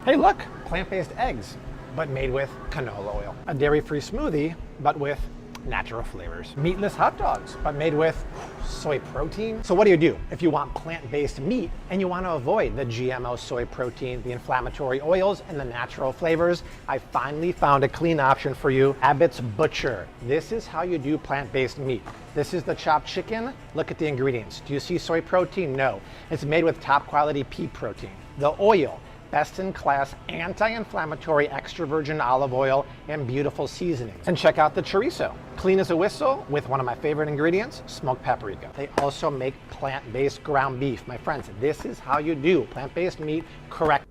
Hey look, plant-based eggs, but made with canola oil. A dairy-free smoothie, but with natural flavors. Meatless hot dogs, but made with soy protein. So what do you do if you want plant-based meat and you want to avoid the GMO soy protein, the inflammatory oils, and the natural flavors? I finally found a clean option for you, Abbott's Butcher. This is how you do plant-based meat. This is the chopped chicken. Look at the ingredients. Do you see soy protein? No. It's made with top quality pea protein. The oil, best-in-class anti-inflammatory extra virgin olive oil and beautiful seasonings. And check out the chorizo. Clean as a whistle with one of my favorite ingredients, smoked paprika. They also make plant-based ground beef. My friends, this is how you do plant-based meat correct.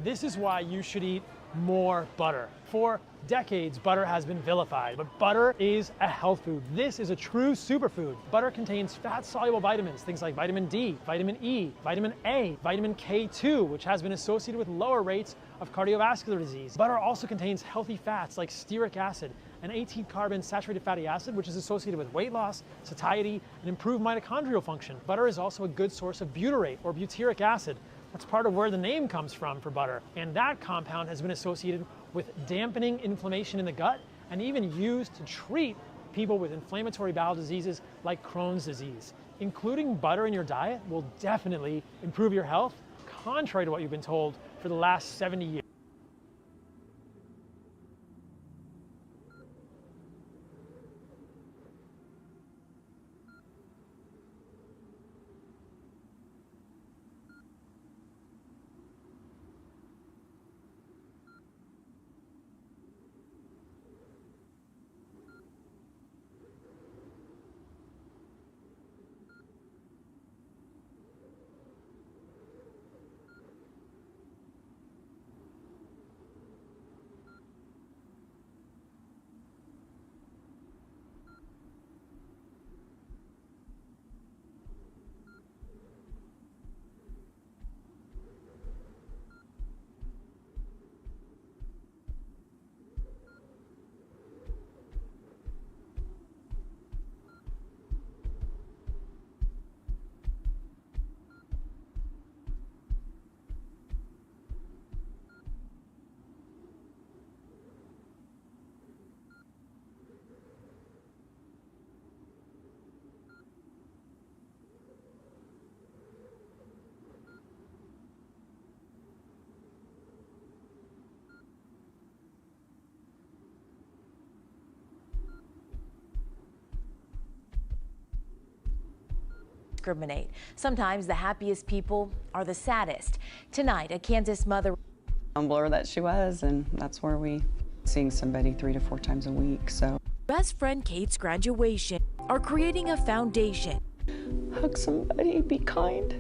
This is why you should eat more butter. For decades, butter has been vilified, but butter is a health food. This is a true superfood. Butter contains fat-soluble vitamins, things like vitamin D, vitamin E, vitamin A, vitamin K2, which has been associated with lower rates of cardiovascular disease. Butter also contains healthy fats like stearic acid, an 18-carbon saturated fatty acid, which is associated with weight loss, satiety, and improved mitochondrial function. Butter is also a good source of butyrate or butyric acid. That's part of where the name comes from for butter. And that compound has been associated with dampening inflammation in the gut and even used to treat people with inflammatory bowel diseases like Crohn's disease. Including butter in your diet will definitely improve your health, contrary to what you've been told for the last 70 years. Discriminate. Sometimes the happiest people are the saddest. Tonight, a Kansas mother Humbler that she was, and that's where we seeing somebody 3 to 4 times a week. So best friend Kate's graduation are creating a foundation. hug somebody, be kind.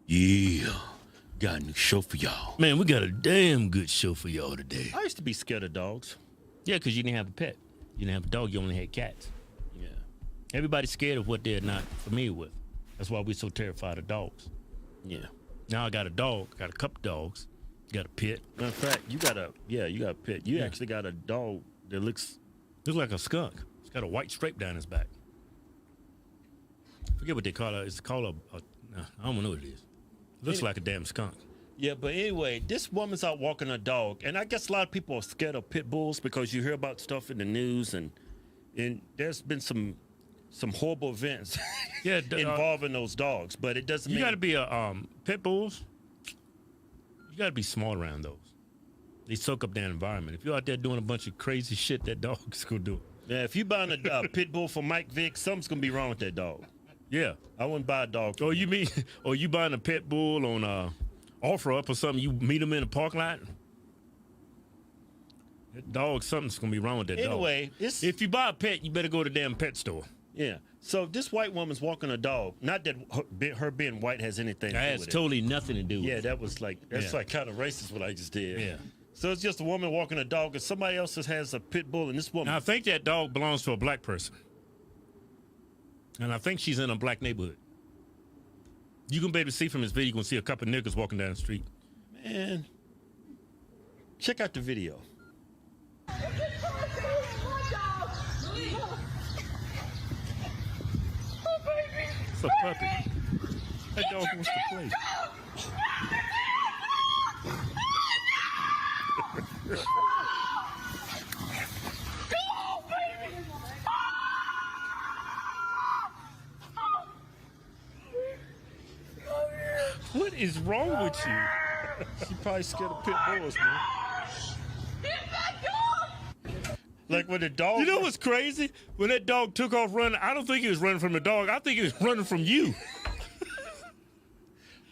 Yeah, got a new show for y'all. Man, we got a damn good show for y'all today. I used to be scared of dogs. Yeah, because you didn't have a pet. You didn't have a dog, you only had cats. Yeah. Everybody's scared of what they're not familiar with. That's why we're so terrified of dogs. Yeah. Now I got a dog, got a couple dogs, got a pit. In fact, you got a pet. You actually got a dog that looks like a skunk. It's got a white stripe down his back. I forget what they call it. It's called I don't know what it is. Looks like a damn skunk. Yeah, but anyway, this woman's out walking her dog, and I guess a lot of people are scared of pit bulls because you hear about stuff in the news, and there's been some some horrible events Yeah, involving those dogs, but it doesn't you mean got to be a pit bulls. You got to be smart around those. They soak up their environment. If you're out there doing a bunch of crazy shit, that dog's gonna do it. Yeah, if you buying a pit bull for Mike Vick, something's gonna be wrong with that dog. Yeah. I wouldn't buy a dog. Or you mean, or you buying a pit bull on OfferUp or something? You meet them in the parking lot. That dog, something's gonna be wrong with that dog. Anyway, if you buy a pet, you better go to the damn pet store. Yeah. So this white woman's walking a dog. Not that her being white has anything to That do has with totally nothing to do with it. Yeah, it. that was like kind of racist what I just did. Yeah. So it's just a woman walking a dog, and somebody else has a pit bull, and this woman. Now, I think that dog belongs to a black person, and I think she's in a black neighborhood. You can be able to see from this video. You can see a couple of niggas walking down the street. Man, check out the video. It's a puppy. That dog wants to play. What is wrong with you? She probably scared of pit bulls, man. Like when the dog. You know what's crazy? When that dog took off running, I don't think he was running from the dog. I think he was running from you.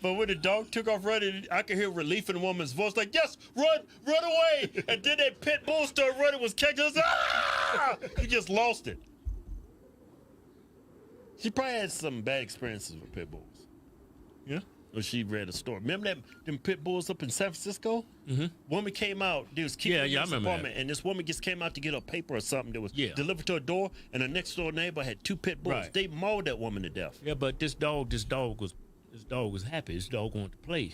But when the dog took off running, I could hear relief in the woman's voice, like, yes, run away. And then that pit bull started running, was catching us. Ah! He just lost it. She probably had some bad experiences with pit bulls. Yeah. Or she read a story. Remember them pit bulls up in San Francisco? Mm-hmm. Woman came out. They was keeping I this remember apartment, that. and this woman just came out to get a paper or something that was Yeah. delivered to her door, and her next door neighbor had 2 pit bulls. Right. They mauled that woman to death. Yeah, but this dog was happy. This dog wanted to play.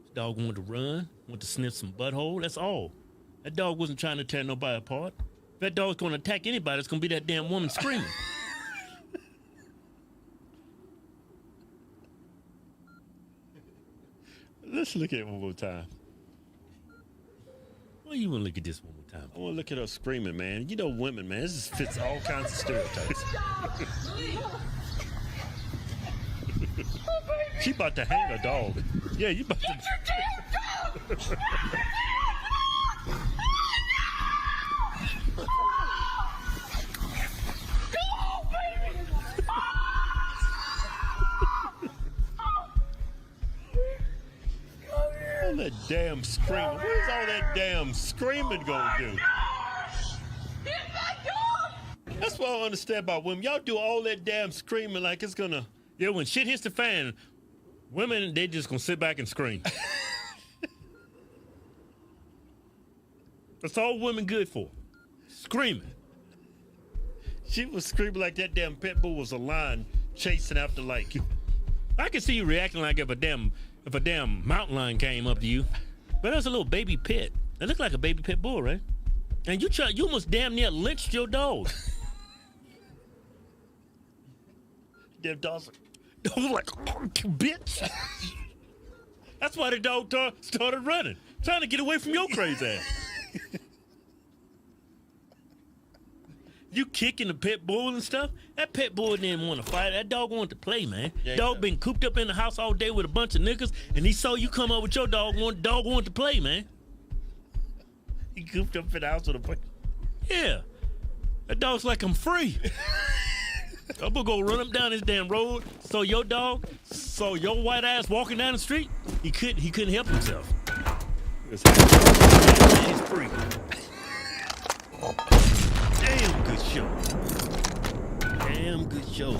This dog wanted to run, wanted to sniff some butthole. That's all. That dog wasn't trying to tear nobody apart. If that dog's going to attack anybody, it's going to be that damn woman screaming. Let's look at it one more time. Well, you want to look at this one more time. I want to look at her screaming, man. You know women, man. This just fits all kinds of stereotypes. She about to hang a dog. Yeah, you about to. All that damn screaming. What is all that damn screaming gonna do? That's what I don't understand about women. Y'all do all that damn screaming like it's gonna. Yeah, when shit hits the fan, women, they just going to sit back and scream. That's all women good for. Screaming. She was screaming like that damn pit bull was a lion chasing after like. I can see you reacting like if a damn mountain lion came up to you. But that's a little baby pit. That looked like a baby pit bull, right? And you almost damn near lynched your dog. Damn dog's Like, oh, bitch. That's why the dog started running, trying to get away from your crazy ass. You kicking the pit bull and stuff? That pit bull didn't want to fight. That dog wanted to play, man. Yeah, Dog been cooped up in the house all day with a bunch of niggas, and he saw you come up with your dog. Dog wanted to play, man. He goofed up in the house with a play. Yeah. That dog's like, I'm free. I'm gonna go run him down this damn road. So your dog, so your white ass walking down the street, he couldn't help himself. He's free. Damn good show. Damn good show.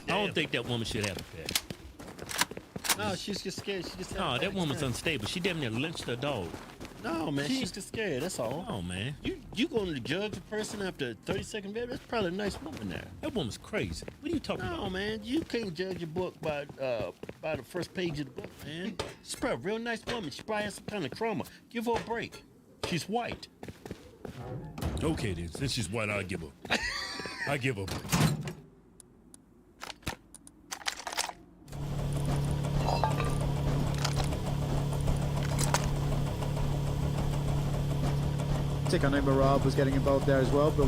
I don't think that woman should have a pet. No, she's just scared. She just. No, that woman's unstable. She damn near lynched her dog. No, man, she's just scared. That's all. Oh man, You going to judge a person after a 30-second video? That's probably a nice woman there. that woman's crazy. What are you talking No, about? man, you can't judge a book by the first page of the book, man. She's probably a real nice woman. She probably has some kind of trauma. Give her a break. She's white. Okay then, since she's white, I'll give her. I give her. a break. I know Marab was getting involved there as well, but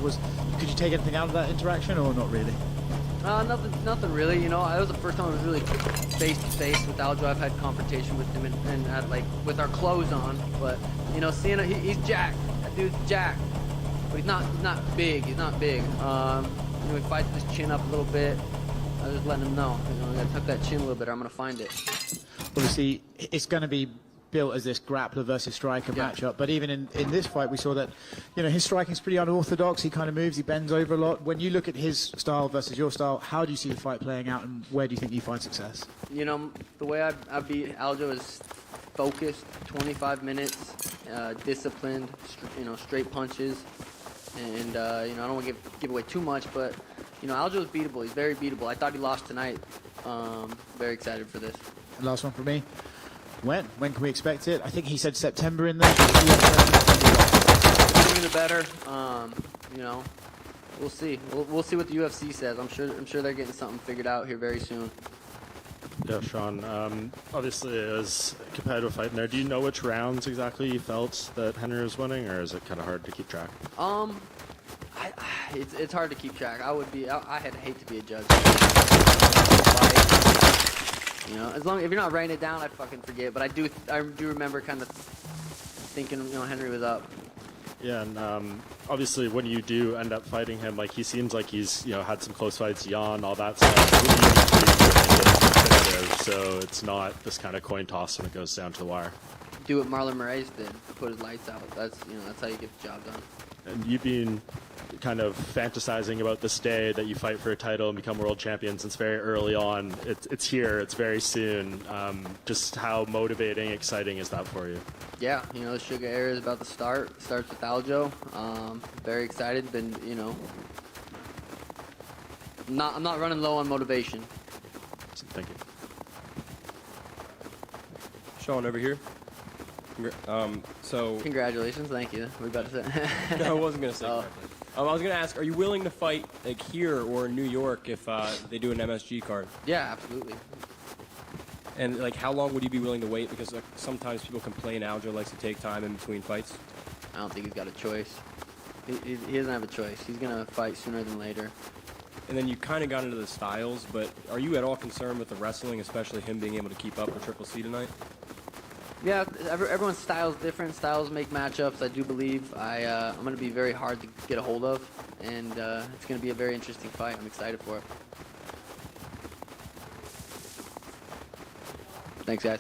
could you take anything out of that interaction or not really? Nothing really. You know, it was the first time I was really face to face with Aljo. I've had confrontation with him and had, like, with our clothes on. But you know, seeing he's jacked. That dude's jacked. But he's not big. He's not big. You know, he fights his chin up a little bit. I was just letting him know. You know, I gotta tuck that chin a little bit, or I'm gonna find it. Obviously, it's going to be built as this grappler versus striker matchup, but even in this fight we saw that, you know, his striking is pretty unorthodox. He kind of moves, he bends over a lot. When you look at his style versus your style, how do you see the fight playing out, and where do you think you find success? You know, the way I beat Aljo is focused, 25 minutes, disciplined, you know, straight punches, and you know, I don't want to give away too much, but you know, Aljo is beatable. He's very beatable. I thought he lost tonight. Very excited for this. And last one from me. When can we expect it? I think he said September in there. The sooner the better. You know, we'll see. We'll see what the UFC says. I'm sure they're getting something figured out here very soon. Yeah, Sean. Obviously, it was a competitive fight in there. Do you know which rounds exactly you felt that Henry was winning, or is it kind of hard to keep track? It's hard to keep track. I'd hate to be a judge. You know, if you're not writing it down, I'd fucking forget. But I do remember kind of thinking, you know, Henry was up. Yeah, and obviously when you do end up fighting him, like, he seems like he's, you know, had some close fights, Jan, all that stuff. So it's not this kind of coin toss when it goes down to the wire. Do what Marlon Moraes did, put his lights out. That's how you get the job done. And you've been kind of fantasizing about this day that you fight for a title and become world champion since very early on. It's here. It's very soon. Just how motivating, exciting is that for you? Yeah, you know, the Sugar era is about to start. It starts with Aljo. Very excited. Been, you know, I'm not running low on motivation. Thank you. Sean, over here. So congratulations, thank you. What were you about to say? No, I wasn't gonna say. I was gonna ask, are you willing to fight like here or in New York if they do an MSG card? Yeah, absolutely. And like, how long would you be willing to wait? Because like, sometimes people complain Aljo likes to take time in between fights. I don't think he's got a choice. He doesn't have a choice. He's gonna fight sooner than later. And then you kind of got into the styles, but are you at all concerned with the wrestling, especially him being able to keep up with Triple C tonight? Yeah, everyone's style is different. Styles make matchups, I do believe. I'm going to be very hard to get a hold of, and it's going to be a very interesting fight. I'm excited for it. Thanks, guys.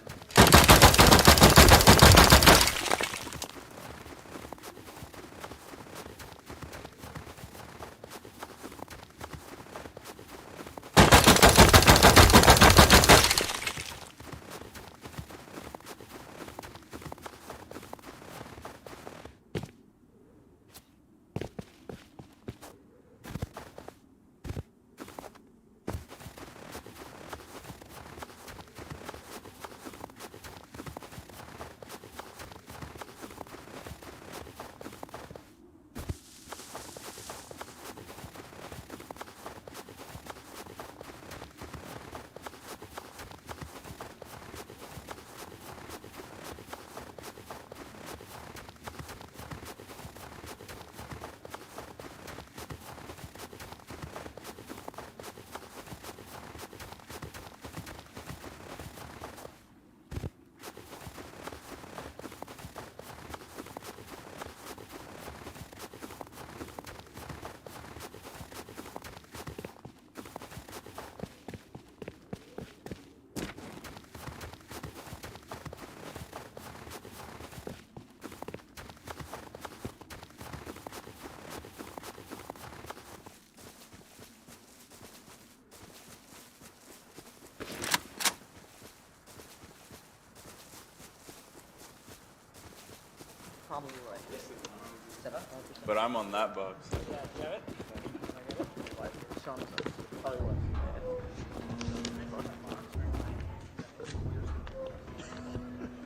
But I'm on that box.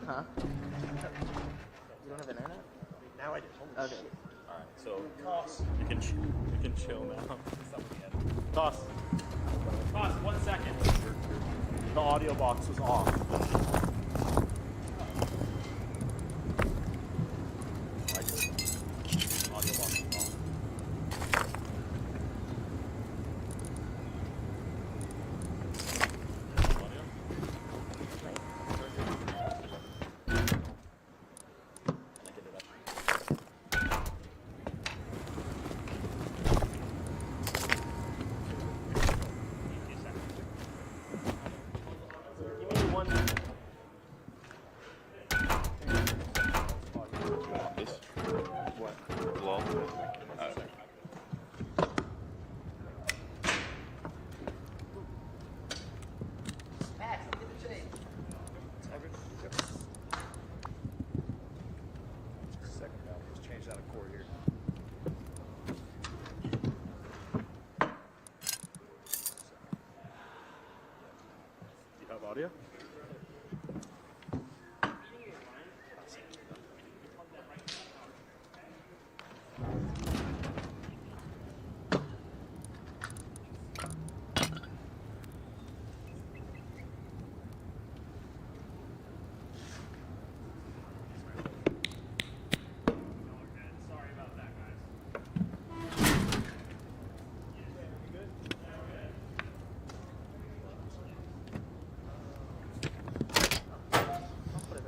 Huh? You don't have internet? Now I do. Okay. All right, so you can chill now. Toss, 1 second. The audio box was off. one. What? Glove? Second bell. Let's change that a chord here. Do you have audio?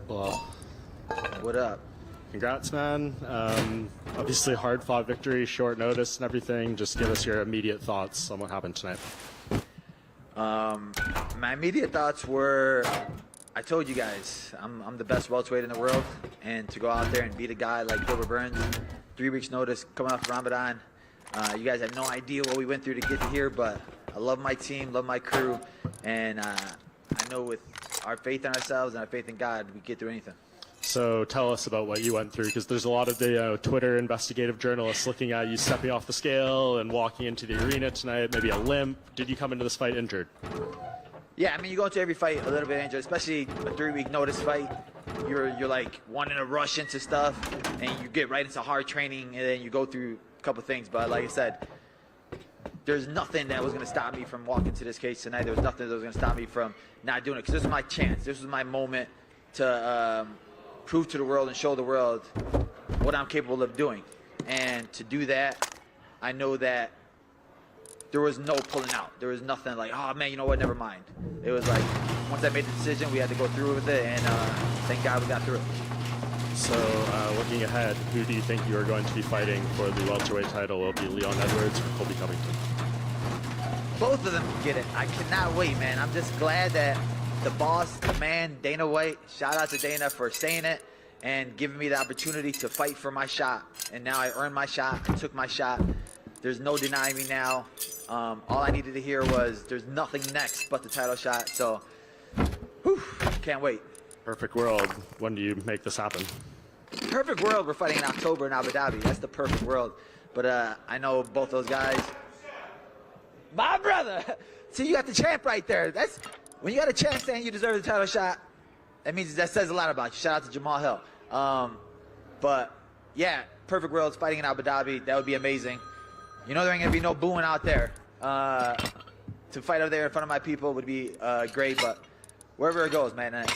Well, what up? Congrats, man. Obviously, hard-fought victory, short notice, and everything. Just give us your immediate thoughts on what happened tonight. My immediate thoughts were, I told you guys, I'm the best welterweight in the world, and to go out there and beat a guy like Gilbert Burns, 3 weeks notice, coming off Ramadan. You guys have no idea what we went through to get to here, but I love my team, love my crew, and I know with our faith in ourselves and our faith in God, we get through anything. So tell us about what you went through, because there's a lot of the Twitter investigative journalists looking at you stepping off the scale and walking into the arena tonight, maybe a limp. Did you come into this fight injured? Yeah, I mean, you go into every fight a little bit injured, especially a 3-week notice fight. You're like wanting to rush into stuff, and you get right into hard training, and then you go through a couple things. But like I said, there's nothing that was going to stop me from walking to this cage tonight. There was nothing that was going to stop me from not doing it, because this was my chance. This was my moment to prove to the world and show the world what I'm capable of doing. And to do that, I know that there was no pulling out. There was nothing like, oh man, you know what, never mind. It was like, once I made the decision, we had to go through with it, and thank God we got through it. So looking ahead, who do you think you are going to be fighting for the welterweight title? Will it be Leon Edwards or Colby Covington? Both of them can get it. I cannot wait, man. I'm just glad that the boss, the man, Dana White, shout out to Dana for saying it and giving me the opportunity to fight for my shot. And now I earned my shot. I took my shot. There's no denying me now. All I needed to hear was there's nothing next but the title shot. So, whew, can't wait. Perfect world. When do you make this happen? Perfect world, we're fighting in October in Abu Dhabi. That's the perfect world. But I know both those guys. My brother! See, you got the champ right there. That's when you got a champ saying you deserve the title shot, that says a lot about you. Shout out to Jamal Hill. But yeah, perfect world's fighting in Abu Dhabi. That would be amazing. You know there ain't gonna be no booing out there. To fight over there in front of my people would be great, but wherever it goes, man,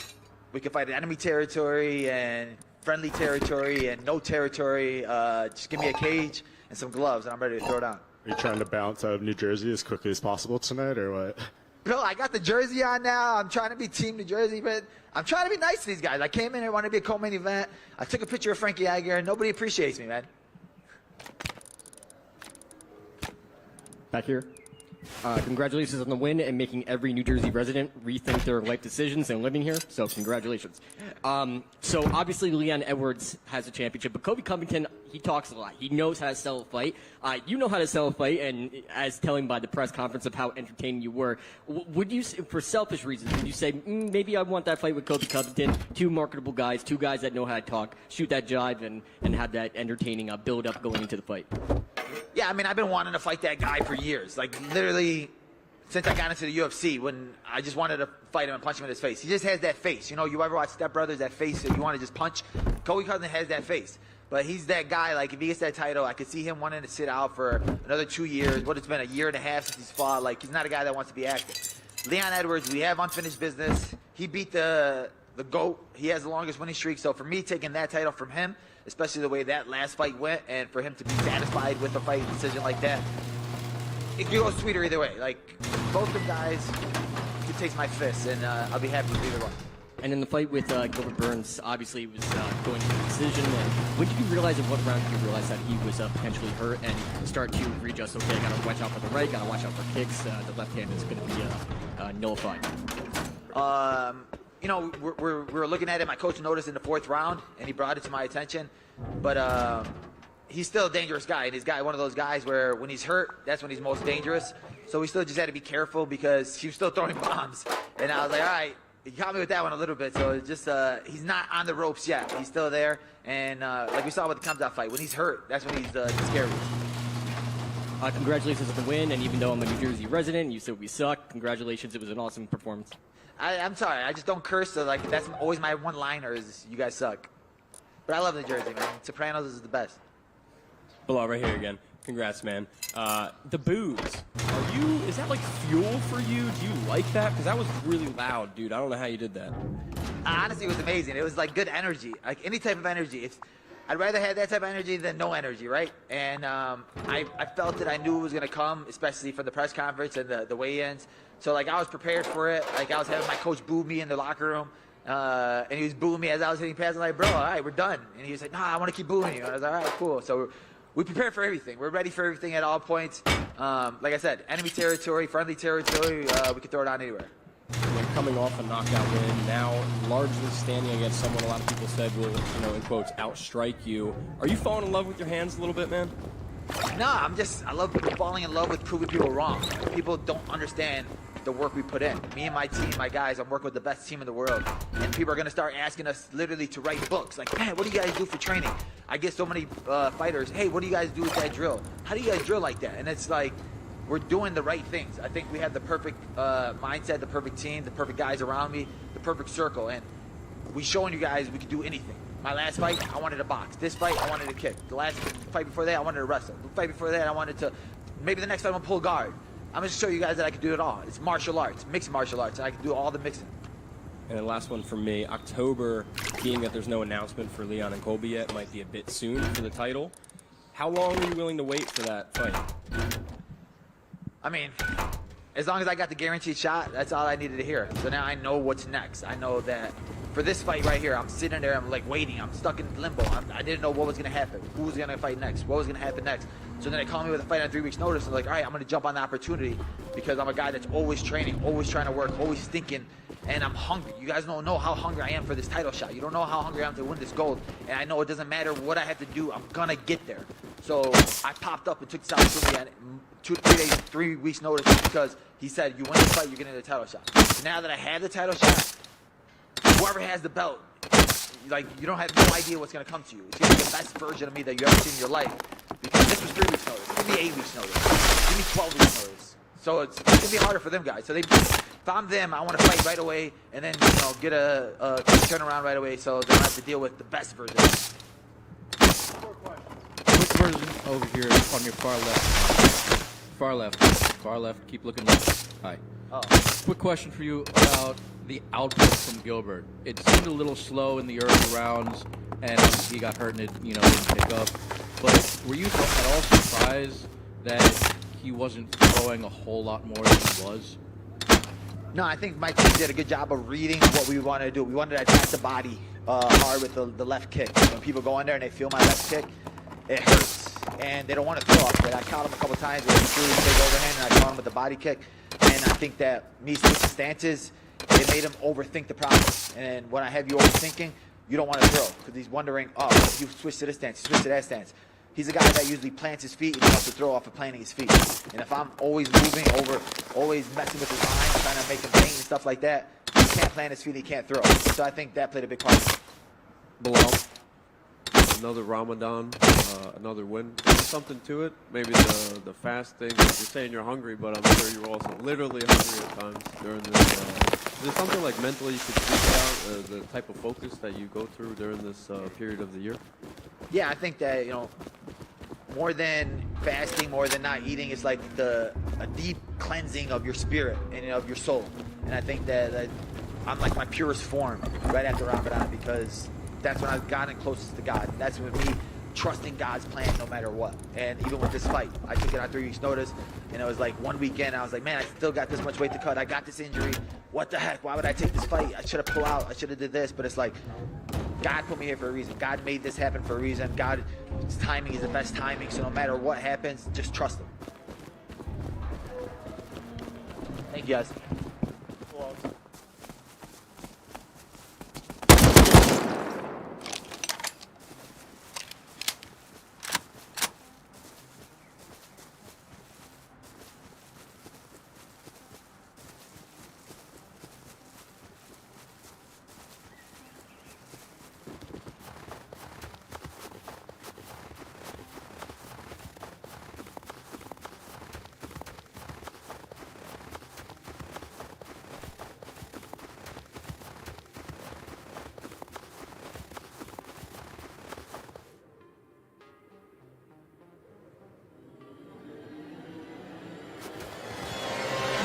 we can fight in enemy territory and friendly territory and no territory. Just give me a cage and some gloves and I'm ready to throw down. Are you trying to bounce out of New Jersey as quickly as possible tonight, or what? Bill, I got the jersey on now. I'm trying to be Team New Jersey, but I'm trying to be nice to these guys. I came in here, wanted to be a co-main event. I took a picture of Frankie Edgar, and nobody appreciates me, man. Back here. Congratulations on the win and making every New Jersey resident rethink their life decisions and living here. So congratulations. So obviously Leon Edwards has a championship, but Colby Covington, he talks a lot. He knows how to sell a fight. You know how to sell a fight, and as telling by the press conference of how entertaining you were, would you, for selfish reasons, would you say, maybe I want that fight with Colby Covington, two marketable guys, two guys that know how to talk, shoot that jive, and have that entertaining build-up going into the fight? Yeah, I mean, I've been wanting to fight that guy for years. Like, literally, since I got into the UFC, when I just wanted to fight him and punch him in his face. He just has that face. You know, you ever watch Step Brothers, that face that you want to just punch? Colby Covington has that face. But he's that guy, like, if he gets that title, I could see him wanting to sit out for another 2 years. What, it's been a year and a half since he's fought. Like, he's not a guy that wants to be active. Leon Edwards, we have unfinished business. He beat the GOAT. He has the longest winning streak. So for me, taking that title from him, especially the way that last fight went, and for him to be satisfied with a fight decision like that, it goes sweeter either way. Like, both the guys could taste my fists, and I'll be happy with either one. And in the fight with Gilbert Burns, obviously it was going to the decision. And when did you realize, in what round did you realize that he was potentially hurt and start to readjust? Okay, I gotta watch out for the right, gotta watch out for kicks. The left hand is going to be nullified. you know, we're looking at it. My coach noticed in the 4th round, and he brought it to my attention. But he's still a dangerous guy, and he's one of those guys where when he's hurt, that's when he's most dangerous. So we still just had to be careful because he was still throwing bombs. And I was like, all right, he caught me with that one a little bit. So it's just he's not on the ropes yet. He's still there. And like we saw with the Khamzat fight, when he's hurt, that's when he's the scariest. Congratulations on the win, and even though I'm a New Jersey resident, you said we suck. Congratulations, it was an awesome performance. I'm sorry, I just don't curse, so like that's always my one-liner is you guys suck. But I love New Jersey, man. Sopranos is the best. Bilal, right here again. Congrats, man. The boos. Is that like fuel for you? Do you like that? Because that was really loud, dude. I don't know how you did that. Honestly, it was amazing. It was like good energy, like any type of energy. I'd rather have that type of energy than no energy, right? And I felt it. I knew it was going to come, especially for the press conference and the weigh-ins. So, like, I was prepared for it. Like, I was having my coach boo me in the locker room. And he was booing me as I was hitting passes. I'm like, bro, all right, we're done. And he was like, nah, I want to keep booing you. And I was like, all right, cool. So we prepared for everything. We're ready for everything at all points. Like I said, enemy territory, friendly territory, we can throw it on anywhere. Coming off a knockout win, now largely standing against someone a lot of people said will, in quotes, outstrike you. Are you falling in love with your hands a little bit, man? No, I love falling in love with proving people wrong. People don't understand the work we put in. Me and my team, my guys, I'm working with the best team in the world. And people are going to start asking us literally to write books. Like, man, what do you guys do for training? I get so many fighters, hey, what do you guys do with that drill? How do you guys drill like that? And it's like, we're doing the right things. I think we have the perfect mindset, the perfect team, the perfect guys around me, the perfect circle. And we showing you guys we can do anything. My last fight, I wanted to box. This fight, I wanted to kick. The last fight before that, I wanted to wrestle. The fight before that, I wanted to, maybe the next fight I'm gonna pull guard. I'm gonna show you guys that I can do it all. It's martial arts, mixed martial arts, and I can do all the mixing. And the last one from me, October, being that there's no announcement for Leon and Colby yet, might be a bit soon for the title. How long are you willing to wait for that fight? I mean, as long as I got the guaranteed shot, that's all I needed to hear. So now I know what's next. I know that for this fight right here, I'm sitting there, I'm like waiting. I'm stuck in limbo. I didn't know what was going to happen. Who was going to fight next? What was going to happen next? So then they called me with a fight on 3 weeks' notice. I'm like, all right, I'm going to jump on the opportunity because I'm a guy that's always training, always trying to work, always thinking, and I'm hungry. You guys don't know how hungry I am for this title shot. You don't know how hungry I am to win this gold. And I know it doesn't matter what I have to do. I'm going to get there. So I popped up and took this opportunity on 3 weeks' notice because he said, you win this fight, you're getting the title shot. So now that I have the title shot, whoever has the belt, like, you don't have no idea what's going to come to you. It's going to be the best version of me that you've ever seen in your life. Because this was 3 weeks' notice. Give me 8 weeks' notice. Give me 12 weeks' notice. So it's going to be harder for them guys. So if I'm them, I want to fight right away and then, get a quick turnaround right away so they don't have to deal with the best version. Quick version over here on your far left. Far left. Keep looking left. Hi. Oh. Quick question for you about the output from Gilbert. It seemed a little slow in the early rounds, and obviously he got hurt and it, didn't pick up. But were you at all surprised that he wasn't throwing a whole lot more than he was? No, I think my team did a good job of reading what we wanted to do. We wanted to attack the body hard with the left kick. When people go in there and they feel my left kick, it hurts, and they don't want to throw up. But I caught him a couple times with a really big overhand, and I caught him with the body kick. And I think that me switching stances, it made him overthink the process. And when I have you overthinking, you don't want to throw because he's wondering, oh, you switch to this stance, you switch to that stance. He's a guy that usually plants his feet and he wants to throw off of planting his feet. And if I'm always moving over, always messing with his mind, trying to make him faint and stuff like that, he can't plant his feet, he can't throw. So I think that played a big part. Bilal, another Ramadan, another win. There's something to it. Maybe the fasting. You're saying you're hungry, but I'm sure you're also literally hungry at times during this. Is there something like mentally you could speak about, the type of focus that you go through during this period of the year? Yeah, I think that, more than fasting, more than not eating, it's like a deep cleansing of your spirit and of your soul. And I think that I'm like my purest form right after Ramadan because that's when I've gotten closest to God. That's when me trusting God's plan no matter what. And even with this fight, I took it on 3 weeks' notice, and it was like 1 weekend. I was like, man, I still got this much weight to cut. I got this injury. What the heck? Why would I take this fight? I should have pulled out. I should have did this. But it's like, God put me here for a reason. God made this happen for a reason. God's timing is the best timing. So no matter what happens, just trust Him. Thank you, guys.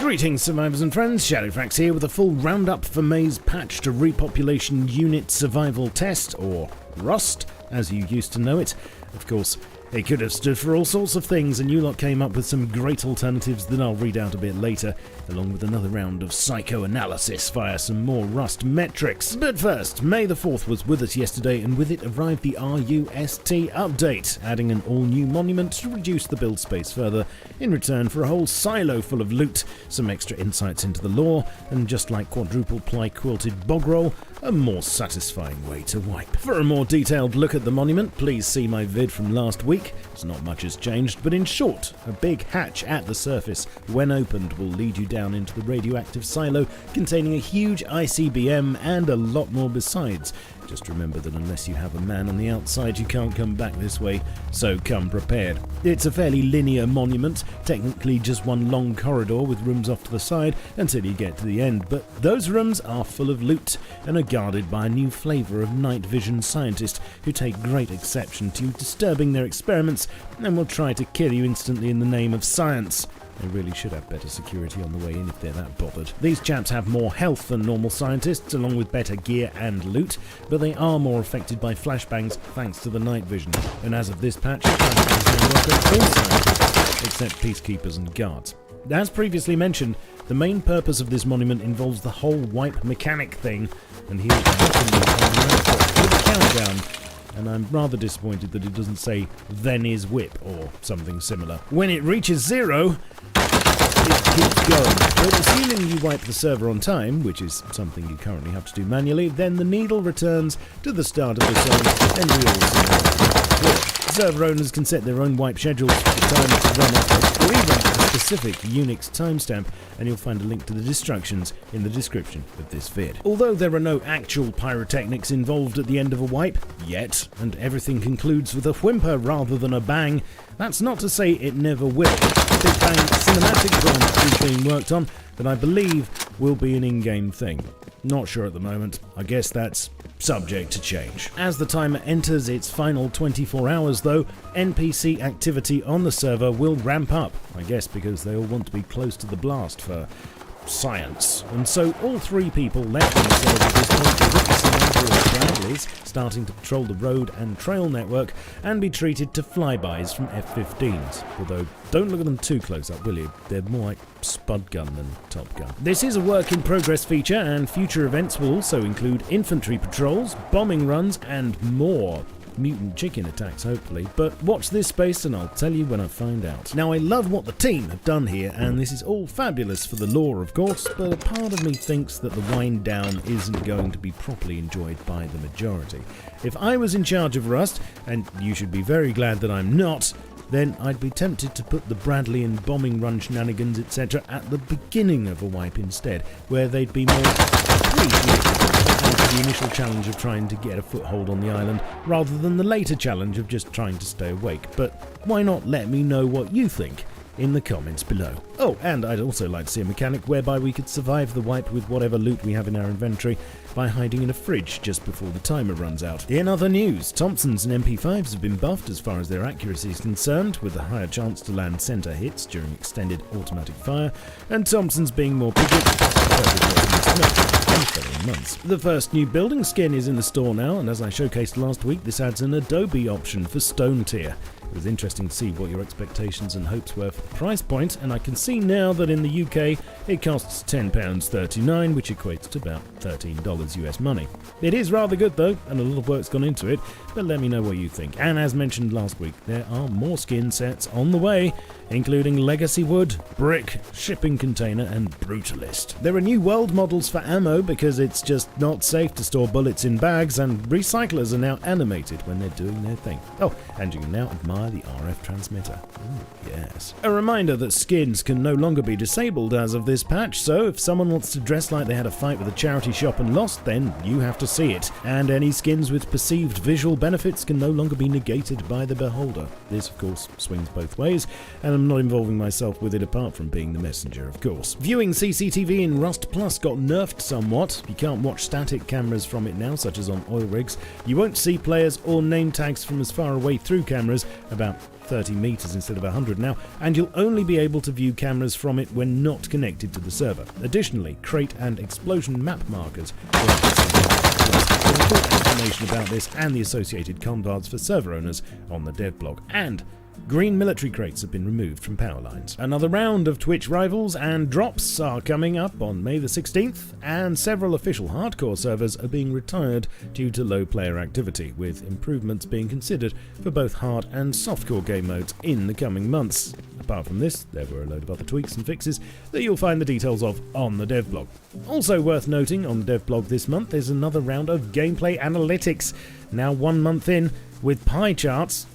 Greetings, survivors and friends. Shadowfax here with a full roundup for May's patch to Repopulation Unit Survival Test, or RUST, as you used to know it. Of course, it could have stood for all sorts of things, and you lot came up with some great alternatives that I'll read out a bit later, along with another round of psychoanalysis via some more Rust metrics. But first, May the 4th was with us yesterday, and with it arrived the RUST update, adding an all-new monument to reduce the build space further, in return for a whole silo full of loot, some extra insights into the lore, and just like quadruple ply quilted bog roll, a more satisfying way to wipe. For a more detailed look at the monument, please see my vid from last week. It's not much has changed, but in short, a big hatch at the surface, when opened, will lead you down into the radioactive silo containing a huge ICBM and a lot more besides. Just remember that unless you have a man on the outside, you can't come back this way, so come prepared. It's a fairly linear monument, technically just one long corridor with rooms off to the side until you get to the end, but those rooms are full of loot and are guarded by a new flavour of night vision scientists who take great exception to disturbing their experiments and will try to kill you instantly in the name of science. They really should have better security on the way in if they're that bothered. These chaps have more health than normal scientists, along with better gear and loot, but they are more affected by flashbangs thanks to the night vision. And as of this patch, flashbangs now work on all scientists, except peacekeepers and guards. As previously mentioned, the main purpose of this monument involves the whole wipe mechanic thing, and here's with a countdown. And I'm rather disappointed that it doesn't say "then is whip" or something similar. When it reaches 0, it keeps going. But assuming you wipe the server on time, which is something you currently have to do manually, then the needle returns to the start of the song, and we all sing. Server owners can set their own wipe schedules for the time to run off, or even a specific Unix timestamp, and you'll find a link to the instructions in the description of this vid. Although there are no actual pyrotechnics involved at the end of a wipe, yet, and everything concludes with a whimper rather than a bang, that's not to say it never will. Big Bang cinematic drum is being worked on that I believe will be an in-game thing. Not sure at the moment. I guess that's subject to change. As the timer enters its final 24 hours though, NPC activity on the server will ramp up, I guess because they all want to be close to the blast for science. And so all 3 people left on the server at this point to witness the number of Bradleys starting to patrol the road and trail network and be treated to flybys from F-15s. Although, don't look at them too close up, will you? They're more like Spud Gun than Top Gun. This is a work in progress feature, and future events will also include infantry patrols, bombing runs, and more mutant chicken attacks, hopefully. But watch this space and I'll tell you when I find out. Now, I love what the team have done here, and this is all fabulous for the lore, of course, but a part of me thinks that the wind down isn't going to be properly enjoyed by the majority. If I was in charge of Rust, and you should be very glad that I'm not, then I'd be tempted to put the Bradley and bombing run shenanigans, etc. at the beginning of a wipe instead, where they'd be more the initial challenge of trying to get a foothold on the island, rather than the later challenge of just trying to stay awake. But why not let me know what you think in the comments below. Oh, and I'd also like to see a mechanic whereby we could survive the wipe with whatever loot we have in our inventory by hiding in a fridge just before the timer runs out. In other news, Thompsons and MP5s have been buffed as far as their accuracy is concerned, with a higher chance to land center hits during extended automatic fire, and Thompsons being more predictable months. The first new building skin is in the store now, and as I showcased last week, this adds an Adobe option for Stone Tier. It was interesting to see what your expectations and hopes were for the price point, and I can see now that in the UK it costs £10.39, which equates to about $13 US money. It is rather good though, and a lot of work's gone into it, but let me know what you think. And as mentioned last week, there are more skin sets on the way, including Legacy Wood, Brick, Shipping Container, and Brutalist. There are new world models for ammo because it's just not safe to store bullets in bags, and recyclers are now animated when they're doing their thing. Oh, and you can now admire the RF transmitter. Ooh, yes. A reminder that skins can no longer be disabled as of this patch, so if someone wants to dress like they had a fight with a charity shop and lost, then you have to see it. And any skins with perceived visual benefits can no longer be negated by the beholder. This, of course, swings both ways, and I'm not involving myself with it apart from being the messenger, of course. Viewing CCTV in Rust Plus got nerfed somewhat. You can't watch static cameras from it now, such as on oil rigs. You won't see players or name tags from as far away through cameras, about 30 meters instead of 100 now, and you'll only be able to view cameras from it when not connected to the server. Additionally, crate and explosion map markers will There's full explanation about this and the associated cards for server owners on the dev blog. And green military crates have been removed from power lines. Another round of Twitch rivals and drops are coming up on May the 16th, and several official hardcore servers are being retired due to low player activity, with improvements being considered for both hard and softcore game modes in the coming months. Apart from this, there were a load of other tweaks and fixes that you'll find the details of on the dev blog. Also worth noting on the dev blog this month is another round of gameplay analytics, now 1 month in, with pie charts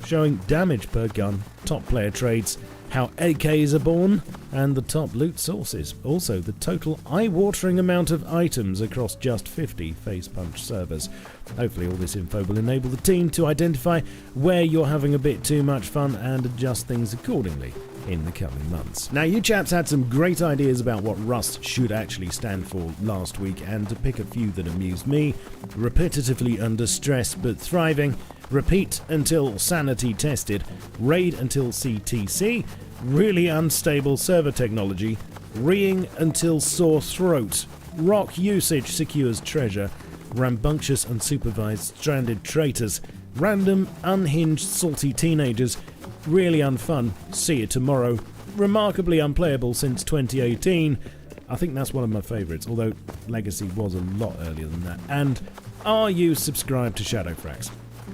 showing damage per gun, top player trades, how AKs are born, and the top loot sources. Also, the total eye-watering amount of items across just 50 Facepunch servers. Hopefully all this info will enable the team to identify where you're having a bit too much fun and adjust things accordingly in the coming months. Now, you chaps had some great ideas about what Rust should actually stand for last week, and to pick a few that amused me: repetitively under stress but thriving, repeat until sanity tested, raid until CTC, really unstable server technology, reeing until sore throat, rock usage secures treasure, rambunctious unsupervised stranded traitors, random unhinged salty teenagers, really unfun, see you tomorrow, remarkably unplayable since 2018, I think that's one of my favourites, although Legacy was a lot earlier than that, and are you subscribed to Shadowfrax?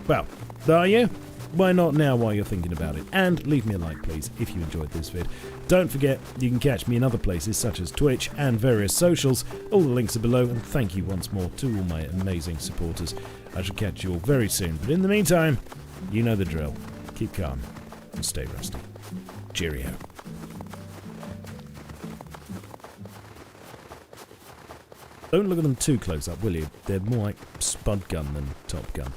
Well, are you? Why not now while you're thinking about it? And leave me a like, please, if you enjoyed this vid. Don't forget, you can catch me in other places such as Twitch and various socials. All the links are below, and thank you once more to all my amazing supporters. I shall catch you all very soon, but in the meantime, you know the drill. Keep calm and stay rusty. Cheerio. Don't look at them too close up, will you? They're more like Spud Gun than Top Gun.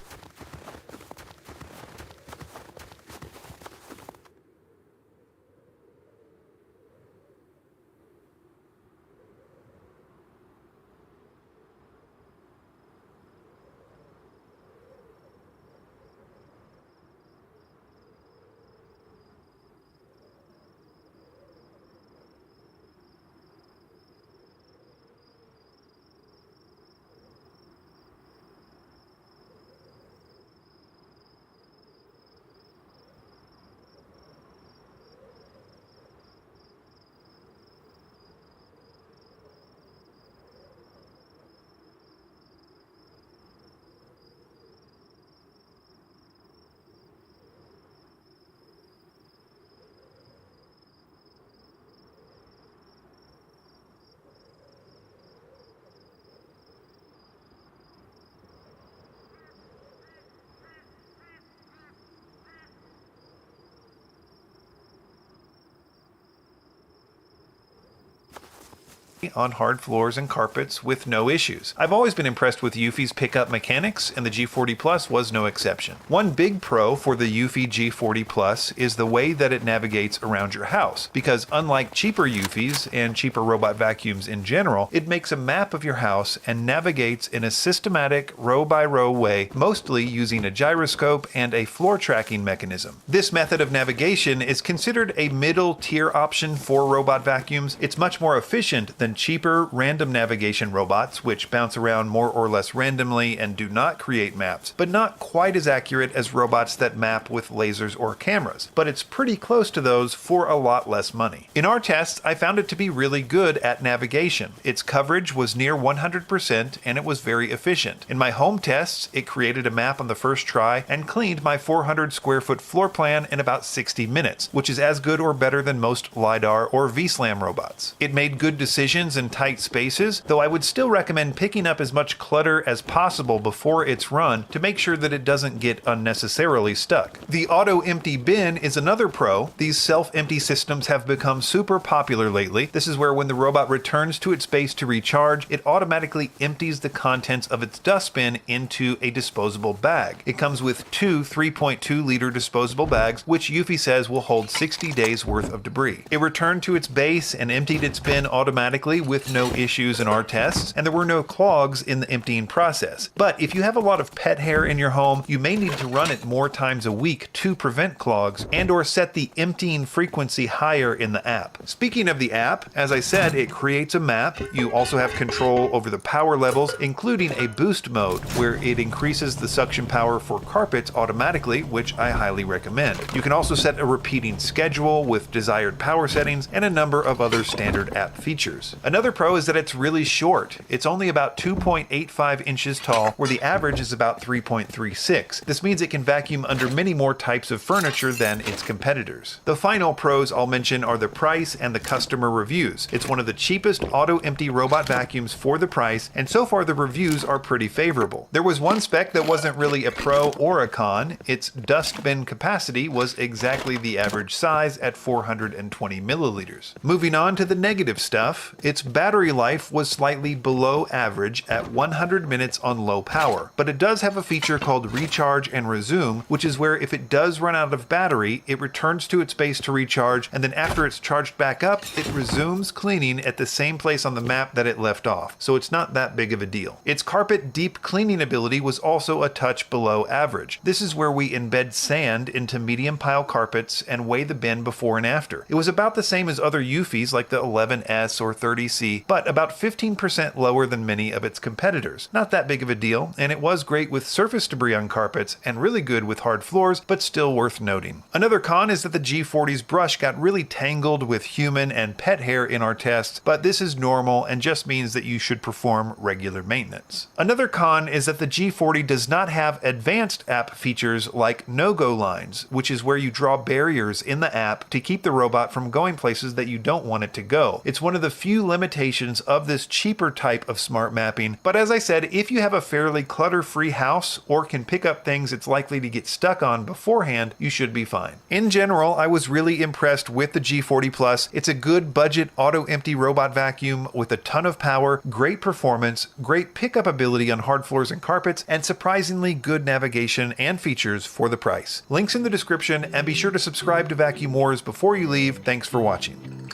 on hard floors and carpets with no issues. I've always been impressed with Eufy's pickup mechanics, and the G40 Plus was no exception. One big pro for the Eufy G40 Plus is the way that it navigates around your house, because unlike cheaper Eufys and cheaper robot vacuums in general, it makes a map of your house and navigates in a systematic row-by-row way, mostly using a gyroscope and a floor tracking mechanism. This method of navigation is considered a middle-tier option for robot vacuums. It's much more efficient than cheaper random navigation robots, which bounce around more or less randomly and do not create maps, but not quite as accurate as robots that map with lasers or cameras. But it's pretty close to those for a lot less money. In our tests, I found it to be really good at navigation. Its coverage was near 100% and it was very efficient. In my home tests, it created a map on the first try and cleaned my 400 square foot floor plan in about 60 minutes, which is as good or better than most LiDAR or VSLAM robots. It made good decisions in tight spaces, though I would still recommend picking up as much clutter as possible before its run to make sure that it doesn't get unnecessarily stuck. The auto empty bin is another pro. These self-empty systems have become super popular lately. This is where when the robot returns to its base to recharge, it automatically empties the contents of its dustbin into a disposable bag. It comes with two 3.2 liter disposable bags, which Eufy says will hold 60 days worth of debris. It returned to its base and emptied its bin automatically automatically with no issues in our tests, and there were no clogs in the emptying process. But if you have a lot of pet hair in your home, you may need to run it more times a week to prevent clogs and or set the emptying frequency higher in the app. Speaking of the app, as I said, it creates a map. You also have control over the power levels, including a boost mode where it increases the suction power for carpets automatically, which I highly recommend. You can also set a repeating schedule with desired power settings and a number of other standard app features. Another pro is that it's really short. It's only about 2.85 inches tall, where the average is about 3.36. This means it can vacuum under many more types of furniture than its competitors. The final pros I'll mention are the price and the customer reviews. It's one of the cheapest auto-empty robot vacuums for the price, and so far the reviews are pretty favorable. There was one spec that wasn't really a pro or a con. Its dust bin capacity was exactly the average size at 420 milliliters. Moving on to the negative stuff, its battery life was slightly below average at 100 minutes on low power, but it does have a feature called recharge and resume, which is where if it does run out of battery, it returns to its base to recharge, and then after it's charged back up, it resumes cleaning at the same place on the map that it left off, so it's not that big of a deal. Its carpet deep cleaning ability was also a touch below average. This is where we embed sand into medium pile carpets and weigh the bin before and after. It was about the same as other Eufys like the 11S or 30C, but about 15% lower than many of its competitors. Not that big of a deal, and it was great with surface debris on carpets and really good with hard floors, but still worth noting. Another con is that the G40's brush got really tangled with human and pet hair in our tests, but this is normal and just means that you should perform regular maintenance. Another con is that the G40 does not have advanced app features like no-go lines, which is where you draw barriers in the app to keep the robot from going places that you don't want it to go. It's one of the few limitations of this cheaper type of smart mapping, but as I said, if you have a fairly clutter-free house or can pick up things it's likely to get stuck on beforehand, you should be fine. In general, I was really impressed with the G40 Plus. It's a good budget auto-empty robot vacuum with a ton of power, great performance, great pickup ability on hard floors and carpets, and surprisingly good navigation and features for the price. Links in the description, and be sure to subscribe to Vacuum Wars before you leave. Thanks for watching.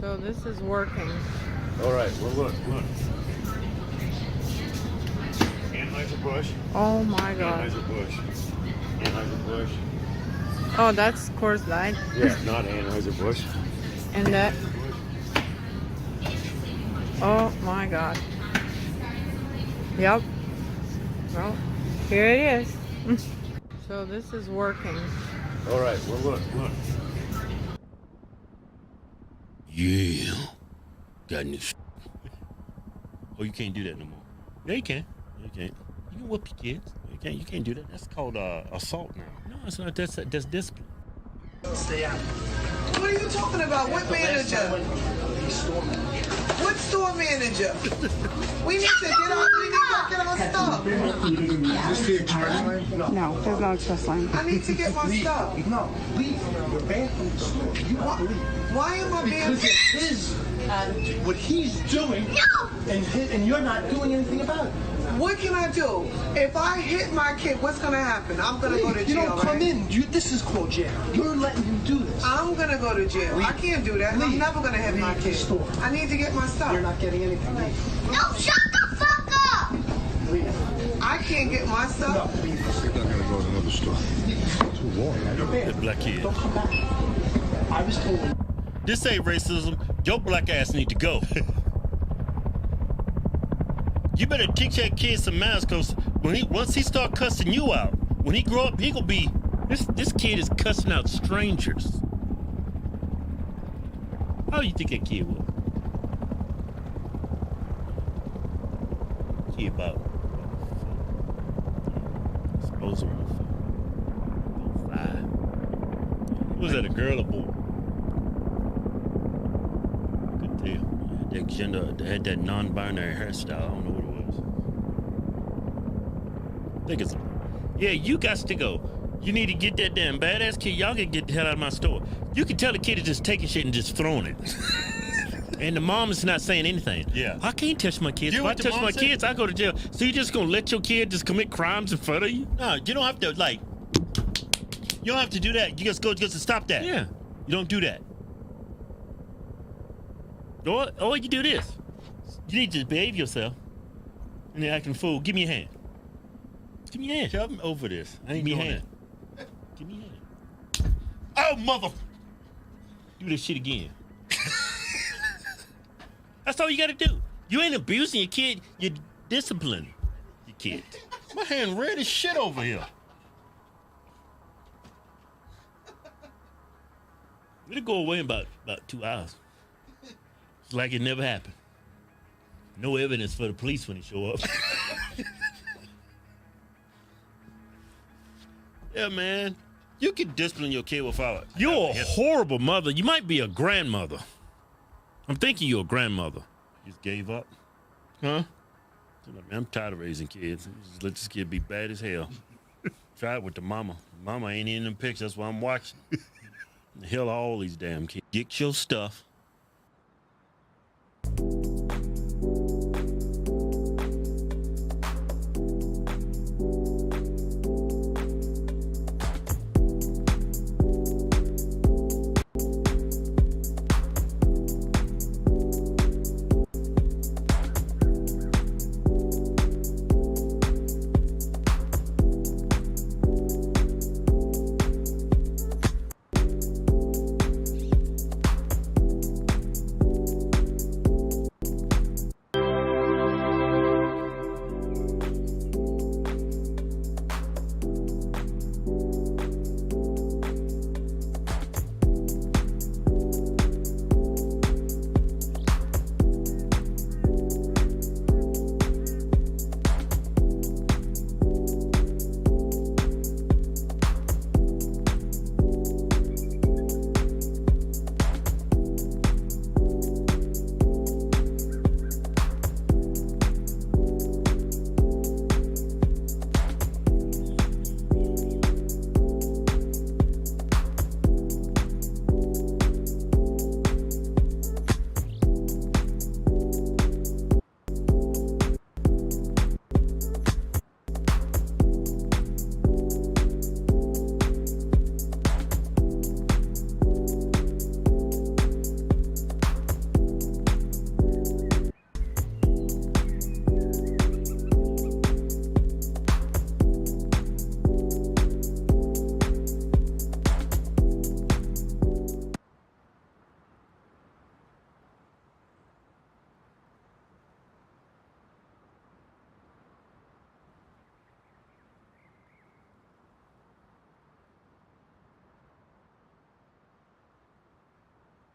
So this is working. All right, well, look. Anheuser-Busch. Oh my God. Anheuser-Busch. Oh, that's Coors Light. Yeah, not Anheuser-Busch. And that. Oh my God. Yep. Well, here it is. So this is working. All right, well, look. Yeah. Got new Oh, you can't do that no more. Yeah, you can. You can't. You can whoop your kids. You can't do that. That's called assault now. No, it's not. That's discipline. Stay out. What are you talking about? What manager? What store manager? We need to get our stuff. Is this the express lane? No, there's no express line. I need to get my stuff. No, leave. You're banned from the store. You want to leave. Why am I banned? Because it is what he's doing, and you're not doing anything about it. What can I do? If I hit my kid, what's gonna happen? I'm gonna go to jail. You don't come right? in. This is called jail. You're letting him do this. I'm gonna go to jail. I can't do that. I'm never gonna hit my kid. I need to get my stuff. You're not getting anything. No, shut the fuck up! I can't get my stuff. No, leave. You're not gonna go to another store. Too long. That black kid. Don't come back. I was told. This ain't racism. Your black ass need to go. You better teach that kid some manners, cause once he start cussing you out, when he grow up, he gonna be this kid is cussing out strangers. How do you think that kid was? Kid about suppose around 5. Was that a girl or boy? Couldn't tell. That gender had that non-binary hairstyle. I don't know what it was. I think it's yeah, you got to go. You need to get that damn badass kid. Y'all can get the hell out of my store. You can tell the kid is just taking shit and just throwing it. And the mom is not saying anything. Yeah. I can't touch my kids. If I touch my kids, I go to jail. So you just gonna let your kid just commit crimes in front of you? No, you don't have to you don't have to do that. You just go to stop that. Yeah. You don't do that. Or you do this. You need to behave yourself. And then acting a fool. Give me a hand. Give me a hand. I'm over this. I ain't doing that. Give me a hand. Oh, mother! Do this shit again. That's all you gotta do. You ain't abusing your kid. You're disciplining your kid. My hand red as shit over here. It'll go away in about 2 hours. It's like it never happened. No evidence for the police when they show up. Yeah, man. You can discipline your kid without. You're a horrible mother. You might be a grandmother. I'm thinking you're a grandmother. You just gave up? Huh? I'm tired of raising kids. Just let this kid be bad as hell. Try it with the mama. Mama ain't in them pictures. That's why I'm watching. The hell are all these damn kids? Get your stuff.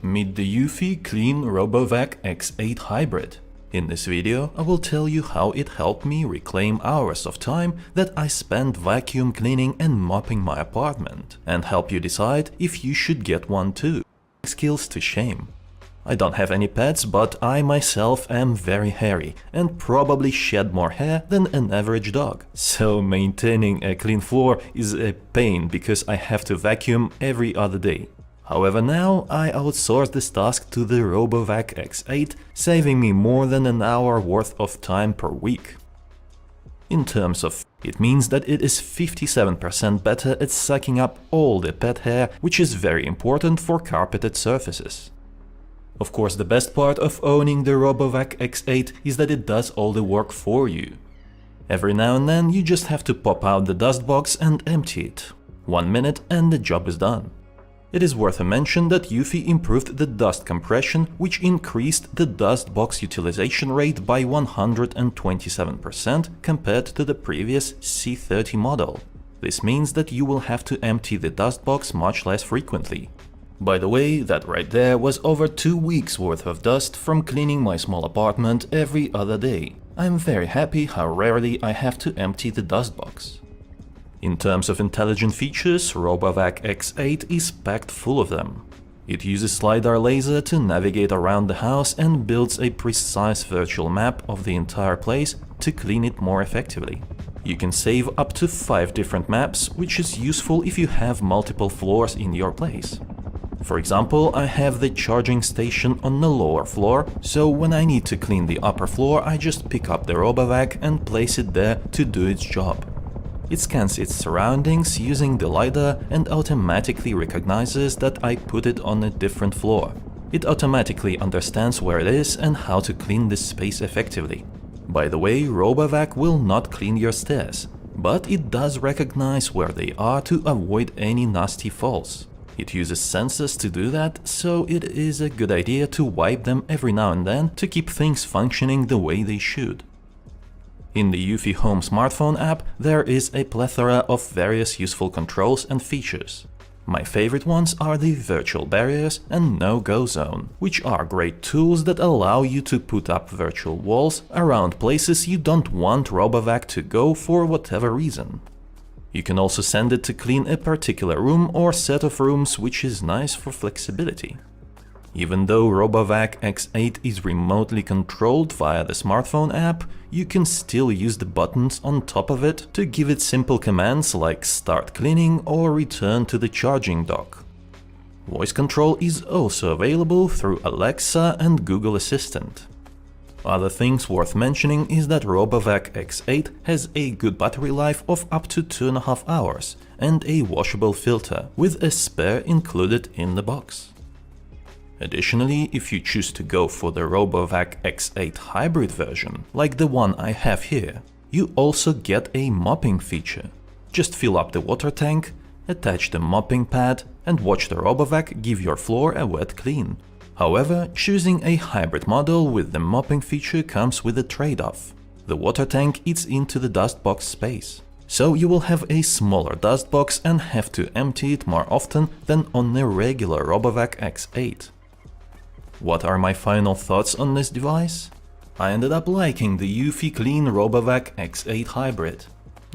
Meet the Eufy Clean RoboVac X8 Hybrid. In this video, I will tell you how it helped me reclaim hours of time that I spent vacuum cleaning and mopping my apartment, and help you decide if you should get one too. Skills to shame. I don't have any pets, but I myself am very hairy and probably shed more hair than an average dog. So maintaining a clean floor is a pain because I have to vacuum every other day. However, now I outsource this task to the RoboVac X8, saving me more than an hour worth of time per week. In terms of it means that it is 57% better at sucking up all the pet hair, which is very important for carpeted surfaces. Of course, the best part of owning the RoboVac X8 is that it does all the work for you. Every now and then you just have to pop out the dust box and empty it. 1 minute and the job is done. It is worth a mention that Eufy improved the dust compression, which increased the dust box utilization rate by 127% compared to the previous C30 model. This means that you will have to empty the dust box much less frequently. By the way, that right there was over 2 weeks worth of dust from cleaning my small apartment every other day. I'm very happy how rarely I have to empty the dust box. In terms of intelligent features, RoboVac X8 is packed full of them. It uses LiDAR laser to navigate around the house and builds a precise virtual map of the entire place to clean it more effectively. You can save up to 5 different maps, which is useful if you have multiple floors in your place. For example, I have the charging station on the lower floor, so when I need to clean the upper floor, I just pick up the RoboVac and place it there to do its job. It scans its surroundings using the LiDAR and automatically recognizes that I put it on a different floor. It automatically understands where it is and how to clean this space effectively. By the way, RoboVac will not clean your stairs, but it does recognize where they are to avoid any nasty falls. It uses sensors to do that, so it is a good idea to wipe them every now and then to keep things functioning the way they should. In the Eufy Home smartphone app, there is a plethora of various useful controls and features. My favorite ones are the virtual barriers and no-go zone, which are great tools that allow you to put up virtual walls around places you don't want RoboVac to go for whatever reason. You can also send it to clean a particular room or set of rooms, which is nice for flexibility. Even though RoboVac X8 is remotely controlled via the smartphone app, you can still use the buttons on top of it to give it simple commands like start cleaning or return to the charging dock. Voice control is also available through Alexa and Google Assistant. Other things worth mentioning is that RoboVac X8 has a good battery life of up to 2.5 hours and a washable filter, with a spare included in the box. Additionally, if you choose to go for the RoboVac X8 hybrid version, like the one I have here, you also get a mopping feature. Just fill up the water tank, attach the mopping pad, and watch the RoboVac give your floor a wet clean. However, choosing a hybrid model with the mopping feature comes with a trade-off. The water tank eats into the dust box space, so you will have a smaller dust box and have to empty it more often than on a regular RoboVac X8. What are my final thoughts on this device? I ended up liking the Eufy Clean RoboVac X8 Hybrid.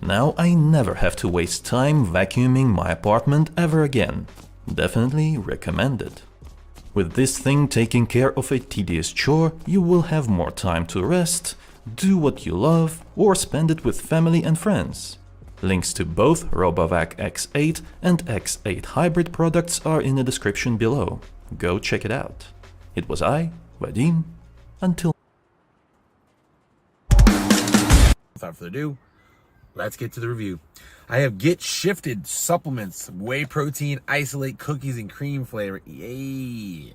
Now I never have to waste time vacuuming my apartment ever again. Definitely recommend it. With this thing taking care of a tedious chore, you will have more time to rest, do what you love, or spend it with family and friends. Links to both RoboVac X8 and X8 Hybrid products are in the description below. Go check it out. It was I, Vadim, until... Without further ado, let's get to the review. I have Get Shifted supplements, whey protein, isolate, cookies, and cream flavor. Yay!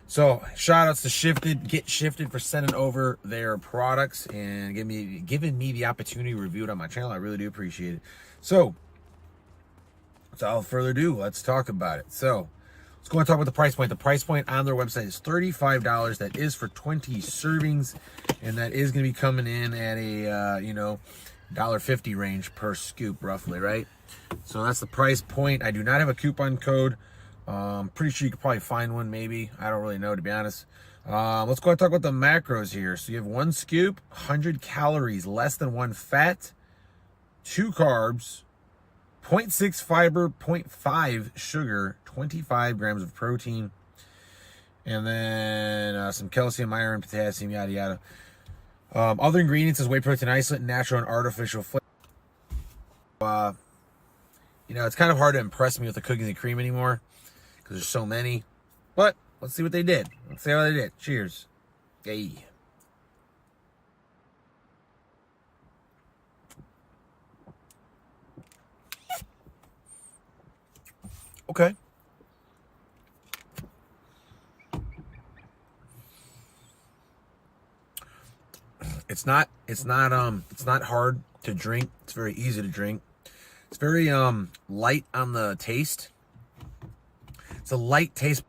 So, shout outs to Shifted, Get Shifted for sending over their products and giving me the opportunity to review it on my channel. I really do appreciate it. So, without further ado, let's talk about it. So, let's go and talk about the price point. The price point on their website is $35. That is for 20 servings, and that is going to be coming in at a, $1.50 range per scoop, roughly, right? So that's the price point. I do not have a coupon code Pretty sure you could probably find one, maybe. I don't really know, to be honest. Let's go ahead and talk about the macros here. So you have 1 scoop, 100 calories, less than 1 fat, 2 carbs, 0.6 fiber, 0.5 sugar, 25 grams of protein, and then some calcium, iron, potassium, yada yada. Other ingredients is whey protein isolate, natural and artificial flavor. You know, it's kind of hard to impress me with the cookies and cream anymore because there's so many. But let's see what they did. Let's see how they did. Cheers. Yay. Okay. It's not hard to drink. It's very easy to drink. It's very light on the taste. It's a light taste.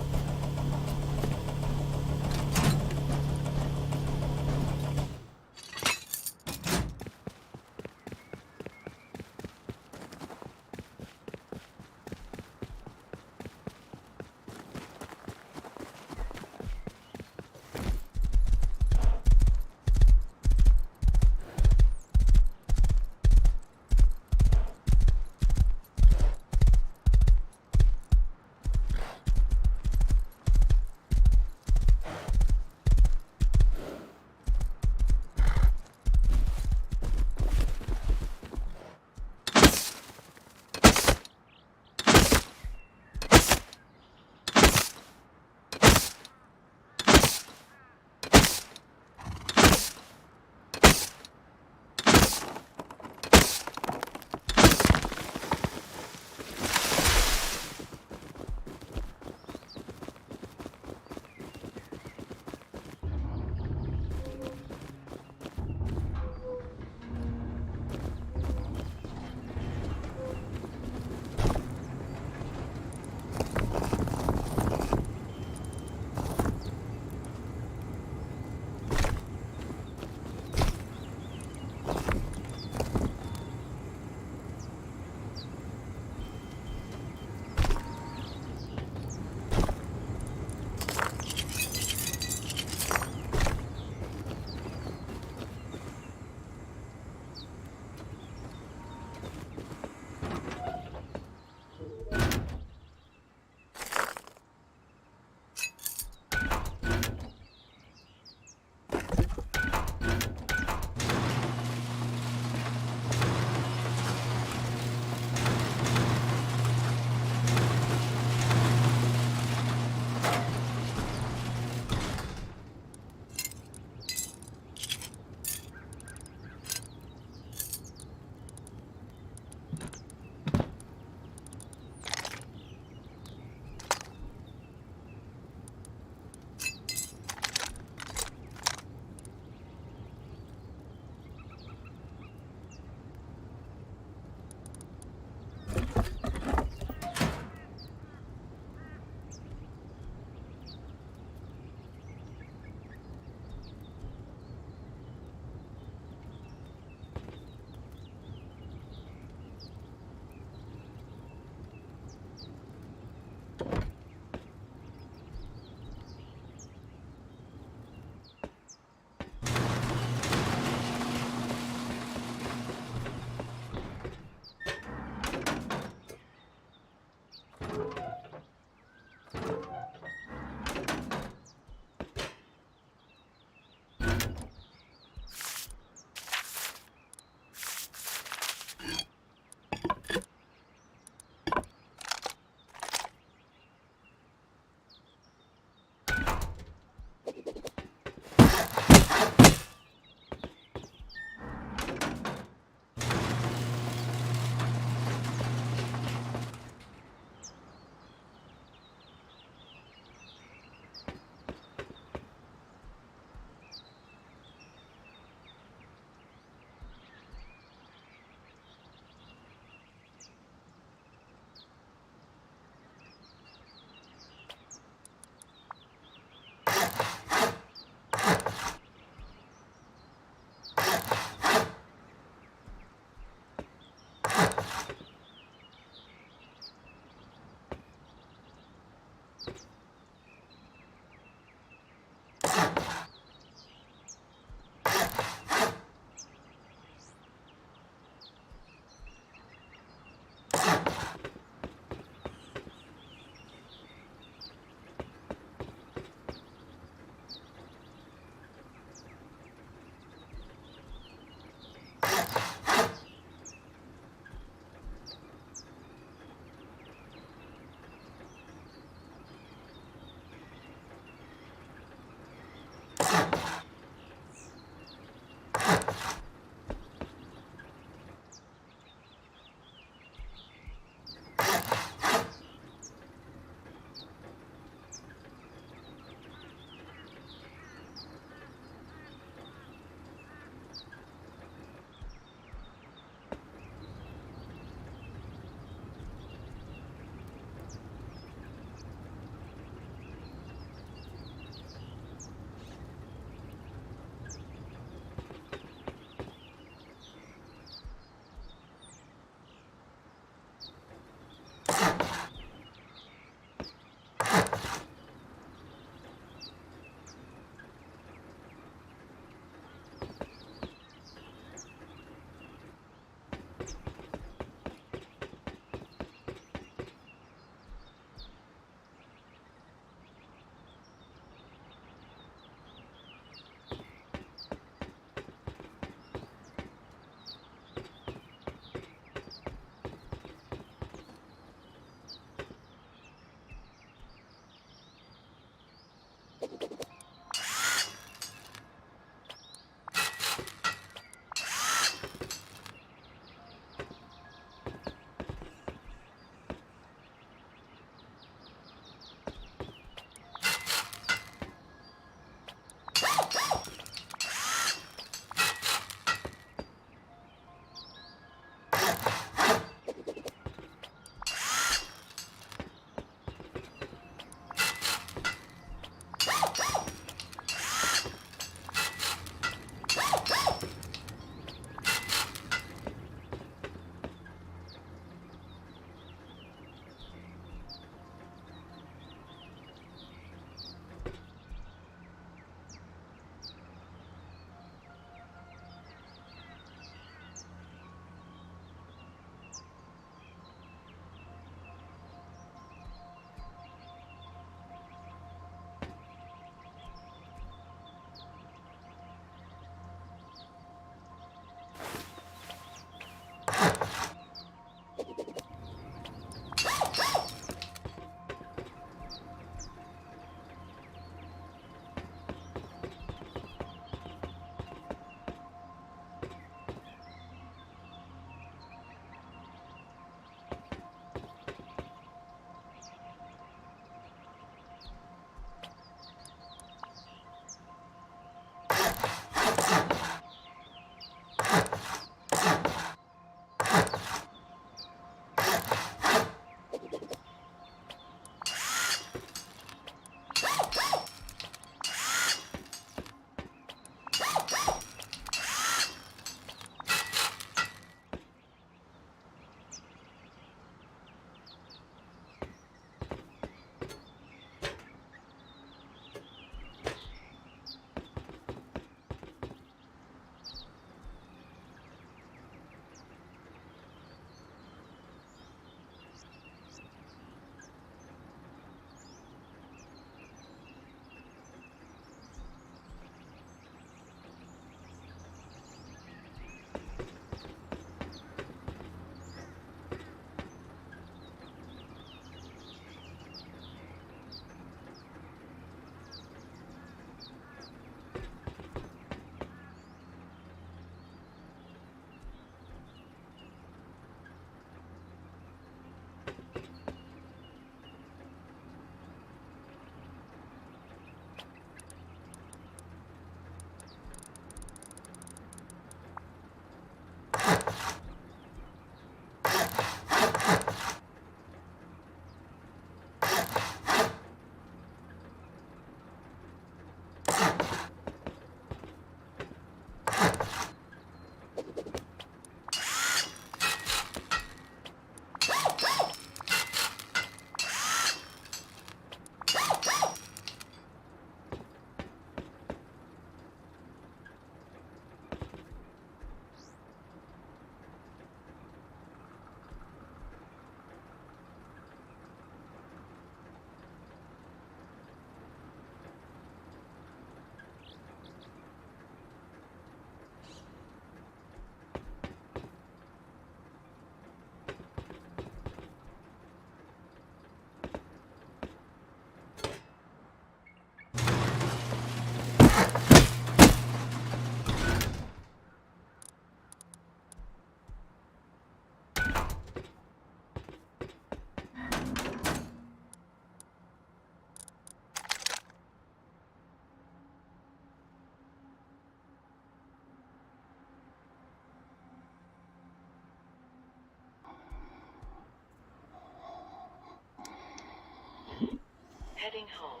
Heading home.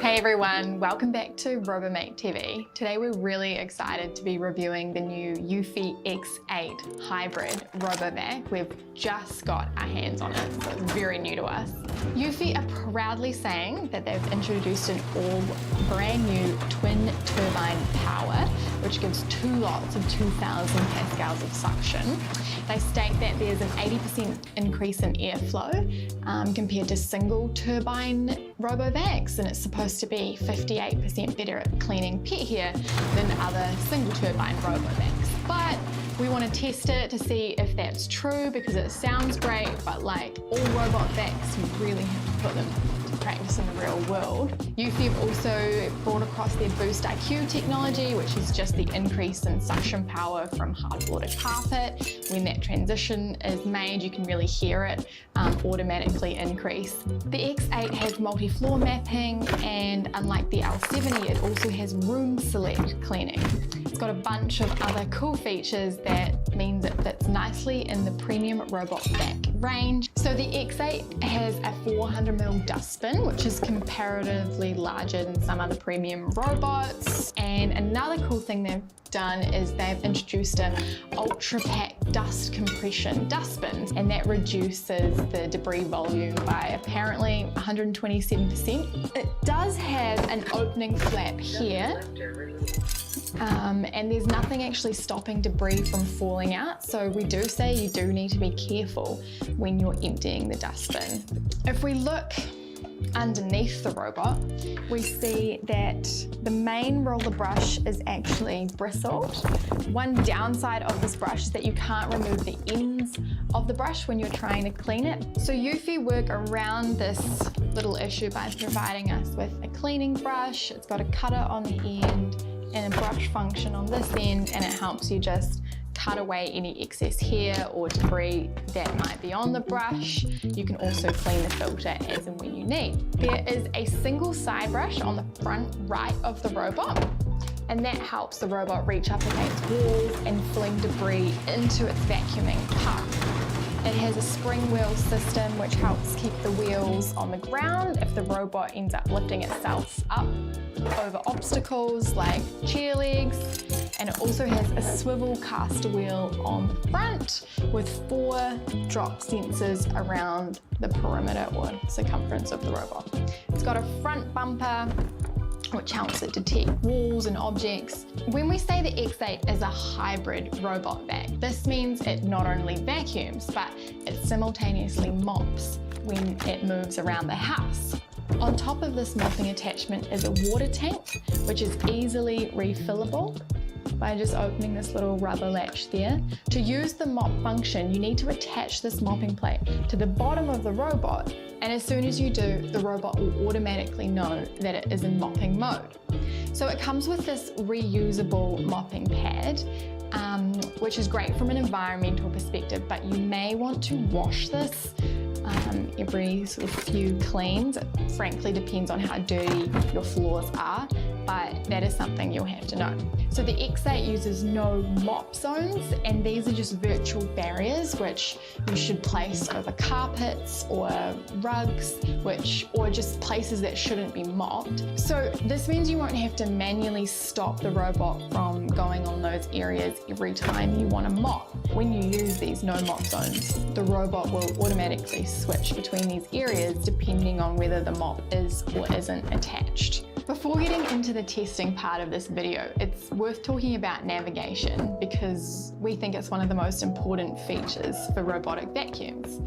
Hey everyone, welcome back to RoboMate TV. Today we're really excited to be reviewing the new Eufy X8 hybrid RoboVac. We've just got our hands on it, so it's very new to us. Eufy are proudly saying that they've introduced an all brand new twin turbine power, which gives 2 lots of 2,000 pascals of suction. They state that there's an 80% increase in airflow compared to single turbine RoboVacs, and it's supposed to be 58% better at cleaning pet hair than other single turbine RoboVacs. But we want to test it to see if that's true, because it sounds great, but like all robot vacs, you really have to put them to practice in the real world. Eufy have also brought across their Boost IQ technology, which is just the increase in suction power from hardboard to carpet. When that transition is made, you can really hear it automatically increase. The X8 has multi-floor mapping, and unlike the L70, it also has room select cleaning. It's got a bunch of other cool features that means it fits nicely in the premium robot vac range. So the X8 has a 400mm dustbin, which is comparatively larger than some other premium robots. And another cool thing they've done is they've introduced an ultra pack dust compression dustbin, and that reduces the debris volume by apparently 127%. It does have an opening flap here, and there's nothing actually stopping debris from falling out. So we do say you do need to be careful when you're emptying the dustbin. If we look underneath the robot, we see that the main roller brush is actually bristled. One downside of this brush is that you can't remove the ends of the brush when you're trying to clean it. So Eufy work around this little issue by providing us with a cleaning brush. It's got a cutter on the end and a brush function on this end, and it helps you just cut away any excess hair or debris that might be on the brush. You can also clean the filter as and when you need. There is a single side brush on the front right of the robot, and that helps the robot reach up against walls and fling debris into its vacuuming cup. It has a spring wheel system which helps keep the wheels on the ground if the robot ends up lifting itself up over obstacles like chair legs. And it also has a swivel caster wheel on the front with 4 drop sensors around the perimeter or circumference of the robot. It's got a front bumper which helps it detect walls and objects. When we say the X8 is a hybrid robot vac, this means it not only vacuums, but it simultaneously mops when it moves around the house. On top of this mopping attachment is a water tank, which is easily refillable by just opening this little rubber latch there. To use the mop function, you need to attach this mopping plate to the bottom of the robot, and as soon as you do, the robot will automatically know that it is in mopping mode. So it comes with this reusable mopping pad, which is great from an environmental perspective, but you may want to wash this every sort of few cleans. It frankly depends on how dirty your floors are, but that is something you'll have to know. So the X8 uses no mop zones, and these are just virtual barriers which you should place over carpets or rugs, or just places that shouldn't be mopped. So this means you won't have to manually stop the robot from going on those areas every time you want to mop. When you use these no mop zones, the robot will automatically switch between these areas depending on whether the mop is or isn't attached. Before getting into the testing part of this video, it's worth talking about navigation because we think it's one of the most important features for robotic vacuums.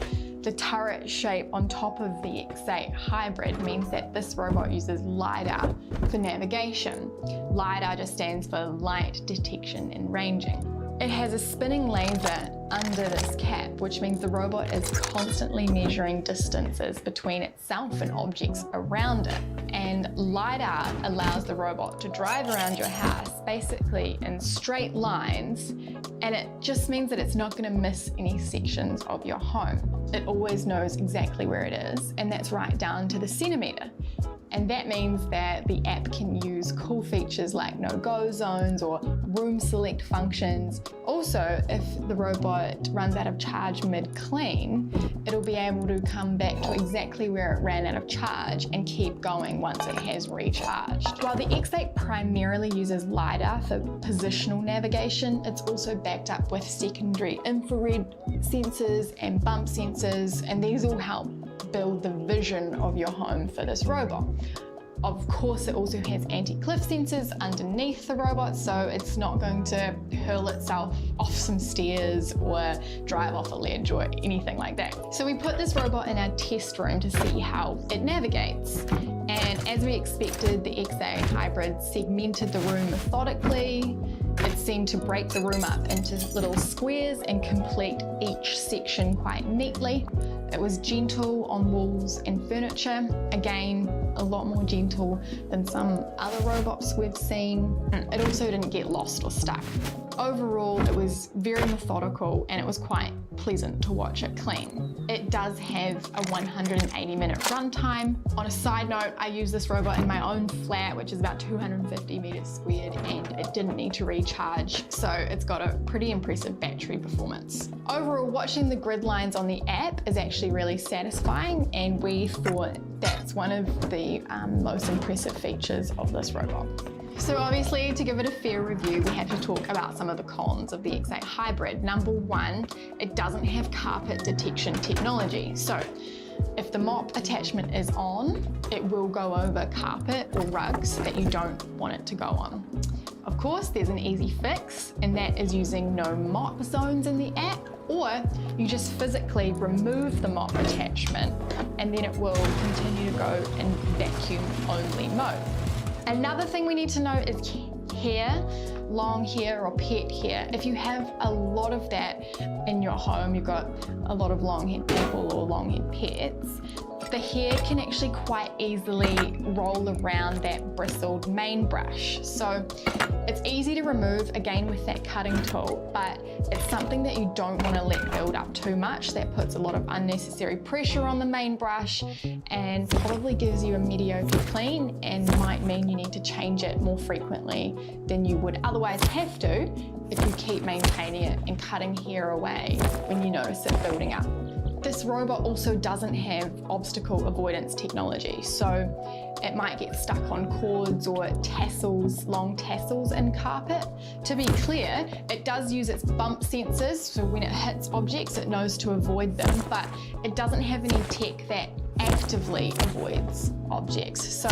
The turret shape on top of the X8 hybrid means that this robot uses LiDAR for navigation. LiDAR just stands for light detection and ranging. It has a spinning laser under this cap, which means the robot is constantly measuring distances between itself and objects around it. And LiDAR allows the robot to drive around your house basically in straight lines, and it just means that it's not going to miss any sections of your home. It always knows exactly where it is, and that's right down to the centimeter. And that means that the app can use cool features like no-go zones or room select functions. Also, if the robot runs out of charge mid-clean, it'll be able to come back to exactly where it ran out of charge and keep going once it has recharged. While the X8 primarily uses LiDAR for positional navigation, it's also backed up with secondary infrared sensors and bump sensors, and these all help build the vision of your home for this robot. Of course, it also has anti-cliff sensors underneath the robot, so it's not going to hurl itself off some stairs or drive off a ledge or anything like that. So we put this robot in our test room to see how it navigates. And as we expected, the X8 hybrid segmented the room methodically. It seemed to break the room up into little squares and complete each section quite neatly. It was gentle on walls and furniture. Again, a lot more gentle than some other robots we've seen. It also didn't get lost or stuck. Overall, it was very methodical and it was quite pleasant to watch it clean. It does have a 180-minute runtime. On a side note, I use this robot in my own flat, which is about 250 meters squared, and it didn't need to recharge, so it's got a pretty impressive battery performance. Overall, watching the grid lines on the app is actually really satisfying, and we thought that's one of the most impressive features of this robot. So obviously, to give it a fair review, we have to talk about some of the cons of the X8 hybrid. Number one, it doesn't have carpet detection technology. So if the mop attachment is on, it will go over carpet or rugs that you don't want it to go on. Of course, there's an easy fix, and that is using no mop zones in the app, or you just physically remove the mop attachment and then it will continue to go in vacuum only mode. Another thing we need to know is hair, long hair or pet hair. If you have a lot of that in your home, you've got a lot of long-haired people or long-haired pets, the hair can actually quite easily roll around that bristled main brush. So it's easy to remove, again with that cutting tool, but it's something that you don't want to let build up too much. That puts a lot of unnecessary pressure on the main brush and probably gives you a mediocre clean and might mean you need to change it more frequently than you would otherwise have to if you keep maintaining it and cutting hair away when you notice it building up. This robot also doesn't have obstacle avoidance technology, so it might get stuck on cords or tassels, long tassels in carpet. To be clear, it does use its bump sensors, so when it hits objects it knows to avoid them, but it doesn't have any tech that actively avoids objects. So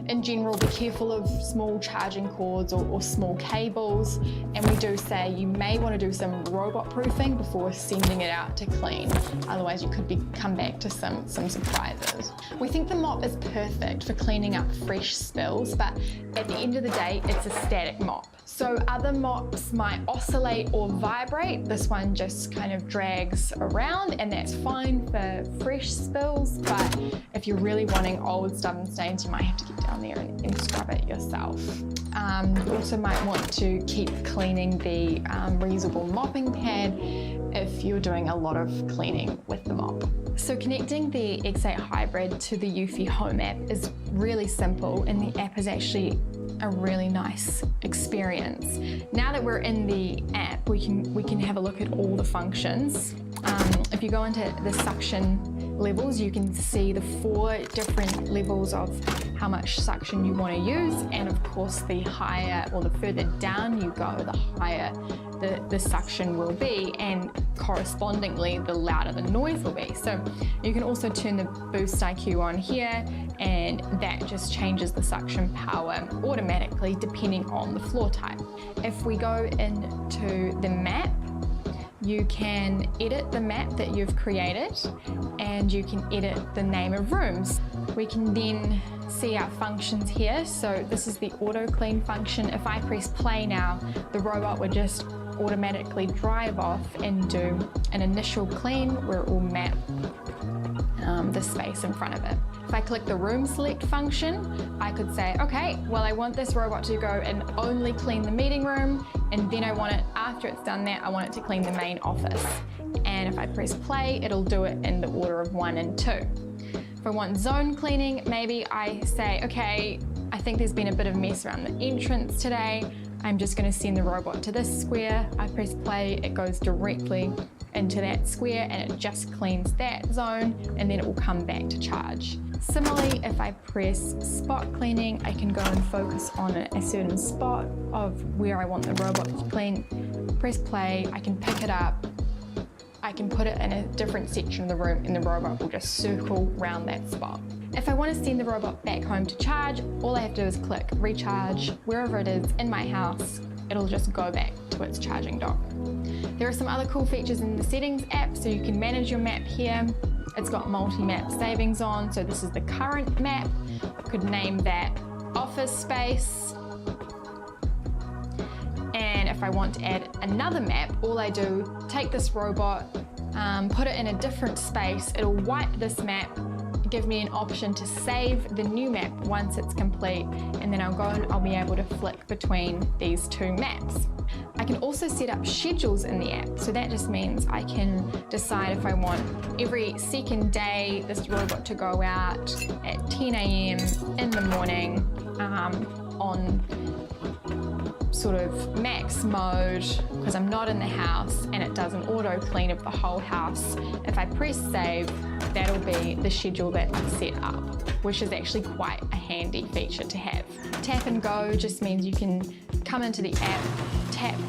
in general, be careful of small charging cords or small cables, and we do say you may want to do some robot proofing before sending it out to clean, otherwise you could come back to some surprises. We think the mop is perfect for cleaning up fresh spills, but at the end of the day it's a static mop. So other mops might oscillate or vibrate. This one just kind of drags around, and that's fine for fresh spills, but if you're really wanting old stubborn stains, you might have to get down there and scrub it yourself. You also might want to keep cleaning the reusable mopping pad if you're doing a lot of cleaning with the mop. So connecting the X8 Hybrid to the Eufy Home app is really simple, and the app is actually a really nice experience. Now that we're in the app, we can have a look at all the functions. If you go into the suction levels, you can see the 4 different levels of how much suction you want to use, and of course the higher or the further down you go, the higher the suction will be, and correspondingly the louder the noise will be. So you can also turn the Boost IQ on here, and that just changes the suction power automatically depending on the floor type. If we go into the map, you can edit the map that you've created, and you can edit the name of rooms. We can then see our functions here. So this is the auto clean function. If I press play now, the robot would just automatically drive off and do an initial clean where it will map the space in front of it. If I click the room select function, I could say, okay, well, I want this robot to go and only clean the meeting room, and then I want it, after it's done that, I want it to clean the main office. And if I press play, it'll do it in the order of 1 and 2. If I want zone cleaning, maybe I say, okay, I think there's been a bit of mess around the entrance today. I'm just going to send the robot to this square. I press play, it goes directly into that square and it just cleans that zone, and then it will come back to charge. Similarly, if I press spot cleaning, I can go and focus on a certain spot of where I want the robot to clean. Press play, I can pick it up, I can put it in a different section of the room, and the robot will just circle around that spot. If I want to send the robot back home to charge, all I have to do is click recharge wherever it is in my house. It'll just go back to its charging dock. There are some other cool features in the settings app, so you can manage your map here. It's got multi-map savings on, so this is the current map. I could name that office space. And if I want to add another map, all I do, take this robot, put it in a different space, it'll wipe this map, give me an option to save the new map once it's complete, and then I'll go and I'll be able to flick between these 2 maps. I can also set up schedules in the app, so that just means I can decide if I want every second day this robot to go out at 10 AM in the morning on sort of max mode, because I'm not in the house and it does an auto clean of the whole house. If I press save, that'll be the schedule that I set up, which is actually quite a handy feature to have. Tap and go just means you can come into the app, tap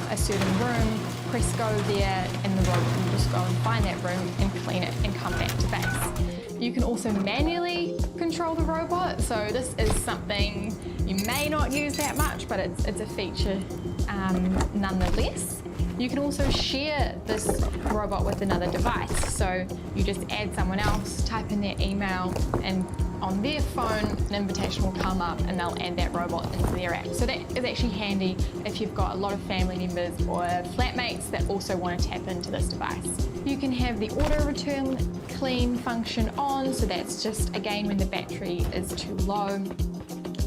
a certain room, press go there, and the robot will just go and find that room and clean it and come back to base. You can also manually control the robot, so this is something You may not use that much, but it's a feature nonetheless. You can also share this robot with another device. So you just add someone else, type in their email, and on their phone, an invitation will come up and they'll add that robot into their app. So that is actually handy if you've got a lot of family members or flatmates that also want to tap into this device. You can have the auto return clean function on, so that's just, again, when the battery is too low,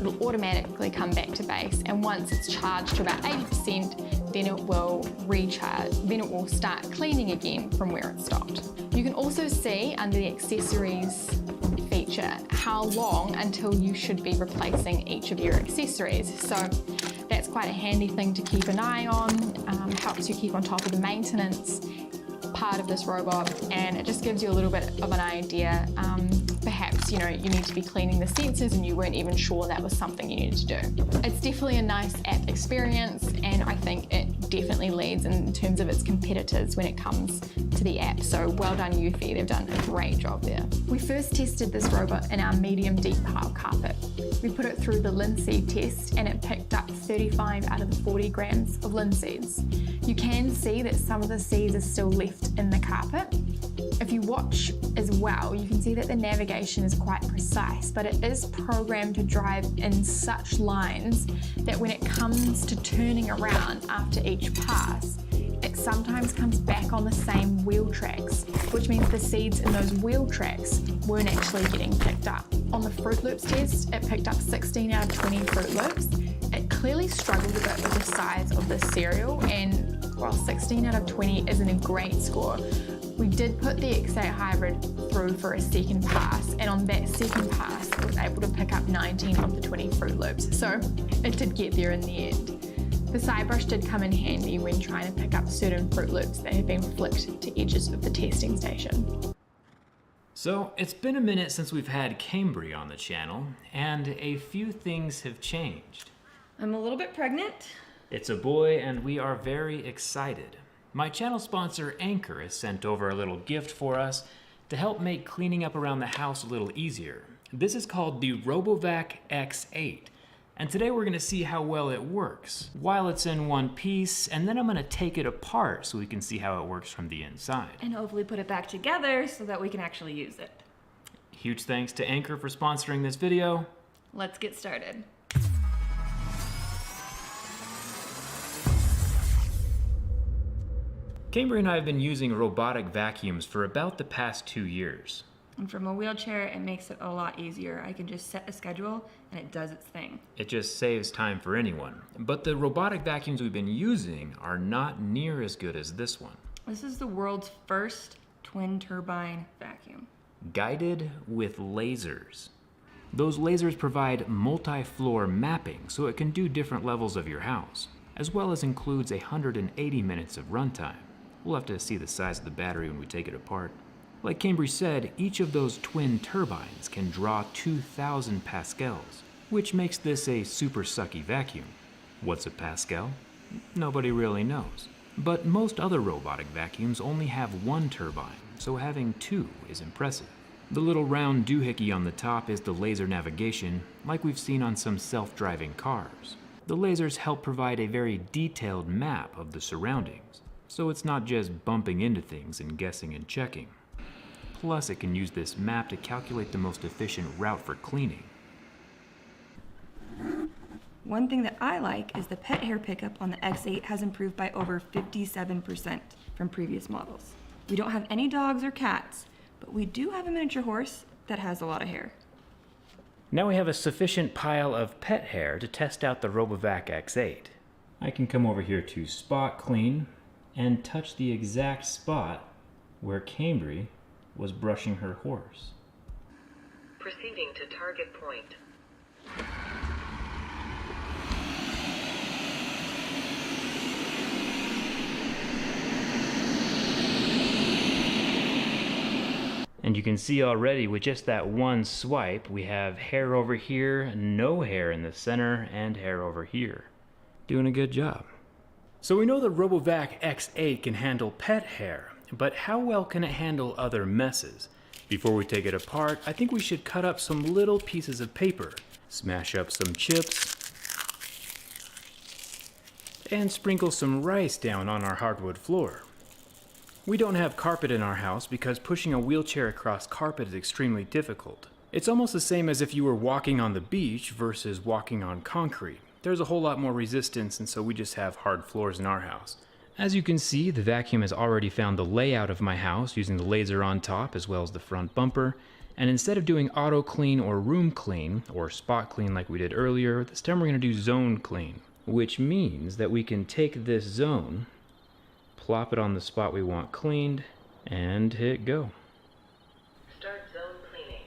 it'll automatically come back to base, and once it's charged to about 80%, then it will recharge, then it will start cleaning again from where it stopped. You can also see under the accessories feature how long until you should be replacing each of your accessories. So that's quite a handy thing to keep an eye on, helps you keep on top of the maintenance part of this robot, and it just gives you a little bit of an idea. Perhaps, you need to be cleaning the sensors and you weren't even sure that was something you needed to do. It's definitely a nice app experience, and I think it definitely leads in terms of its competitors when it comes to the app. So well done, Eufy, they've done a great job there. We first tested this robot in our medium deep pile carpet. We put it through the linseed test and it picked up 35 out of the 40 grams of linseeds. You can see that some of the seeds are still left in the carpet. If you watch as well, you can see that the navigation is quite precise, but it is programmed to drive in such lines that when it comes to turning around after each pass, it sometimes comes back on the same wheel tracks, which means the seeds in those wheel tracks weren't actually getting picked up. On the Fruit Loops test, it picked up 16 out of 20 Fruit Loops. It clearly struggled a bit with the size of the cereal, and while 16 out of 20 isn't a great score, we did put the X8 Hybrid through for a second pass, and on that second pass, it was able to pick up 19 of the 20 Fruit Loops, so it did get there in the end. The side brush did come in handy when trying to pick up certain Fruit Loops that had been flicked to edges of the testing station. So, it's been a minute since we've had Cambry on the channel, and a few things have changed. I'm a little bit pregnant. It's a boy, and we are very excited. My channel sponsor, Anchor, has sent over a little gift for us to help make cleaning up around the house a little easier. This is called the RoboVac X8. And today we're gonna see how well it works while it's in one piece, and then I'm gonna take it apart so we can see how it works from the inside. And hopefully put it back together so that we can actually use it. Huge thanks to Anchor for sponsoring this video. Let's get started. Cambry and I have been using robotic vacuums for about the past 2 years. And from a wheelchair, it makes it a lot easier. I can just set a schedule and it does its thing. It just saves time for anyone. But the robotic vacuums we've been using are not near as good as this one. This is the world's first twin turbine vacuum. Guided with lasers. Those lasers provide multi-floor mapping so it can do different levels of your house, as well as includes 180 minutes of runtime. We'll have to see the size of the battery when we take it apart. Like Cambry said, each of those twin turbines can draw 2,000 pascals, which makes this a super sucky vacuum. What's a pascal? Nobody really knows. But most other robotic vacuums only have one turbine, so having two is impressive. The little round doohickey on the top is the laser navigation, like we've seen on some self-driving cars. The lasers help provide a very detailed map of the surroundings, so it's not just bumping into things and guessing and checking. Plus, it can use this map to calculate the most efficient route for cleaning. One thing that I like is the pet hair pickup on the X8 has improved by over 57% from previous models. We don't have any dogs or cats, but we do have a miniature horse that has a lot of hair. Now we have a sufficient pile of pet hair to test out the RoboVac X8. I can come over here to Spot Clean and touch the exact spot where Cambry was brushing her horse. Proceeding to target point. And you can see already with just that one swipe, we have hair over here, no hair in the center, and hair over here. Doing a good job. So we know the RoboVac X8 can handle pet hair, but how well can it handle other messes? Before we take it apart, I think we should cut up some little pieces of paper Smash up some chips. And sprinkle some rice down on our hardwood floor. We don't have carpet in our house because pushing a wheelchair across carpet is extremely difficult. It's almost the same as if you were walking on the beach versus walking on concrete. There's a whole lot more resistance, and so we just have hard floors in our house. As you can see, the vacuum has already found the layout of my house using the laser on top as well as the front bumper. And instead of doing auto clean or room clean or spot clean like we did earlier, this time we're going to do zone clean, which means that we can take this zone, plop it on the spot we want cleaned, and hit go. Start zone cleaning.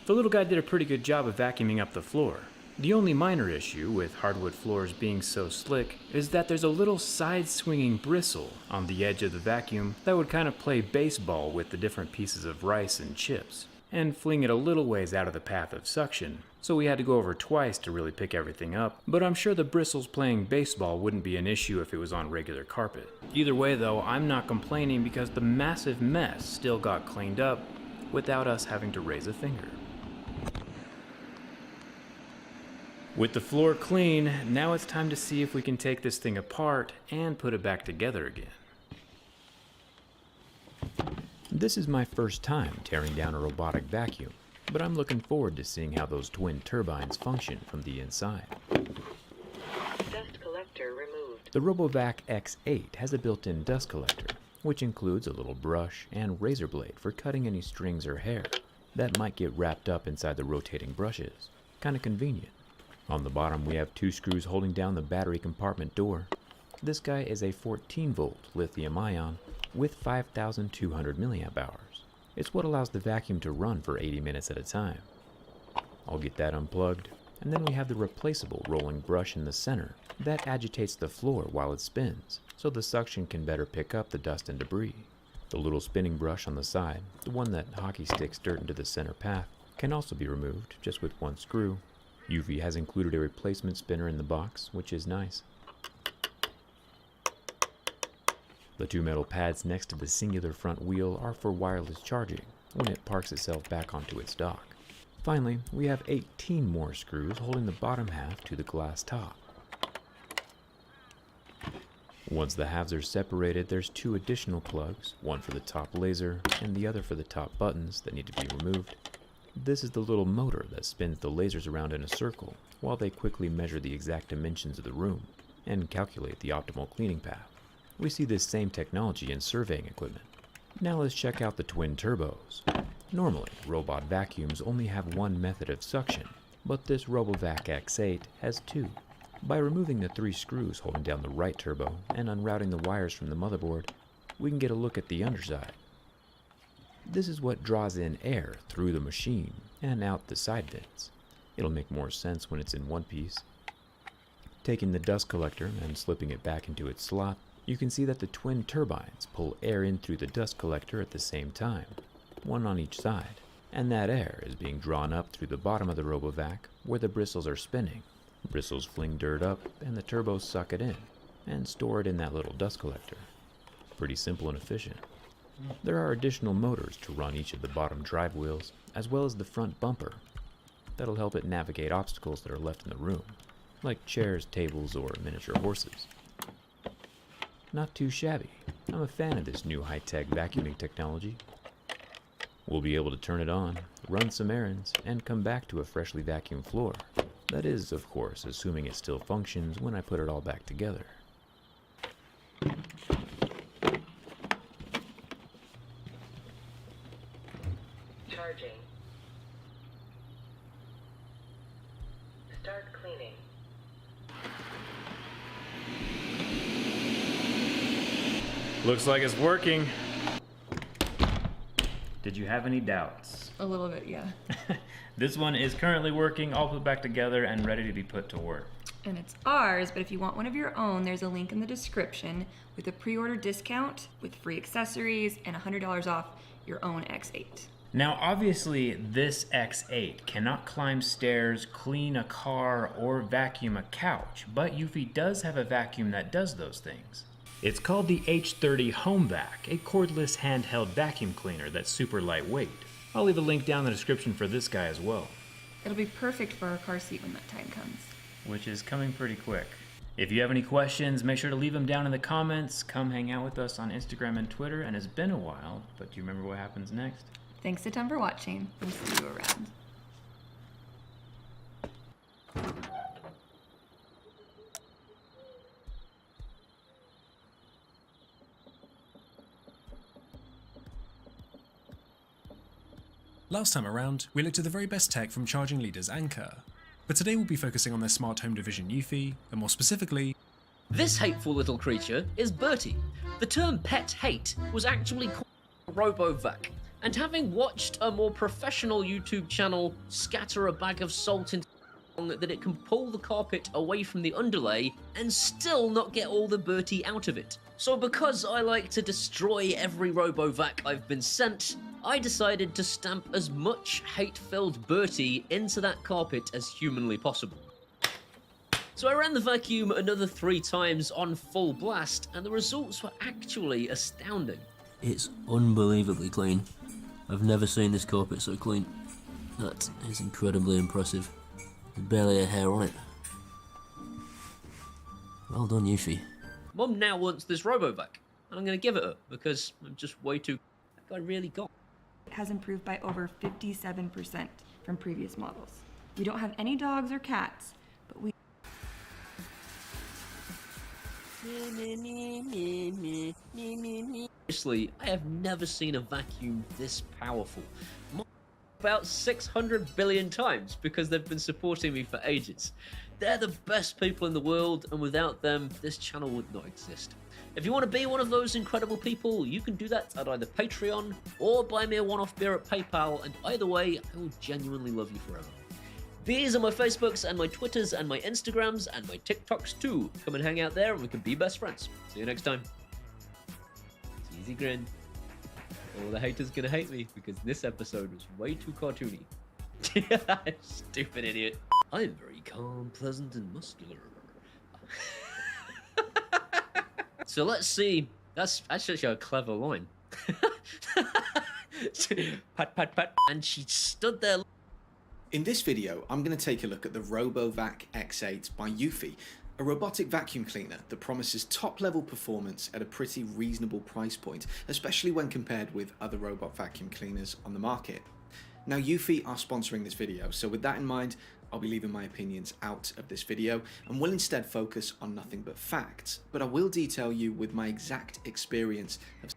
The little guy did a pretty good job of vacuuming up the floor. The only minor issue with hardwood floors being so slick is that there's a little side-swinging bristle on the edge of the vacuum that would kind of play baseball with the different pieces of rice and chips, and fling it a little ways out of the path of suction, so we had to go over twice to really pick everything up, but I'm sure the bristles playing baseball wouldn't be an issue if it was on regular carpet. Either way though, I'm not complaining because the massive mess still got cleaned up without us having to raise a finger. With the floor clean, now it's time to see if we can take this thing apart and put it back together again. This is my first time tearing down a robotic vacuum, but I'm looking forward to seeing how those twin turbines function from the inside. Dust collector removed. The RoboVac X8 has a built-in dust collector, which includes a little brush and razor blade for cutting any strings or hair that might get wrapped up inside the rotating brushes. Kinda convenient. On the bottom we have 2 screws holding down the battery compartment door. This guy is a 14-volt lithium-ion with 5,200 milliamp hours. It's what allows the vacuum to run for 80 minutes at a time. I'll get that unplugged, and then we have the replaceable rolling brush in the center that agitates the floor while it spins, so the suction can better pick up the dust and debris. The little spinning brush on the side, the one that hockey sticks dirt into the center path, can also be removed just with 1 screw. Eufy has included a replacement spinner in the box, which is nice. The 2 metal pads next to the singular front wheel are for wireless charging when it parks itself back onto its dock. Finally, we have 18 more screws holding the bottom half to the glass top. Once the halves are separated, there's 2 additional plugs, one for the top laser and the other for the top buttons that need to be removed. This is the little motor that spins the lasers around in a circle while they quickly measure the exact dimensions of the room and calculate the optimal cleaning path. We see this same technology in surveying equipment. Now let's check out the twin turbos. Normally, robot vacuums only have 1 method of suction, but this RoboVac X8 has 2. By removing the 3 screws holding down the right turbo and unrouting the wires from the motherboard, we can get a look at the underside. This is what draws in air through the machine and out the side vents. It'll make more sense when it's in one piece. Taking the dust collector and slipping it back into its slot, you can see that the twin turbines pull air in through the dust collector at the same time, one on each side, and that air is being drawn up through the bottom of the RoboVac where the bristles are spinning. Bristles fling dirt up and the turbos suck it in and store it in that little dust collector. Pretty simple and efficient. There are additional motors to run each of the bottom drive wheels, as well as the front bumper. That'll help it navigate obstacles that are left in the room, like chairs, tables, or miniature horses. Not too shabby. I'm a fan of this new high-tech vacuuming technology. We'll be able to turn it on, run some errands, and come back to a freshly vacuumed floor. That is, of course, assuming it still functions when I put it all back together. Charging. Start cleaning. Looks like it's working. Did you have any doubts? A little bit, yeah. This one is currently working, all put back together and ready to be put to work. And it's ours, but if you want one of your own, there's a link in the description with a pre-order discount with free accessories and $100 off your own X8. Now obviously this X8 cannot climb stairs, clean a car, or vacuum a couch, but Eufy does have a vacuum that does those things. It's called the H30 HomeVac, a cordless handheld vacuum cleaner that's super lightweight. I'll leave a link down in the description for this guy as well. It'll be perfect for our car seat when that time comes. Which is coming pretty quick. If you have any questions, make sure to leave them down in the comments. Come hang out with us on Instagram and Twitter, and it's been a while, but do you remember what happens next? Thanks a ton for watching. We'll see you around. Last time around, we looked at the very best tech from charging leaders Anker. But today we'll be focusing on their smart home division Eufy, and more specifically, this hateful little creature is Bertie. The term pet hate was actually called RoboVac, and having watched a more professional YouTube channel scatter a bag of salt into that it can pull the carpet away from the underlay and still not get all the Bertie out of it. So because I like to destroy every RoboVac I've been sent, I decided to stamp as much hate-filled Bertie into that carpet as humanly possible. So I ran the vacuum another 3 times on full blast, and the results were actually astounding. It's unbelievably clean. I've never seen this carpet so clean. That is incredibly impressive. There's barely a hair on it. Well done, Eufy. Mum now wants this RoboVac, and I'm going to give it her, because I'm just way too... I really got. It has improved by over 57% from previous models. We don't have any dogs or cats, but we... Seriously, I have never seen a vacuum this powerful. About 600 billion times because they've been supporting me for ages. They're the best people in the world, and without them, this channel would not exist. If you want to be one of those incredible people, you can do that at either Patreon or buy me a one-off beer at PayPal, and either way, I will genuinely love you forever. These are my Facebooks and my Twitters and my Instagrams and my TikToks too. Come and hang out there and we can be best friends. See you next time. It's Easy Grin. All the haters gonna hate me because this episode was way too cartoony. Stupid idiot. I'm very calm, pleasant, and muscular. So let's see. That's actually a clever line. Pat, pat, pat. And she stood there. In this video, I'm going to take a look at the RoboVac X8 by Eufy, a robotic vacuum cleaner that promises top-level performance at a pretty reasonable price point, especially when compared with other robot vacuum cleaners on the market. Now, Eufy are sponsoring this video, so with that in mind, I'll be leaving my opinions out of this video and will instead focus on nothing but facts, but I will detail you with my exact experience of...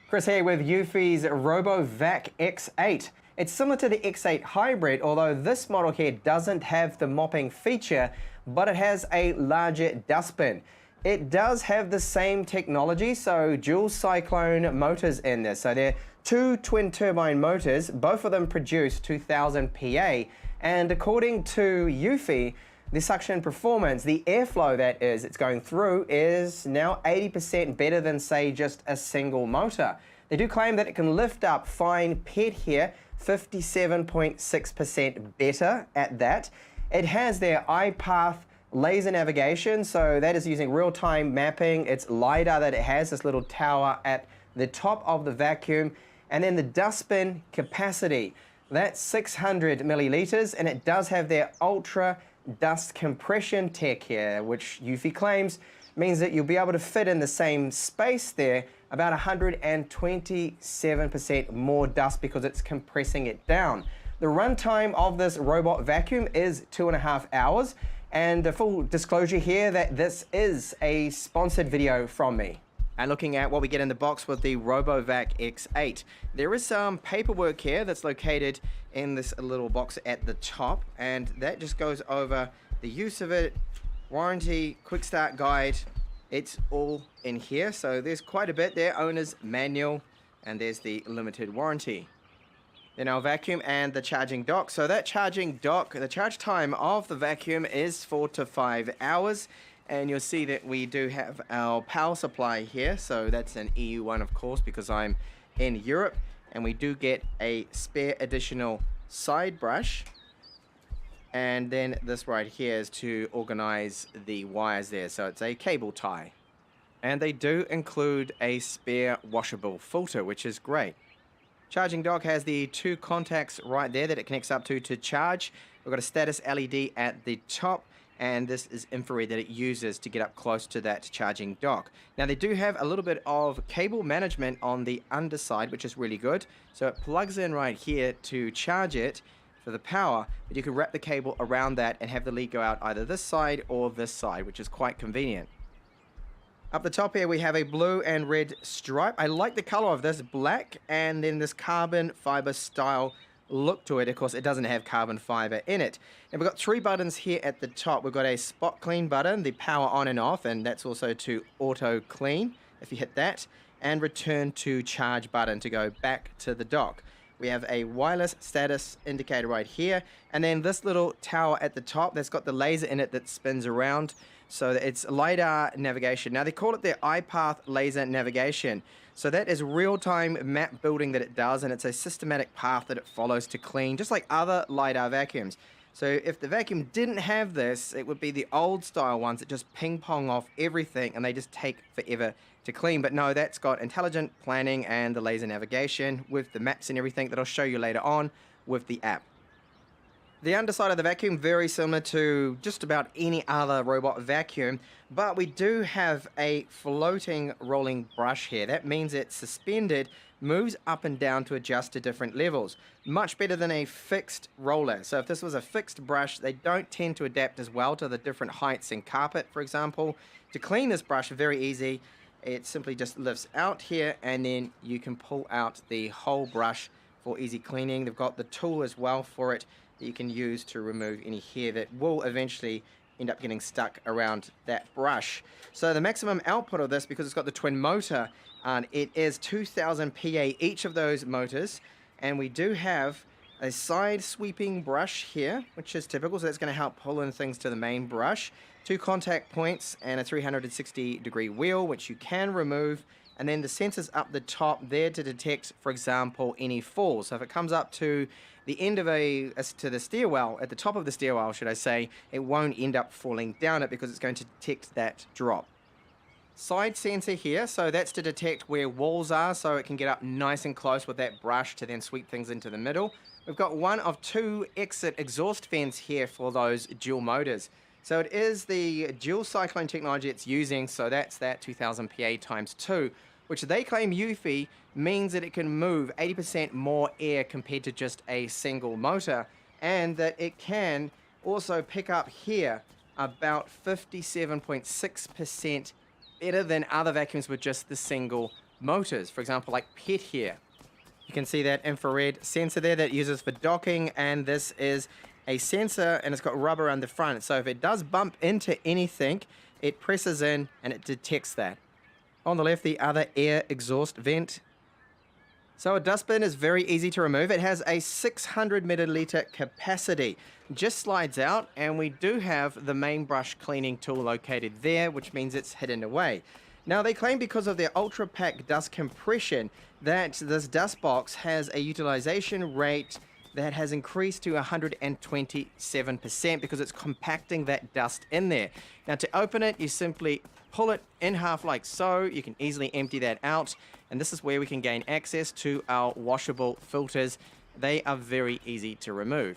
Chris here with Eufy's RoboVac X8. It's similar to the X8 Hybrid, although this model here doesn't have the mopping feature, but it has a larger dustbin. It does have the same technology, so dual cyclone motors in this. So they're 2 twin turbine motors, both of them produce 2000 PA, and according to Eufy, the suction performance, the airflow that is it's going through, is now 80% better than, say, just a single motor. They do claim that it can lift up fine pet hair 57.6% better at that. It has their iPath laser navigation, so that is using real-time mapping. It's LiDAR that it has, this little tower at the top of the vacuum. And then the dustbin capacity, that's 600 milliliters, and it does have their ultra dust compression tech here, which Eufy claims means that you'll be able to fit in the same space there about 127% more dust because it's compressing it down. The runtime of this robot vacuum is 2.5 hours, and a full disclosure here that this is a sponsored video from me. And looking at what we get in the box with the RoboVac X8, there is some paperwork here that's located in this little box at the top, and that just goes over the use of it, warranty, quick start guide. It's all in here, so there's quite a bit there. Owner's manual, and there's the limited warranty. Then our vacuum and the charging dock. So that charging dock, the charge time of the vacuum is 4 to 5 hours. And you'll see that we do have our power supply here. So that's an EU one, of course, because I'm in Europe. And we do get a spare additional side brush. And then this right here is to organize the wires there. So it's a cable tie. And they do include a spare washable filter, which is great. Charging dock has the 2 contacts right there that it connects up to charge. We've got a status LED at the top, and this is infrared that it uses to get up close to that charging dock. Now they do have a little bit of cable management on the underside, which is really good. So it plugs in right here to charge it for the power, but you can wrap the cable around that and have the lead go out either this side or this side, which is quite convenient. Up the top here we have a blue and red stripe. I like the color of this, black, and then this carbon fiber style look to it. Of course, it doesn't have carbon fiber in it. And we've got 3 buttons here at the top. We've got a spot clean button, the power on and off, and that's also to auto clean if you hit that, and return to charge button to go back to the dock. We have a wireless status indicator right here, and then this little tower at the top that's got the laser in it that spins around. So it's LiDAR navigation. Now they call it their iPath laser navigation. So that is real-time map building that it does, and it's a systematic path that it follows to clean, just like other LiDAR vacuums. So if the vacuum didn't have this, it would be the old style ones that just ping pong off everything and they just take forever to clean. But no, that's got intelligent planning and the laser navigation with the maps and everything that I'll show you later on with the app. The underside of the vacuum, very similar to just about any other robot vacuum, but we do have a floating rolling brush here. That means it's suspended, moves up and down to adjust to different levels. Much better than a fixed roller. So if this was a fixed brush, they don't tend to adapt as well to the different heights in carpet, for example. To clean this brush, very easy. It simply just lifts out here, and then you can pull out the whole brush for easy cleaning. They've got the tool as well for it that you can use to remove any hair that will eventually end up getting stuck around that brush. So the maximum output of this, because it's got the twin motor, it is 2000 PA each of those motors, and we do have a side sweeping brush here, which is typical, so that's going to help pull in things to the main brush. 2 contact points and a 360-degree wheel, which you can remove, and then the sensors up the top there to detect, for example, any falls. So if it comes up to the end of to the stairwell, at the top of the stairwell, should I say, it won't end up falling down it because it's going to detect that drop. Side sensor here, so that's to detect where walls are, so it can get up nice and close with that brush to then sweep things into the middle. We've got 1 of 2 exit exhaust fans here for those dual motors. So it is the dual cyclone technology it's using, so that's that 2000 PA times 2, which they claim Eufy means that it can move 80% more air compared to just a single motor, and that it can also pick up here about 57.6% better than other vacuums with just the single motors. For example, like PET here. You can see that infrared sensor there that it uses for docking, and this is a sensor and it's got rubber on the front. So if it does bump into anything, it presses in and it detects that. On the left, the other air exhaust vent. So a dustbin is very easy to remove. It has a 600 milliliter capacity. Just slides out, and we do have the main brush cleaning tool located there, which means it's hidden away. Now they claim because of their Ultra Pack dust compression that this dust box has a utilization rate that has increased to 127% because it's compacting that dust in there. Now to open it, you simply pull it in half like so. You can easily empty that out, and this is where we can gain access to our washable filters. They are very easy to remove.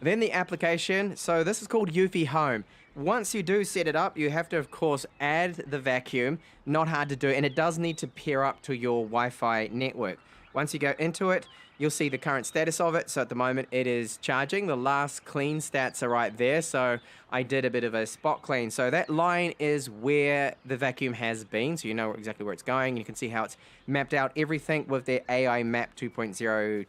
Then the application, so this is called Eufy Home. Once you do set it up, you have to, of course, add the vacuum. Not hard to do, and it does need to pair up to your Wi-Fi network. Once you go into it, you'll see the current status of it. So at the moment, it is charging. The last clean stats are right there, so I did a bit of a spot clean. So that line is where the vacuum has been, so you know exactly where it's going. You can see how it's mapped out everything with their AI Map 2.0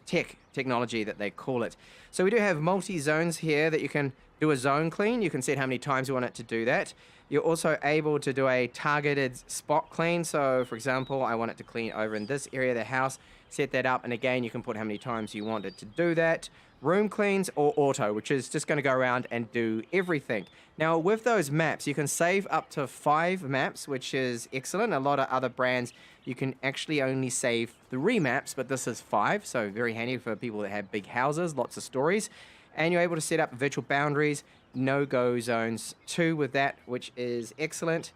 technology that they call it. So we do have multi-zones here that you can do a zone clean. You can set how many times you want it to do that. You're also able to do a targeted spot clean. So for example, I want it to clean over in this area of the house. Set that up, and again, you can put how many times you want it to do that. Room cleans or auto, which is just going to go around and do everything. Now with those maps, you can save up to 5 maps, which is excellent. A lot of other brands, you can actually only save 3 maps, but this is 5, so very handy for people that have big houses, lots of stories. And you're able to set up virtual boundaries, no-go zones too with that, which is excellent.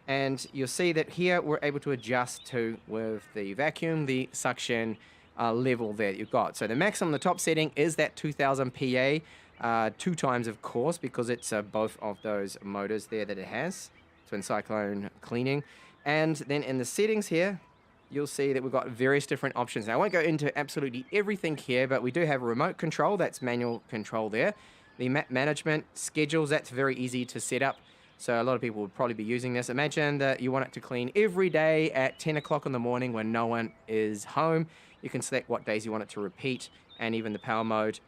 And you'll see that here we're able to adjust to, with the vacuum, the suction level there that you've got. So the maximum, the top setting is that 2000 PA, 2 times of course, because it's both of those motors there that it has, twin cyclone cleaning. And then in the settings here, you'll see that we've got various different options. Now I won't go into absolutely everything here, but we do have a remote control, that's manual control there. The management schedules, that's very easy to set up. So a lot of people would probably be using this. Imagine that you want it to clean every day at 10 o'clock in the morning when no one is home. You can select what days you want it to repeat, and even the power mode.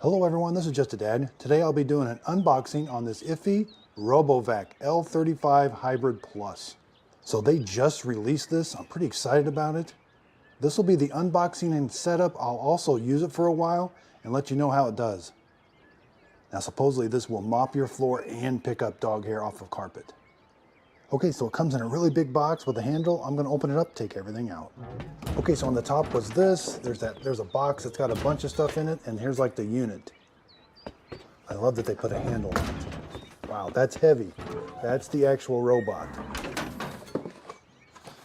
Hello everyone, this is Just a Dad. Today I'll be doing an unboxing on this Iffy RoboVac L35 Hybrid Plus. So they just released this. I'm pretty excited about it. This will be the unboxing and setup. I'll also use it for a while and let you know how it does. Now supposedly this will mop your floor and pick up dog hair off of carpet. Okay, so it comes in a really big box with a handle. I'm gonna open it up, take everything out. Okay, so on the top was this. There's a box that's got a bunch of stuff in it, and here's like the unit. I love that they put a handle on it. Wow, that's heavy. That's the actual robot.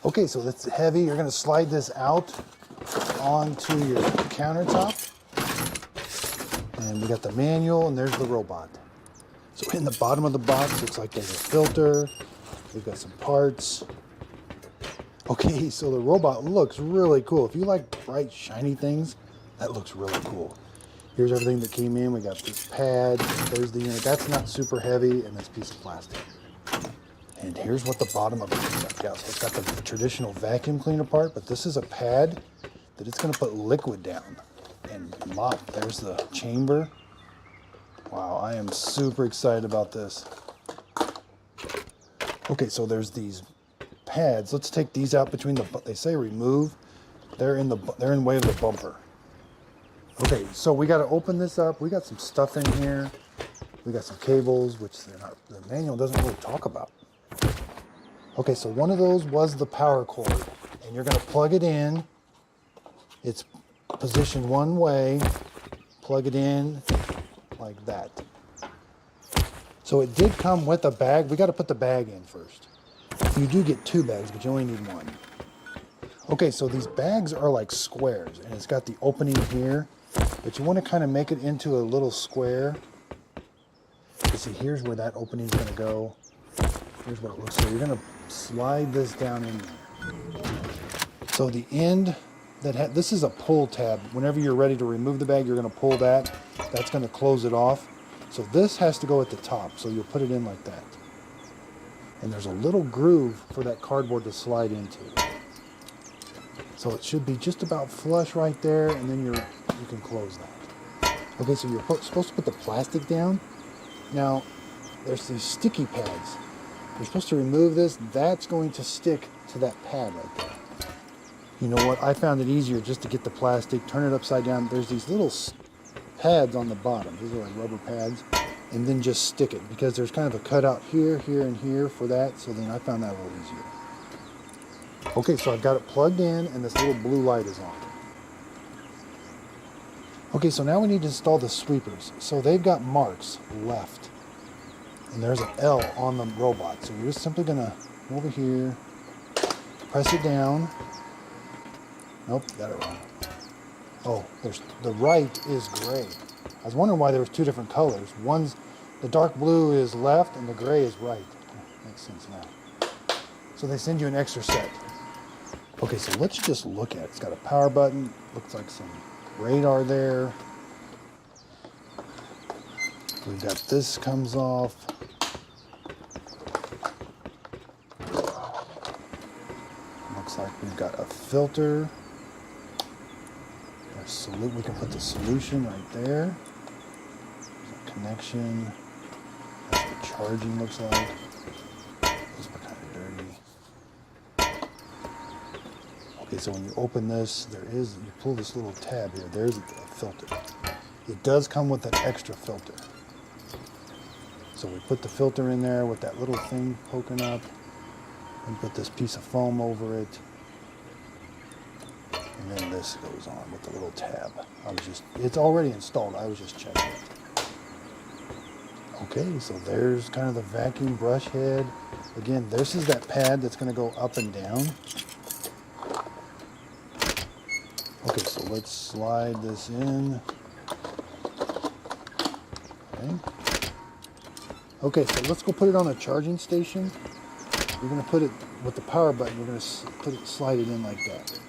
Okay, so that's heavy. You're gonna slide this out onto your countertop. And we got the manual, and there's the robot. So in the bottom of the box, looks like there's a filter. We've got some parts. Okay, so the robot looks really cool. If you like bright, shiny things, that looks really cool. Here's everything that came in. We got this pad. There's the unit. That's not super heavy, and this piece of plastic. And here's what the bottom of it looks like. Yeah, so it's got the traditional vacuum cleaner part, but this is a pad that it's gonna put liquid down and mop. There's the chamber. Wow, I am super excited about this. Okay, so there's these pads. Let's take these out between the, they say remove. They're in way of the bumper. Okay, so we got to open this up. We got some stuff in here. We got some cables, which the manual doesn't really talk about. Okay, so one of those was the power cord, and you're going to plug it in. It's positioned one way. Plug it in like that. So it did come with a bag. We got to put the bag in first. You do get 2 bags, but you only need 1. Okay, so these bags are like squares, and it's got the opening here, but you want to kind of make it into a little square. You see, here's where that opening is going to go. Here's what it looks like. You're going to slide this down in there. So the end that this is a pull tab. Whenever you're ready to remove the bag, you're going to pull that. That's going to close it off. So this has to go at the top, so you'll put it in like that. And there's a little groove for that cardboard to slide into. So it should be just about flush right there, and then you can close that. Okay, so you're supposed to put the plastic down. Now, there's these sticky pads. You're supposed to remove this. That's going to stick to that pad right there. You know what? I found it easier just to get the plastic, turn it upside down. There's these little pads on the bottom. These are like rubber pads. And then just stick it, because there's kind of a cutout here, here, and here for that. So then I found that a little easier. Okay, so I've got it plugged in, and this little blue light is on. Okay, so now we need to install the sweepers. So they've got marks left, and there's an L on the robot. So you're just simply gonna go over here, press it down. Nope, got it wrong. Oh, the right is gray. I was wondering why there was 2 different colors. The dark blue is left and the gray is right. Makes sense now. So they send you an extra set. Okay, so let's just look at it. It's got a power button. Looks like some radar there. We've got this comes off. Looks like we've got a filter. We can put the solution right there. There's a connection. That's what charging looks like. Those are kind of dirty. Okay, so when you open this, you pull this little tab here. There's a filter. It does come with an extra filter. So we put the filter in there with that little thing poking up, and put this piece of foam over it. And then this goes on with the little tab. It's already installed. I was just checking it. Okay, so there's kind of the vacuum brush head. Again, this is that pad that's going to go up and down. Okay, so let's slide this in. Okay. Okay, so let's go put it on a charging station. We're going to put it with the power button. We're going to slide it in like that.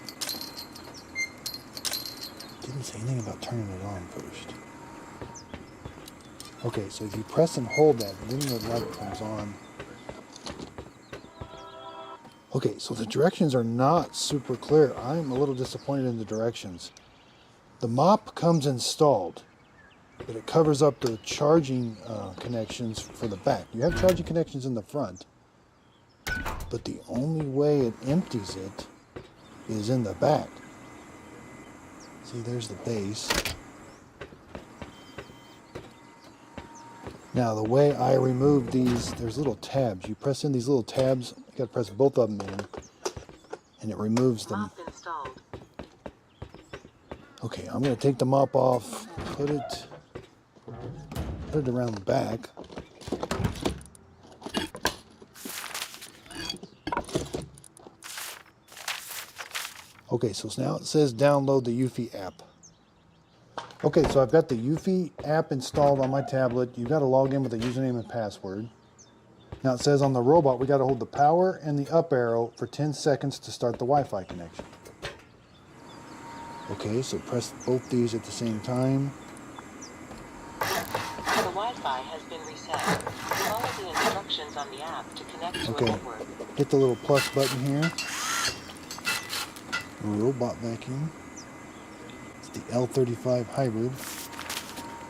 Didn't say anything about turning it on first. Okay, so if you press and hold that, then the light comes on. Okay, so the directions are not super clear. I'm a little disappointed in the directions. The mop comes installed, but it covers up the charging connections for the back. You have charging connections in the front, but the only way it empties it is in the back. See, there's the base. Now, the way I removed these, there's little tabs. You press in these little tabs. You got to press both of them in, and it removes them. Okay, I'm going to take the mop off, put it around the back. Okay, so now it says download the Eufy app. Okay, so I've got the Eufy app installed on my tablet. You've got to log in with a username and password. Now it says on the robot we got to hold the power and the up arrow for 10 seconds to start the Wi-Fi connection. Okay, so press both these at the same time. The Wi-Fi has been reset. Follow the instructions on the app to connect to a Okay, network. hit the little plus button here. Robot vacuum. It's the L35 hybrid.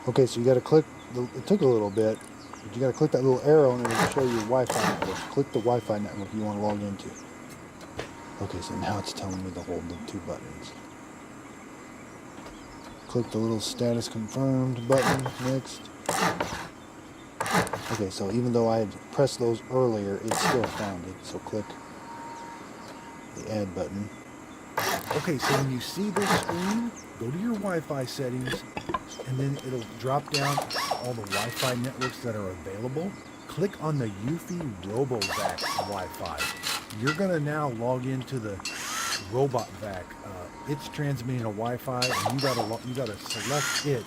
Okay, so you got to click, it took a little bit, but you got to click that little arrow and it'll show you Wi-Fi network. Click the Wi-Fi network you want to log into. Okay, so now it's telling me to hold the two buttons. Click the little status confirmed button next. Okay, so even though I had pressed those earlier, it still found it. So click the add button. Okay, so when you see this screen, go to your Wi-Fi settings, and then it'll drop down all the Wi-Fi networks that are available. Click on the Eufy RoboVac Wi-Fi. You're gonna now log into the RobotVac. It's transmitting a Wi-Fi, and you gotta select it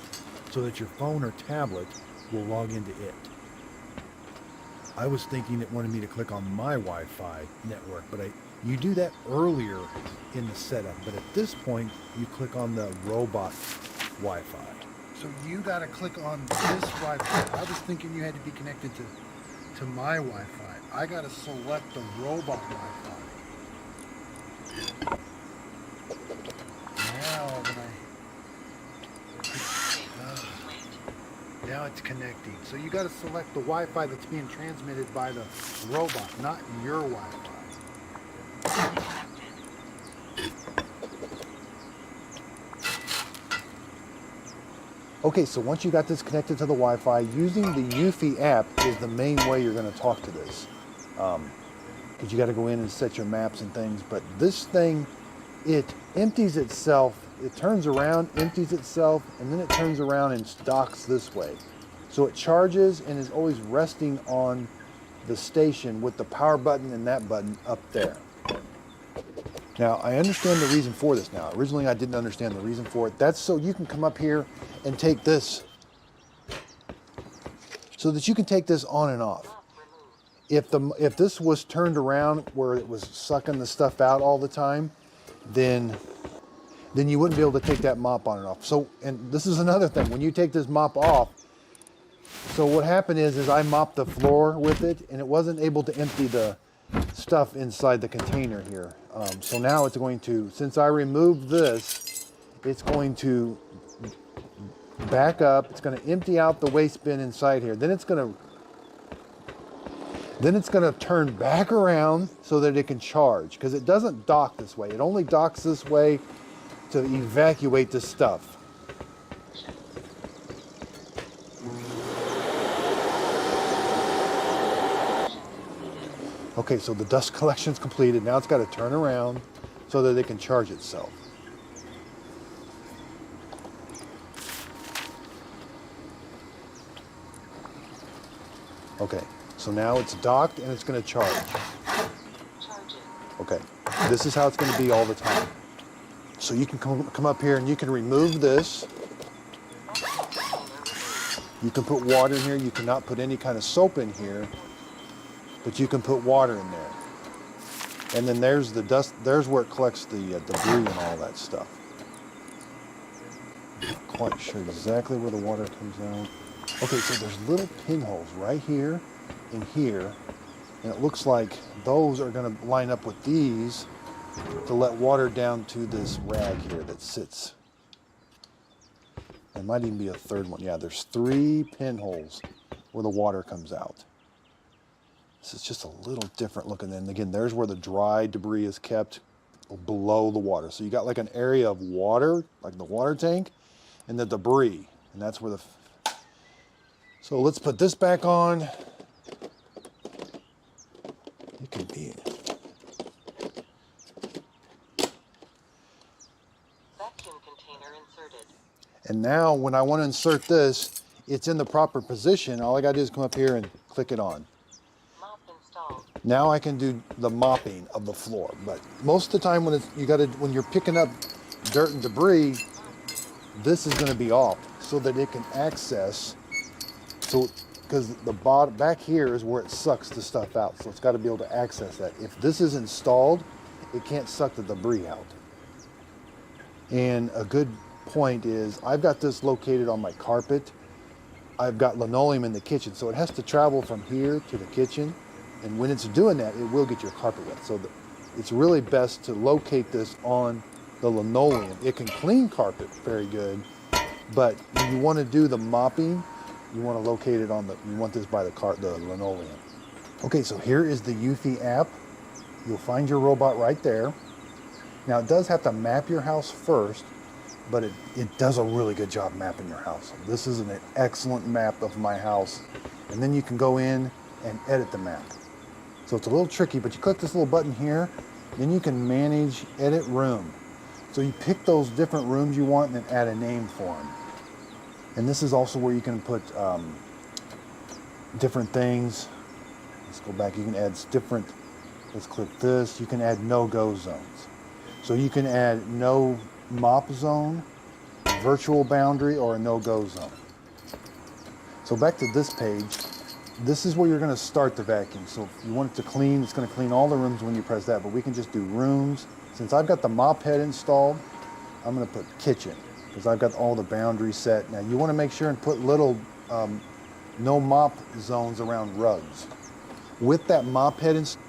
so that your phone or tablet will log into it. I was thinking it wanted me to click on my Wi-Fi network, but you do that earlier in the setup, but at this point, you click on the robot Wi-Fi. So you gotta click on this Wi-Fi. I was thinking you had to be connected to my Wi-Fi. I gotta select the robot Wi-Fi. Now it's connecting. So you gotta select the Wi-Fi that's being transmitted by the robot, not your Wi-Fi. Okay, so once you got this connected to the Wi-Fi, using the Eufy app is the main way you're going to talk to this. Because you got to go in and set your maps and things. But this thing, it empties itself, it turns around, empties itself, and then it turns around and docks this way. So it charges and is always resting on the station with the power button and that button up there. Now, I understand the reason for this now. Originally, I didn't understand the reason for it. That's so you can come up here and take this, so that you can take this on and off. If this was turned around where it was sucking the stuff out all the time, then you wouldn't be able to take that mop on and off. So, and this is another thing, when you take this mop off, so what happened is I mopped the floor with it, and it wasn't able to empty the stuff inside the container here. So now it's going to, since I removed this, it's going to back up. It's going to empty out the waste bin inside here. Then it's going to turn back around so that it can charge, because it doesn't dock this way. It only docks this way to evacuate the stuff. Okay, so the dust collection's completed. Now it's got to turn around so that it can charge itself. Okay, so now it's docked and it's going to charge. Okay, this is how it's going to be all the time. So you can come up here and you can remove this. You can put water in here. You cannot put any kind of soap in here, but you can put water in there. And then there's the dust, there's where it collects the debris and all that stuff. I'm not quite sure exactly where the water comes out. Okay, so there's little pinholes right here and here, and it looks like those are going to line up with these to let water down to this rag here that sits. There might even be a third one. Yeah, there's 3 pinholes where the water comes out. This is just a little different looking. And again, there's where the dry debris is kept below the water. So you got like an area of water, like the water tank, and the debris. And that's where the... So let's put this back on. It could be... Vacuum container inserted. And now when I want to insert this, it's in the proper position. All I got to do is come up here and click it on. Now I can do the mopping of the floor, but most of the time when you're picking up dirt and debris, this is going to be off so that it can access. So because the bottom back here is where it sucks the stuff out, so it's got to be able to access that. If this is installed, it can't suck the debris out. And a good point is I've got this located on my carpet. I've got linoleum in the kitchen, so it has to travel from here to the kitchen. And when it's doing that, it will get your carpet wet. So it's really best to locate this on the linoleum. It can clean carpet very good, but when you want to do the mopping, you want to locate it on you want this by the linoleum. Okay, so here is the Eufy app. You'll find your robot right there. Now it does have to map your house first, but it does a really good job mapping your house. This is an excellent map of my house. And then you can go in and edit the map. So it's a little tricky, but you click this little button here, then you can manage edit room. So you pick those different rooms you want and then add a name for them. And this is also where you can put different things. Let's go back, you can add different, let's click this, you can add no-go zones. So you can add no mop zone, virtual boundary, or a no-go zone. So back to this page, this is where you're going to start the vacuum. So if you want it to clean, it's going to clean all the rooms when you press that, but we can just do rooms. Since I've got the mop head installed, I'm going to put kitchen because I've got all the boundaries set. Now you want to make sure and put little no mop zones around rugs. With that mop head installed,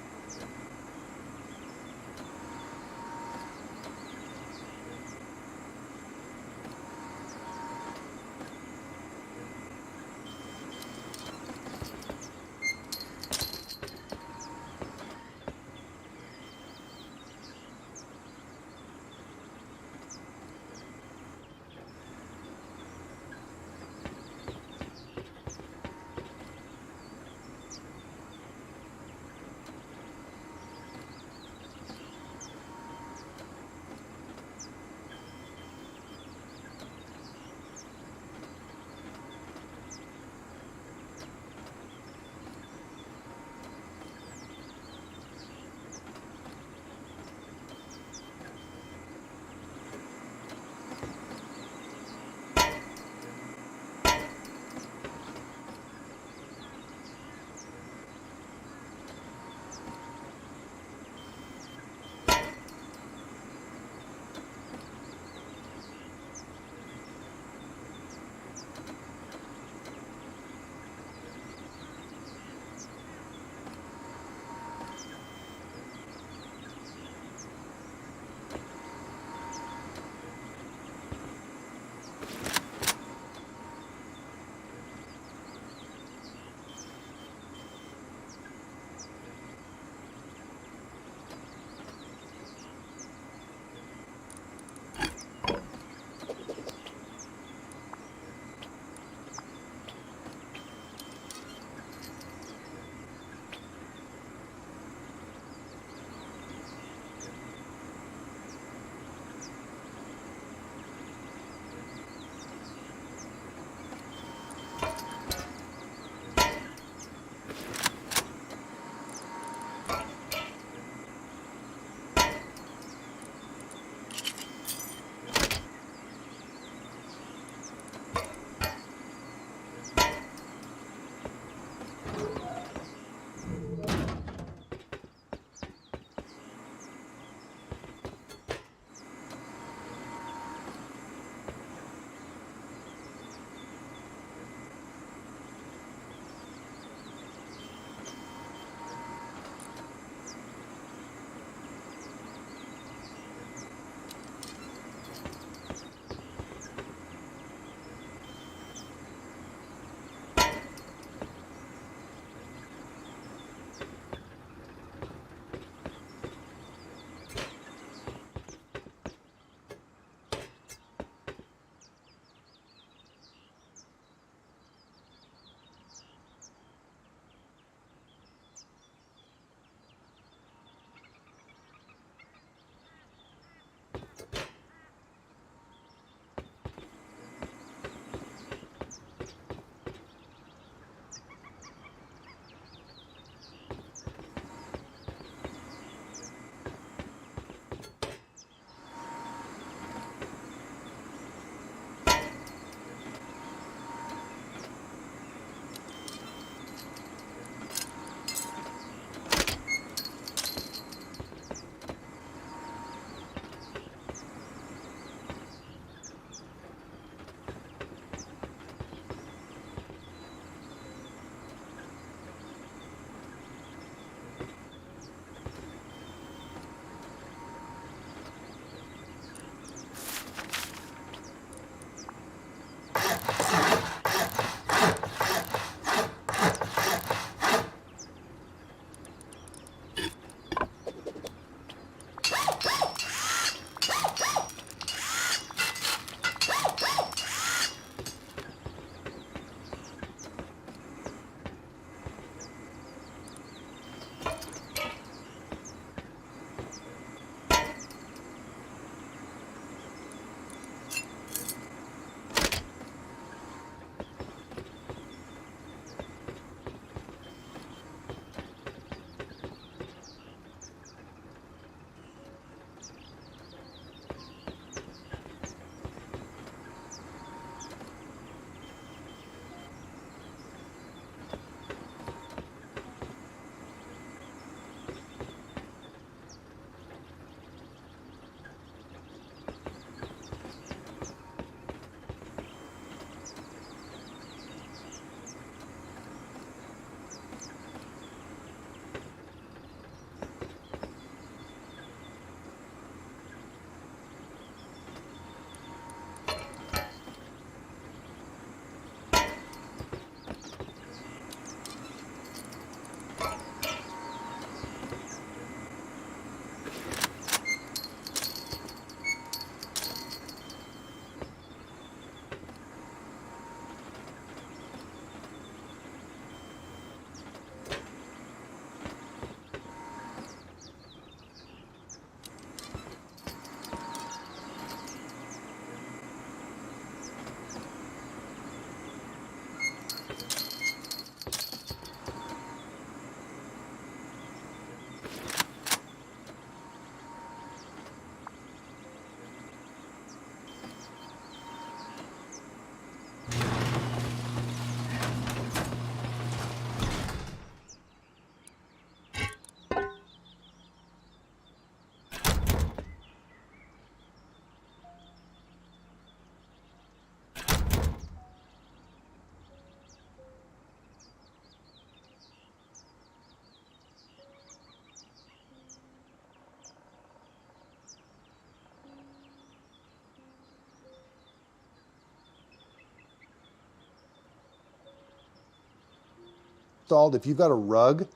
installed, if you've got a rug,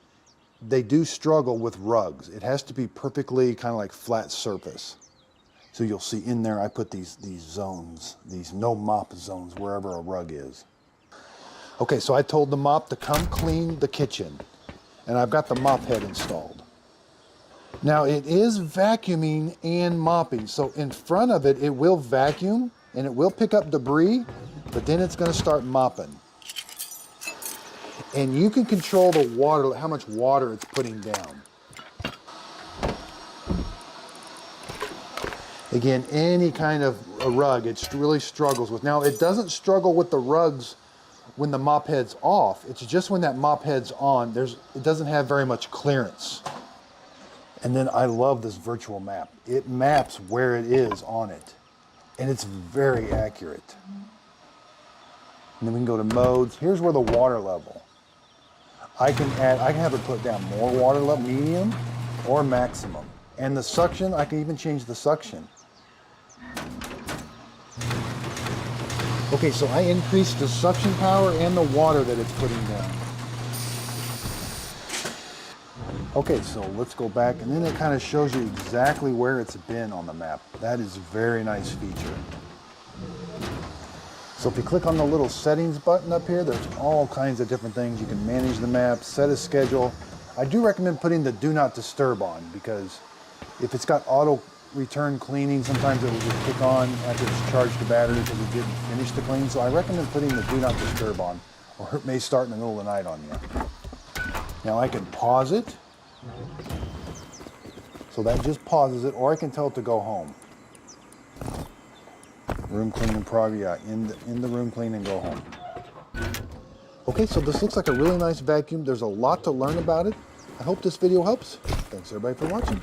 they do struggle with rugs. It has to be perfectly kind of like flat surface. So you'll see in there, I put these zones, these no mop zones, wherever a rug is. Okay, so I told the mop to come clean the kitchen, and I've got the mop head installed. Now it is vacuuming and mopping, so in front of it, it will vacuum and it will pick up debris, but then it's gonna start mopping. And you can control the water, how much water it's putting down. Again, any kind of a rug, it really struggles with. Now, it doesn't struggle with the rugs when the mop head's off. It's just when that mop head's on, it doesn't have very much clearance. And then I love this virtual map. It maps where it is on it, and it's very accurate. And then we can go to modes. Here's where the water level. I can have it put down more water level, medium or maximum. And the suction, I can even change the suction. Okay, so I increased the suction power and the water that it's putting down. Okay, so let's go back, and then it kind of shows you exactly where it's been on the map. That is a very nice feature. So if you click on the little settings button up here, there's all kinds of different things. You can manage the map, set a schedule. I do recommend putting the do not disturb on, because if it's got auto return cleaning, sometimes it will just kick on after it's charged the battery because it didn't finish the clean. So I recommend putting the do not disturb on, or it may start in the middle of the night on you. Now I can pause it. So that just pauses it, or I can tell it to go home. Room clean and progress, yeah, in the room clean and go home. Okay, so this looks like a really nice vacuum. There's a lot to learn about it. I hope this video helps. Thanks everybody for watching.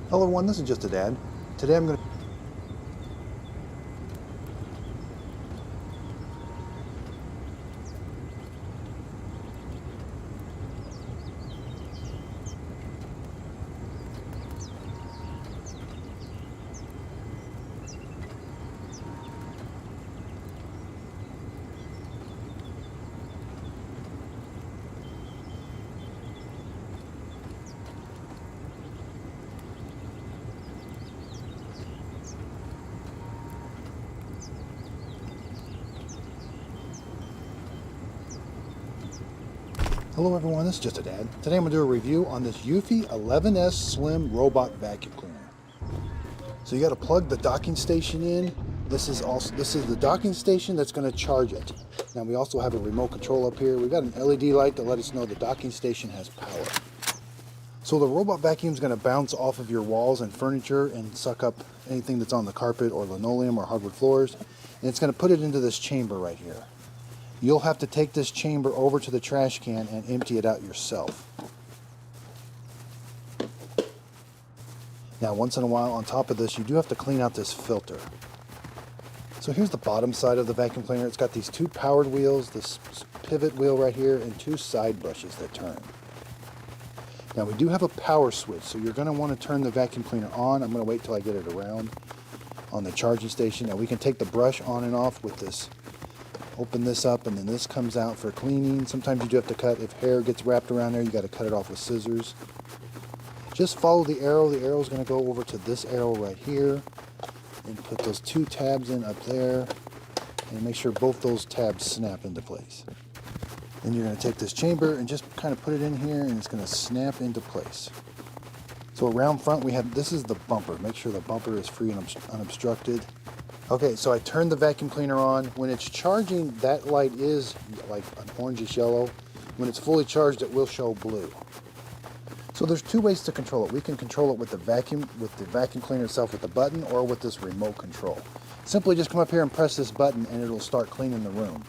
Hello everyone, this is Just a Dad. Today I'm going to Hello everyone, this is Just a Dad. Today I'm going to do a review on this Eufy 11S Slim Robot Vacuum Cleaner. So you got to plug the docking station in. This is the docking station that's going to charge it. Now we also have a remote control up here. We've got an LED light to let us know the docking station has power. So the robot vacuum is going to bounce off of your walls and furniture and suck up anything that's on the carpet or linoleum or hardwood floors. And it's going to put it into this chamber right here. You'll have to take this chamber over to the trash can and empty it out yourself. Now, once in a while, on top of this, you do have to clean out this filter. So here's the bottom side of the vacuum cleaner. It's got these two powered wheels, this pivot wheel right here, and two side brushes that turn. Now, we do have a power switch, so you're going to want to turn the vacuum cleaner on. I'm going to wait till I get it around on the charging station. Now, we can take the brush on and off with this. Open this up, and then this comes out for cleaning. Sometimes you do have to cut. If hair gets wrapped around there, you got to cut it off with scissors. Just follow the arrow. The arrow is going to go over to this arrow right here, and put those two tabs in up there, and make sure both those tabs snap into place. Then you're going to take this chamber and just kind of put it in here, and it's going to snap into place. So around front we have, this is the bumper. Make sure the bumper is free and unobstructed. Okay, so I turned the vacuum cleaner on. When it's charging, that light is like an orangish yellow. When it's fully charged, it will show blue. So there's two ways to control it. We can control it with the vacuum cleaner itself with the button, or with this remote control. Simply just come up here and press this button and it'll start cleaning the room.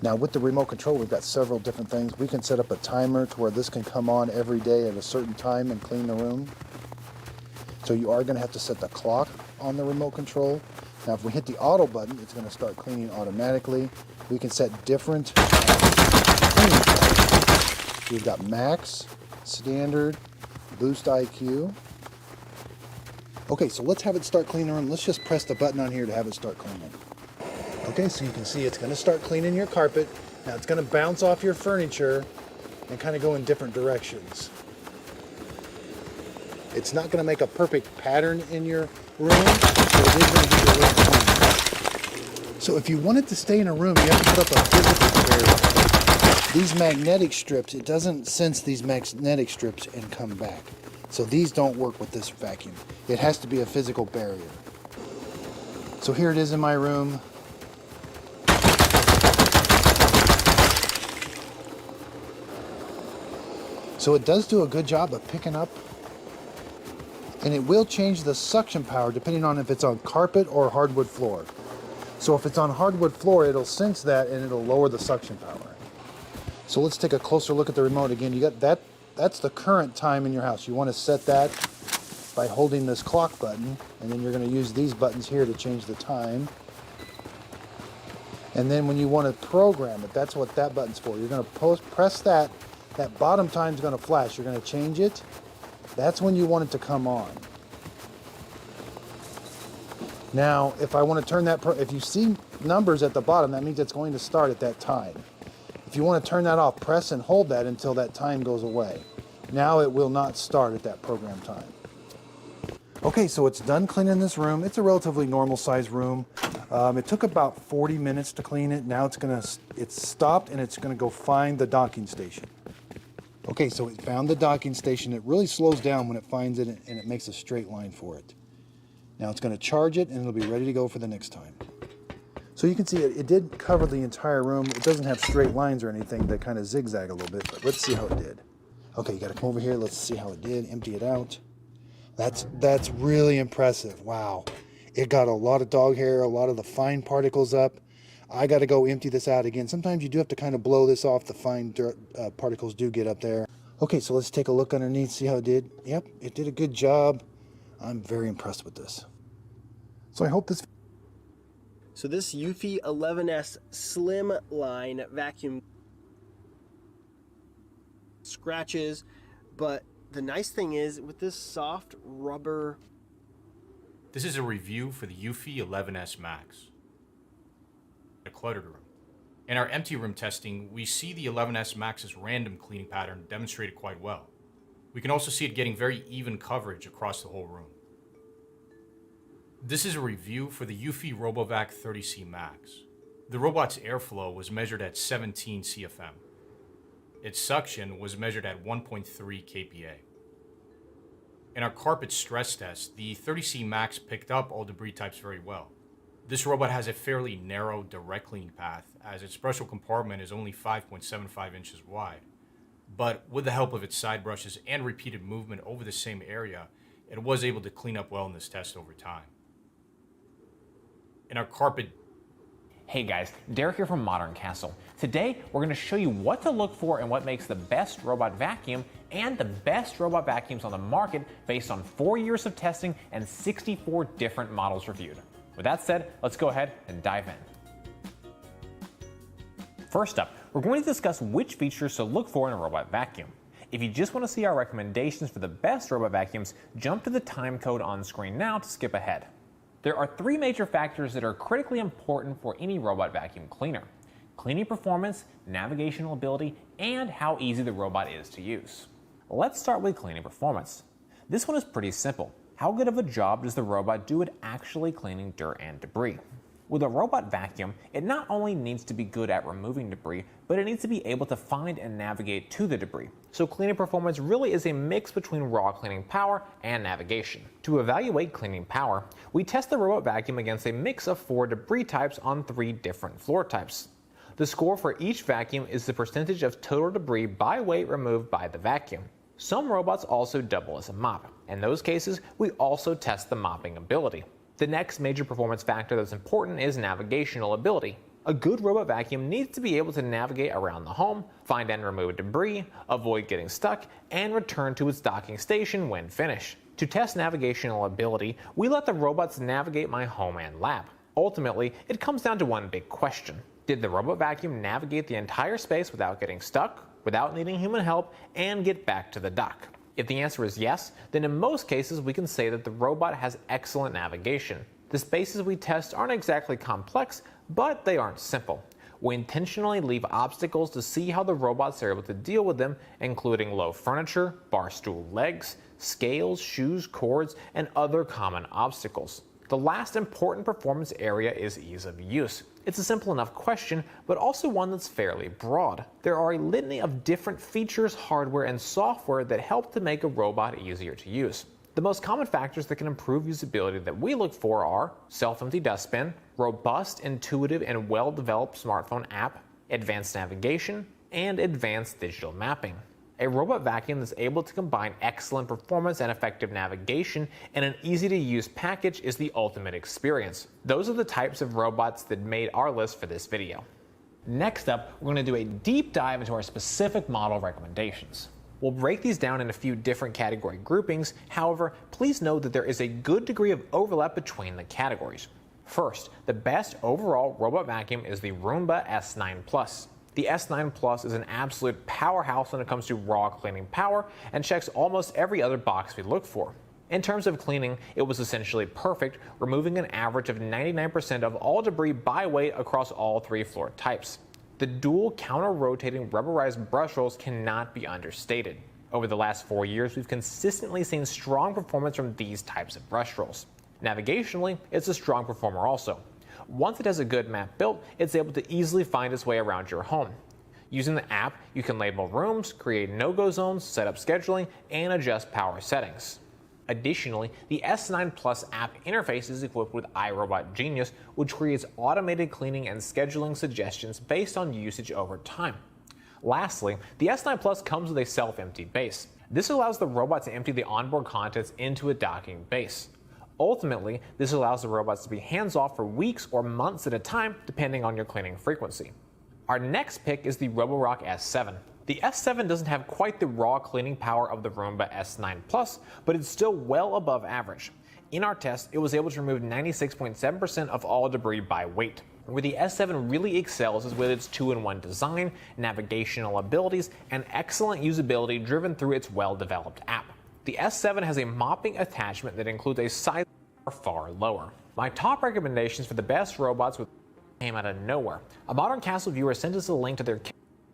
Now with the remote control, we've got several different things. We can set up a timer to where this can come on every day at a certain time and clean the room. So you are going to have to set the clock on the remote control. Now if we hit the auto button, it's going to start cleaning automatically. We can set different cleaning types. We've got max, standard, boost IQ. Okay, so let's have it start cleaning the room. Let's just press the button on here to have it start cleaning. Okay, so you can see it's gonna start cleaning your carpet. Now it's gonna bounce off your furniture and kind of go in different directions. It's not gonna make a perfect pattern in your room, but it is gonna give you a little clean. So if you want it to stay in a room, you have to put up a physical barrier. These magnetic strips, it doesn't sense these magnetic strips and come back. So these don't work with this vacuum. It has to be a physical barrier. So here it is in my room. So it does do a good job of picking up, and it will change the suction power depending on if it's on carpet or hardwood floor. So if it's on hardwood floor, it'll sense that and it'll lower the suction power. So let's take a closer look at the remote again. You got that, that's the current time in your house. You want to set that by holding this clock button, and then you're going to use these buttons here to change the time. And then when you want to program it, that's what that button's for. You're going to press that. That bottom time's going to flash. You're going to change it. That's when you want it to come on. Now, if I want to turn that, if you see numbers at the bottom, that means it's going to start at that time. If you want to turn that off, press and hold that until that time goes away. Now it will not start at that program time. Okay, so it's done cleaning this room. It's a relatively normal size room. It took about 40 minutes to clean it. Now it's stopped and it's gonna go find the docking station. Okay, so it found the docking station. It really slows down when it finds it and it makes a straight line for it. Now it's gonna charge it and it'll be ready to go for the next time. So you can see it did cover the entire room. It doesn't have straight lines or anything that kind of zigzag a little bit, but let's see how it did. Okay, you gotta come over here. Let's see how it did. Empty it out. That's really impressive. Wow. It got a lot of dog hair, a lot of the fine particles up. I got to go empty this out again. Sometimes you do have to kind of blow this off. The fine dirt particles do get up there. Okay, so let's take a look underneath, see how it did. Yep, it did a good job. I'm very impressed with this. So I hope this... So this Eufy 11S Slim Line vacuum scratches, but the nice thing is with this soft rubber... This is a review for the Eufy 11S Max. A cluttered room. In our empty room testing, we see the 11S Max's random cleaning pattern demonstrated quite well. We can also see it getting very even coverage across the whole room. This is a review for the Eufy RoboVac 30C Max. The robot's airflow was measured at 17 CFM. Its suction was measured at 1.3 kPa. In our carpet stress test, the 30C Max picked up all debris types very well. This robot has a fairly narrow direct cleaning path, as its brushable compartment is only 5.75 inches wide. But with the help of its side brushes and repeated movement over the same area, it was able to clean up well in this test over time. In our carpet... Hey guys, Derek here from Modern Castle. Today, we're going to show you what to look for and what makes the best robot vacuum and the best robot vacuums on the market based on 4 years of testing and 64 different models reviewed. With that said, let's go ahead and dive in. First up, we're going to discuss which features to look for in a robot vacuum. If you just want to see our recommendations for the best robot vacuums, jump to the time code on screen now to skip ahead. There are 3 major factors that are critically important for any robot vacuum cleaner: cleaning performance, navigational ability, and how easy the robot is to use. Let's start with cleaning performance. This one is pretty simple. How good of a job does the robot do at actually cleaning dirt and debris? With a robot vacuum, it not only needs to be good at removing debris, but it needs to be able to find and navigate to the debris. So cleaning performance really is a mix between raw cleaning power and navigation. To evaluate cleaning power, we test the robot vacuum against a mix of 4 debris types on 3 different floor types. The score for each vacuum is the percentage of total debris by weight removed by the vacuum. Some robots also double as a mop. In those cases, we also test the mopping ability. The next major performance factor that's important is navigational ability. A good robot vacuum needs to be able to navigate around the home, find and remove debris, avoid getting stuck, and return to its docking station when finished. To test navigational ability, we let the robots navigate my home and lab. Ultimately, it comes down to one big question. Did the robot vacuum navigate the entire space without getting stuck, without needing human help, and get back to the dock? If the answer is yes, then in most cases we can say that the robot has excellent navigation. The spaces we test aren't exactly complex, but they aren't simple. We intentionally leave obstacles to see how the robots are able to deal with them, including low furniture, bar stool legs, scales, shoes, cords, and other common obstacles. The last important performance area is ease of use. It's a simple enough question, but also one that's fairly broad. There are a litany of different features, hardware, and software that help to make a robot easier to use. The most common factors that can improve usability that we look for are self-empty dustbin, robust, intuitive, and well-developed smartphone app, advanced navigation, and advanced digital mapping. A robot vacuum that's able to combine excellent performance and effective navigation in an easy-to-use package is the ultimate experience. Those are the types of robots that made our list for this video. Next up, we're going to do a deep dive into our specific model recommendations. We'll break these down in a few different category groupings. However, please note that there is a good degree of overlap between the categories. First, the best overall robot vacuum is the Roomba S9 Plus. The S9 Plus is an absolute powerhouse when it comes to raw cleaning power and checks almost every other box we look for. In terms of cleaning, it was essentially perfect, removing an average of 99% of all debris by weight across all 3 floor types. The dual counter-rotating rubberized brush rolls cannot be understated. Over the last 4 years, we've consistently seen strong performance from these types of brush rolls. Navigationally, it's a strong performer also. Once it has a good map built, it's able to easily find its way around your home. Using the app, you can label rooms, create no-go zones, set up scheduling, and adjust power settings. Additionally, the S9 Plus app interface is equipped with iRobot Genius, which creates automated cleaning and scheduling suggestions based on usage over time. Lastly, the S9 Plus comes with a self-empty base. This allows the robot to empty the onboard contents into a docking base. Ultimately, this allows the robots to be hands-off for weeks or months at a time, depending on your cleaning frequency. Our next pick is the Roborock S7. The S7 doesn't have quite the raw cleaning power of the Roomba S9 Plus, but it's still well above average. In our test, it was able to remove 96.7% of all debris by weight. Where the S7 really excels is with its 2-in-1 design, navigational abilities, and excellent usability driven through its well-developed app. The S7 has a mopping attachment that includes a size far lower. My top recommendations for the best robots came out of nowhere. A Modern Castle viewer sent us a link to their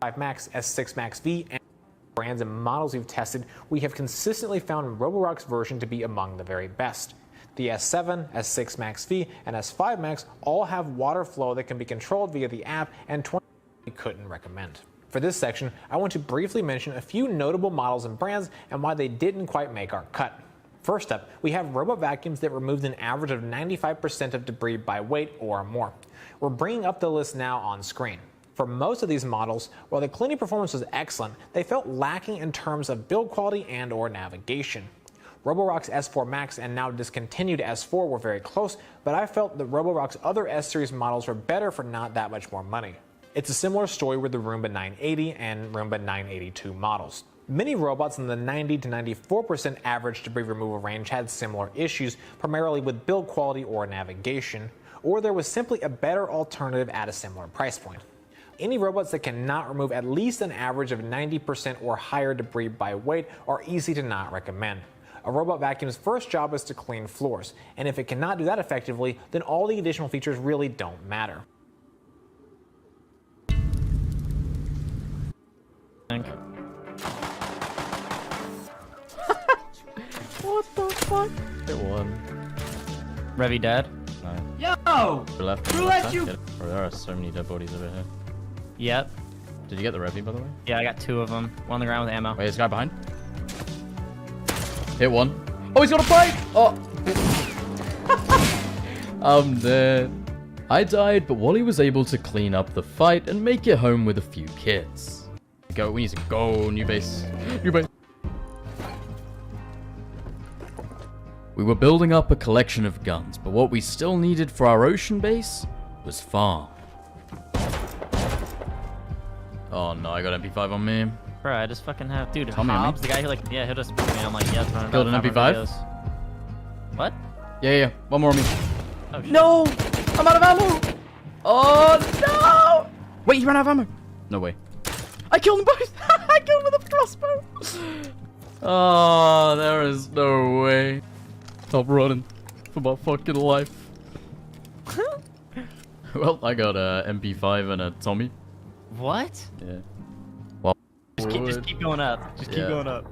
S5 Max, S6 Max V, and brands and models we've tested. We have consistently found Roborock's version to be among the very best. The S7, S6 Max V, and S5 Max all have water flow that can be controlled via the app, and 20 we couldn't recommend. For this section, I want to briefly mention a few notable models and brands and why they didn't quite make our cut. First up, we have robot vacuums that removed an average of 95% of debris by weight or more. We're bringing up the list now on screen. For most of these models, while the cleaning performance was excellent, they felt lacking in terms of build quality and or navigation. Roborock's S4 Max and now discontinued S4 were very close, but I felt that Roborock's other S-series models were better for not that much more money. It's a similar story with the Roomba 980 and Roomba 982 models. Many robots in the 90 to 94% average debris removal range had similar issues, primarily with build quality or navigation, or there was simply a better alternative at a similar price point. Any robots that cannot remove at least an average of 90% or higher debris by weight are easy to not recommend. A robot vacuum's first job is to clean floors, and if it cannot do that effectively, then all the additional features really don't matter. What the fuck? Hit one. Revy dead? No. Yo! We're left. Who let you? Oh, there are so many dead bodies over here. Yep. Did you get the Revy, by the way? Yeah, I got 2 of them. One on the ground with ammo. Wait, there's a guy behind. Hit one. Oh, he's got a bike! Oh! I'm dead. I died, but Wally was able to clean up the fight and make it home with a few kits. Go, we need to go, new base. New base. We were building up a collection of guns, but what we still needed for our ocean base was farm. Oh no, I got MP5 on me. Bro, I just fucking have... Dude, Tell me, Hobbs, the guy who like... Yeah, he'll just... I'm like, yeah, it's running Killed an about MP5? videos. What? Yeah. One more on me. Oh, shit. No! I'm out of ammo! Oh, no! Wait, he ran out of ammo. No way. I killed them both! I killed him with a crossbow! Oh, there is no way. Stop running for my fucking life. Well, I got a MP5 and a Tommy. What? Yeah. Well, Just keep going up. Just keep going up.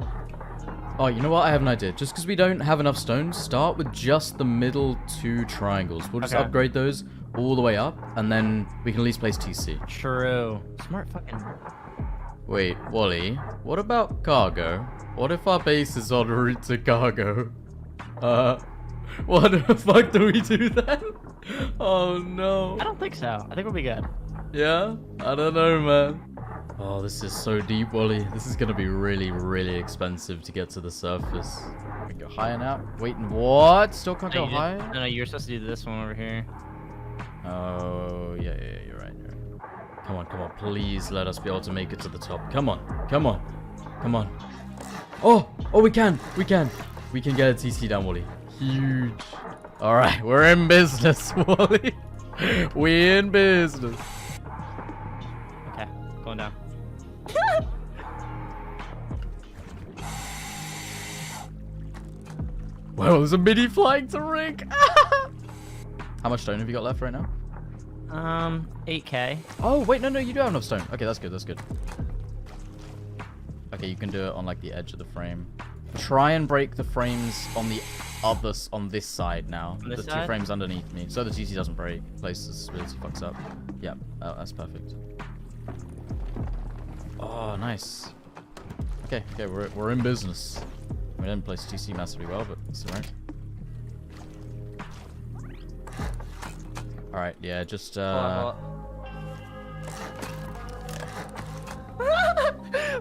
Oh, you know what? I have an idea. Just because we don't have enough stones, start with just the middle 2 triangles. We'll just upgrade those all the way up, and then we can at least place TC. True. Smart fucking... Wait, Wally, what about cargo? What if our base is en route to cargo? What the fuck do we do then? Oh no. I don't think so. I think we'll be good. Yeah? I don't know, man. Oh, this is so deep, Wally. This is gonna be really, really expensive to get to the surface. We go higher now. Wait, what? Still can't go higher? No, you're supposed to do this one over here. Oh, yeah, you're right. Come on, please let us be able to make it to the top. Come on. Oh, we can. We can get a TC down, Wally. Huge. All right, we're in business, Wally. We in business. Okay, going down. Well, there's a mini flying to rig. How much stone have you got left right now? 8k. Oh, wait, no, you do have enough stone. Okay, that's good. Okay, you can do it on like the edge of the frame. Try and break the frames on the on this side now. On this the side? 2 frames underneath me, so the TC doesn't break. Places really fucks up. Yeah, that's perfect. Oh, nice. Okay, we're in business. We didn't place TC massively well, but it's alright. Alright, yeah, just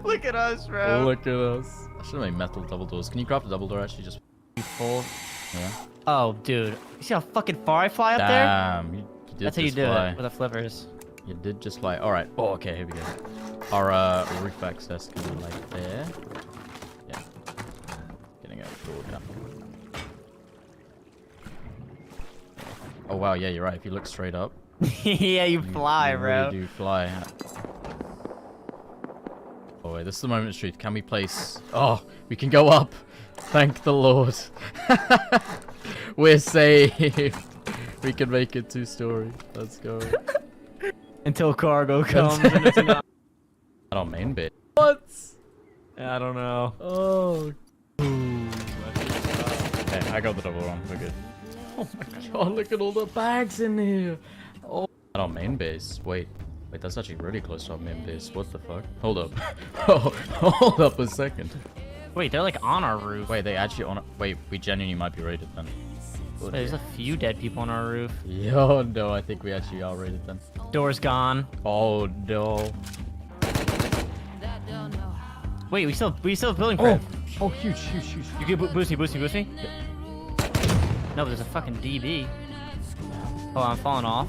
Look at us, bro. Look at us. I should have made metal double doors. Can you craft a double door actually? Just full. Yeah. Oh, dude. You see how fucking far I fly up there? Damn, you did. That's how you just do fly. it with the flippers. You did just fly. All right. Oh, okay. Here we go. Our roof access can be like there. Yeah. Getting a door now. Oh wow, yeah, you're right. If you look straight up. Yeah, you fly, bro. Really do fly. Oh wait, this is the moment of truth. Can we place? Oh, we can go up. Thank the Lord. We're saved. We can make it 2-story. Let's go. Until cargo comes. And it's not. Not on main bit. What? I don't know. Oh. Okay, I got the double one. We're good. Oh my god, look at all the bags in here. Oh. Not on main base. Wait, that's actually really close to our main base. What the fuck? Hold up. Oh, hold up a second. Wait, they're like on our roof. Wait, they actually on. Wait, we genuinely might be raided then. Wait, there's a few dead people on our roof. Yo, no, I think we actually are raided then. Door's gone. Oh no. Wait, we still have building craft. Oh, huge. You can boost me. No, there's a fucking DB. Oh, I'm falling off.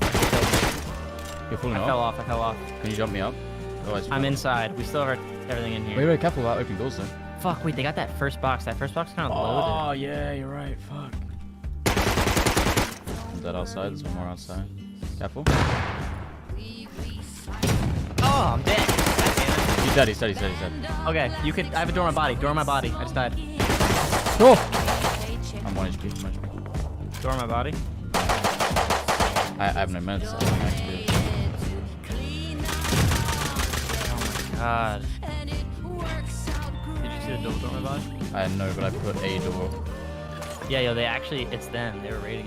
You're falling off? I fell off. Can you jump me up? I'm inside. We still have everything in here. Wait, careful about opening doors though. Fuck, wait, they got that first box. That first box kind of loaded. Oh, yeah, you're right. Fuck. I'm dead outside. There's one more outside. Careful. Oh, I'm dead. He's dead. He's dead. Okay, you can. I have a door on my body. I just died. Oh! I'm 1 HP. Door on my body. I have no meds. Oh my god. Did you see the door on my body? I know, but I put a door. Yeah, yo, it's them. They were raiding.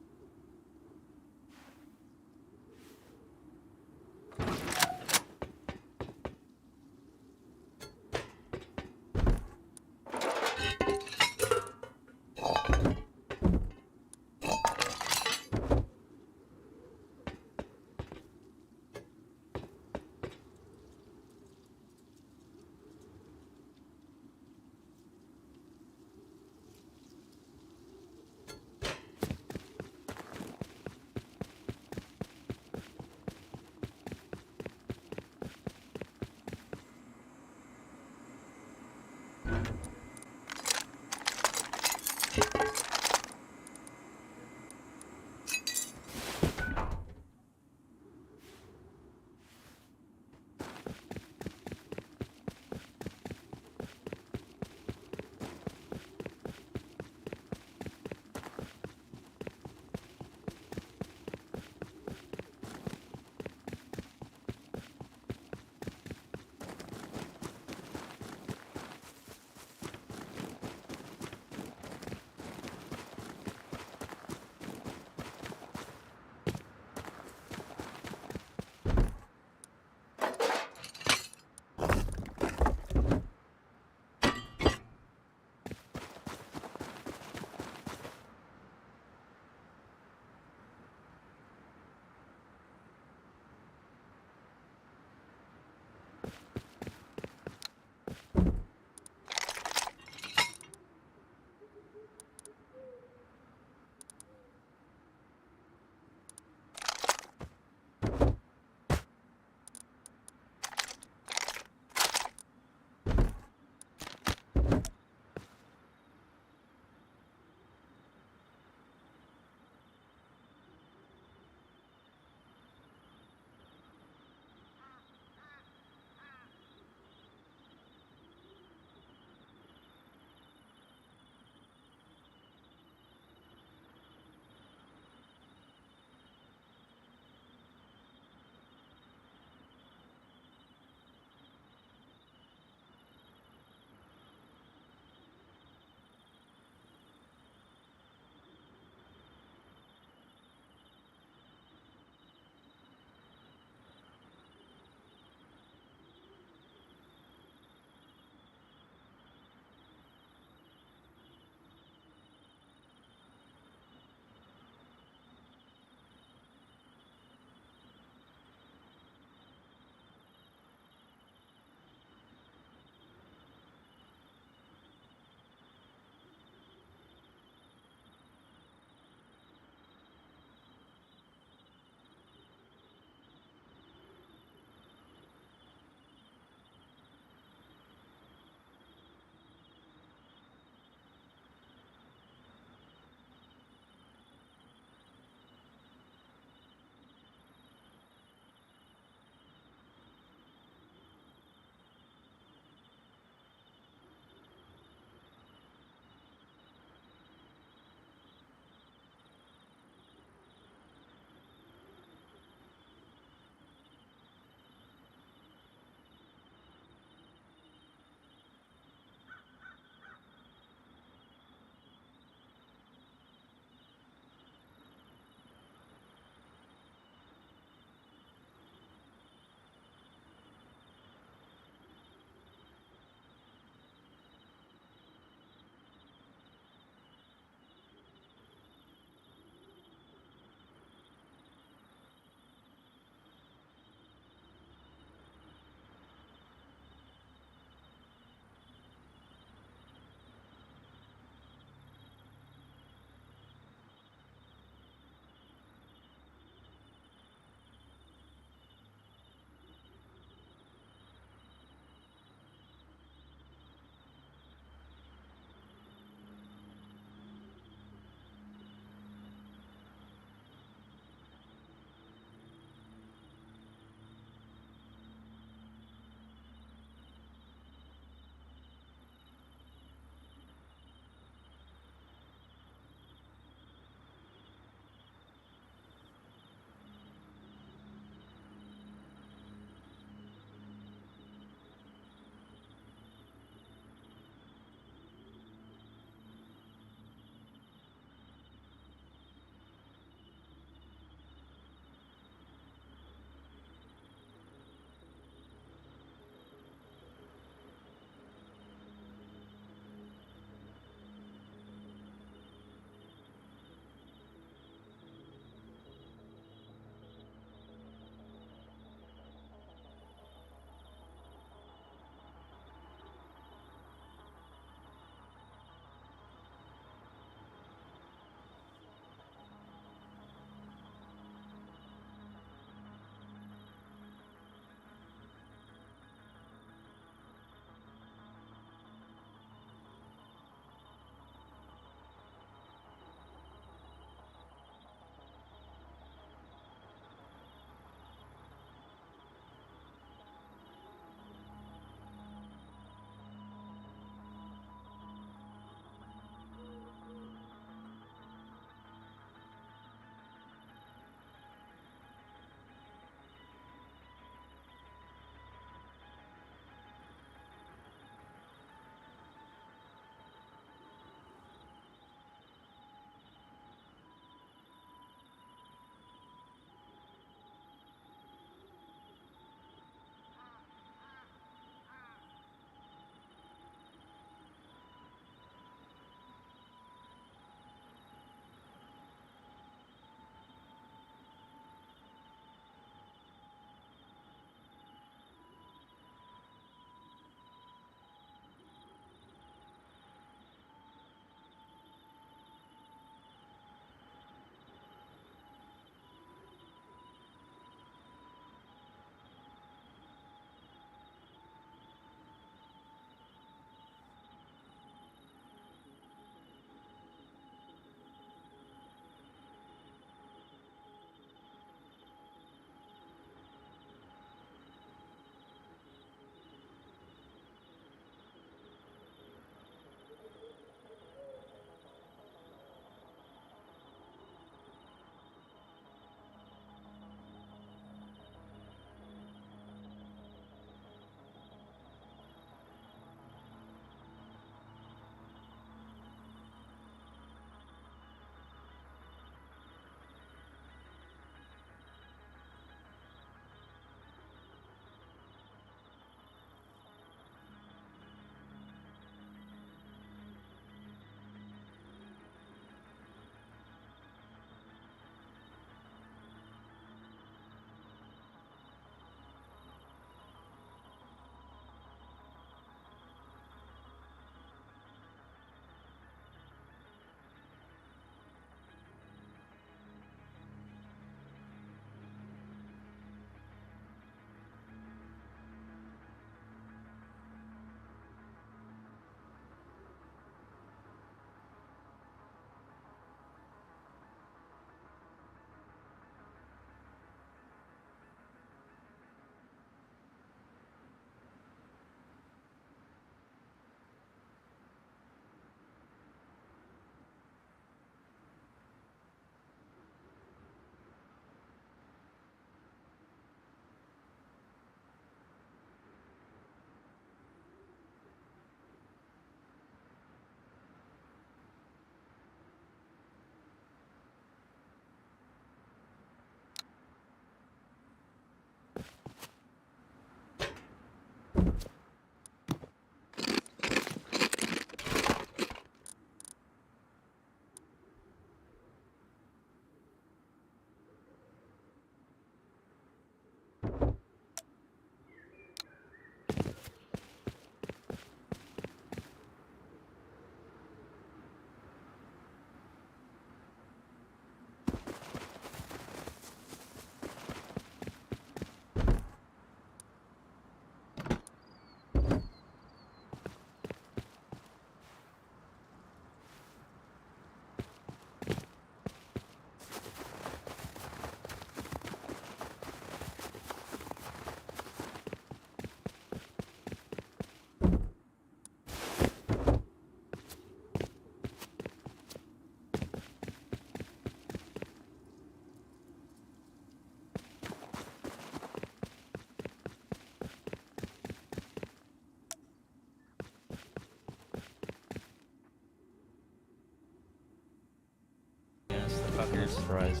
Fucking surprise.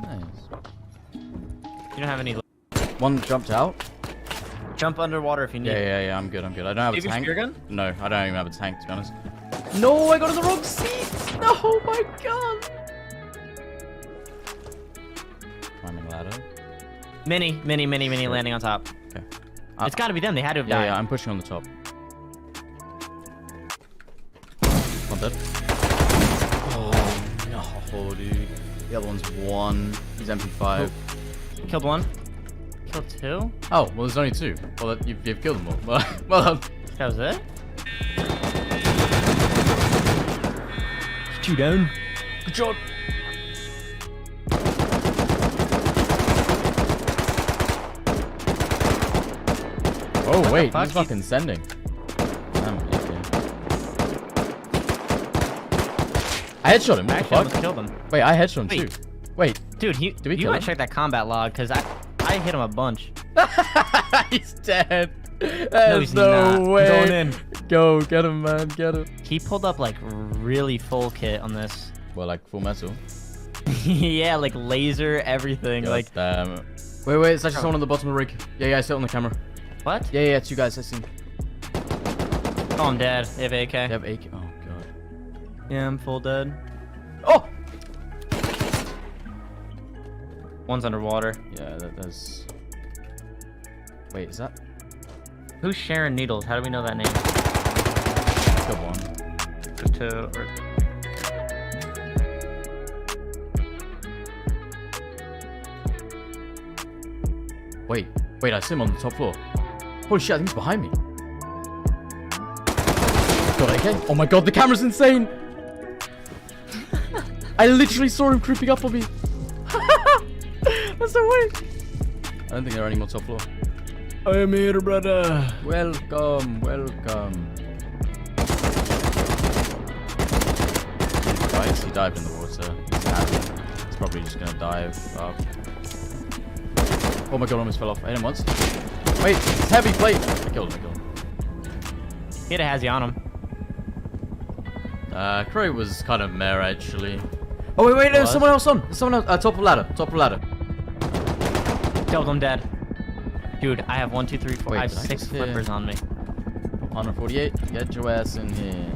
Nice. You don't have any. One jumped out. Jump underwater if you need. Yeah, I'm good. I don't have a Do you have a tank. spear gun? No, I don't even have a tank, to be honest. No, I got in the wrong seat! No, oh my god! Climbing ladder. Mini landing on top. Okay. It's gotta be them. They had to have died. Yeah, I'm pushing on the top. One dead. Oh, no, dude. The other one's 1. He's MP5. Killed 1. Killed 2. Oh, well, there's only 2. Well, you've killed them all. Well done. That was it? 2 down. Good job. Oh, wait, he's fucking sending. Damn, okay. I headshot him. What the fuck? Killed him. Wait, I headshot him Wait. too. Wait. Dude, Did we you kill might him? check that combat log, because I hit him a bunch. He's dead. No, There's he's no not. way. Going in. Go, get him, man, get him. He pulled up like really full kit on this. Well, like full metal. Yeah, like laser, everything. God like, damn it. Wait, it's actually someone on the bottom of the rig. Yeah, I see it on the camera. What? Yeah, 2 guys, I see. Oh, I'm dead. They have AK. They have AK. Oh, God. Yeah, I'm full dead. Oh! One's underwater. Yeah, there's... Wait, is that... Who's Sharon Needles? How do we know that name? Good one. Just 2 or... Wait, I see him on the top floor. Holy shit, I think he's behind me. God, AK? Oh my god, the camera's insane! I literally saw him creeping up on me. That's so weird. I don't think there are any more top floor. I am here, brother. Welcome. Guys, he dived in the water. He's happy. He's probably just gonna dive up. Oh my god, I almost fell off. I hit him once. Wait, it's heavy plate. I killed him. He had a Hazy on him. Crow was kind of meh, actually. Oh, wait, there's someone else on. There's someone else. Top of ladder. Killed him dead. Dude, I have 1, 2, 3, 4, Wait, I have did I 6 just flippers hear- on me. 148. Get your ass in here.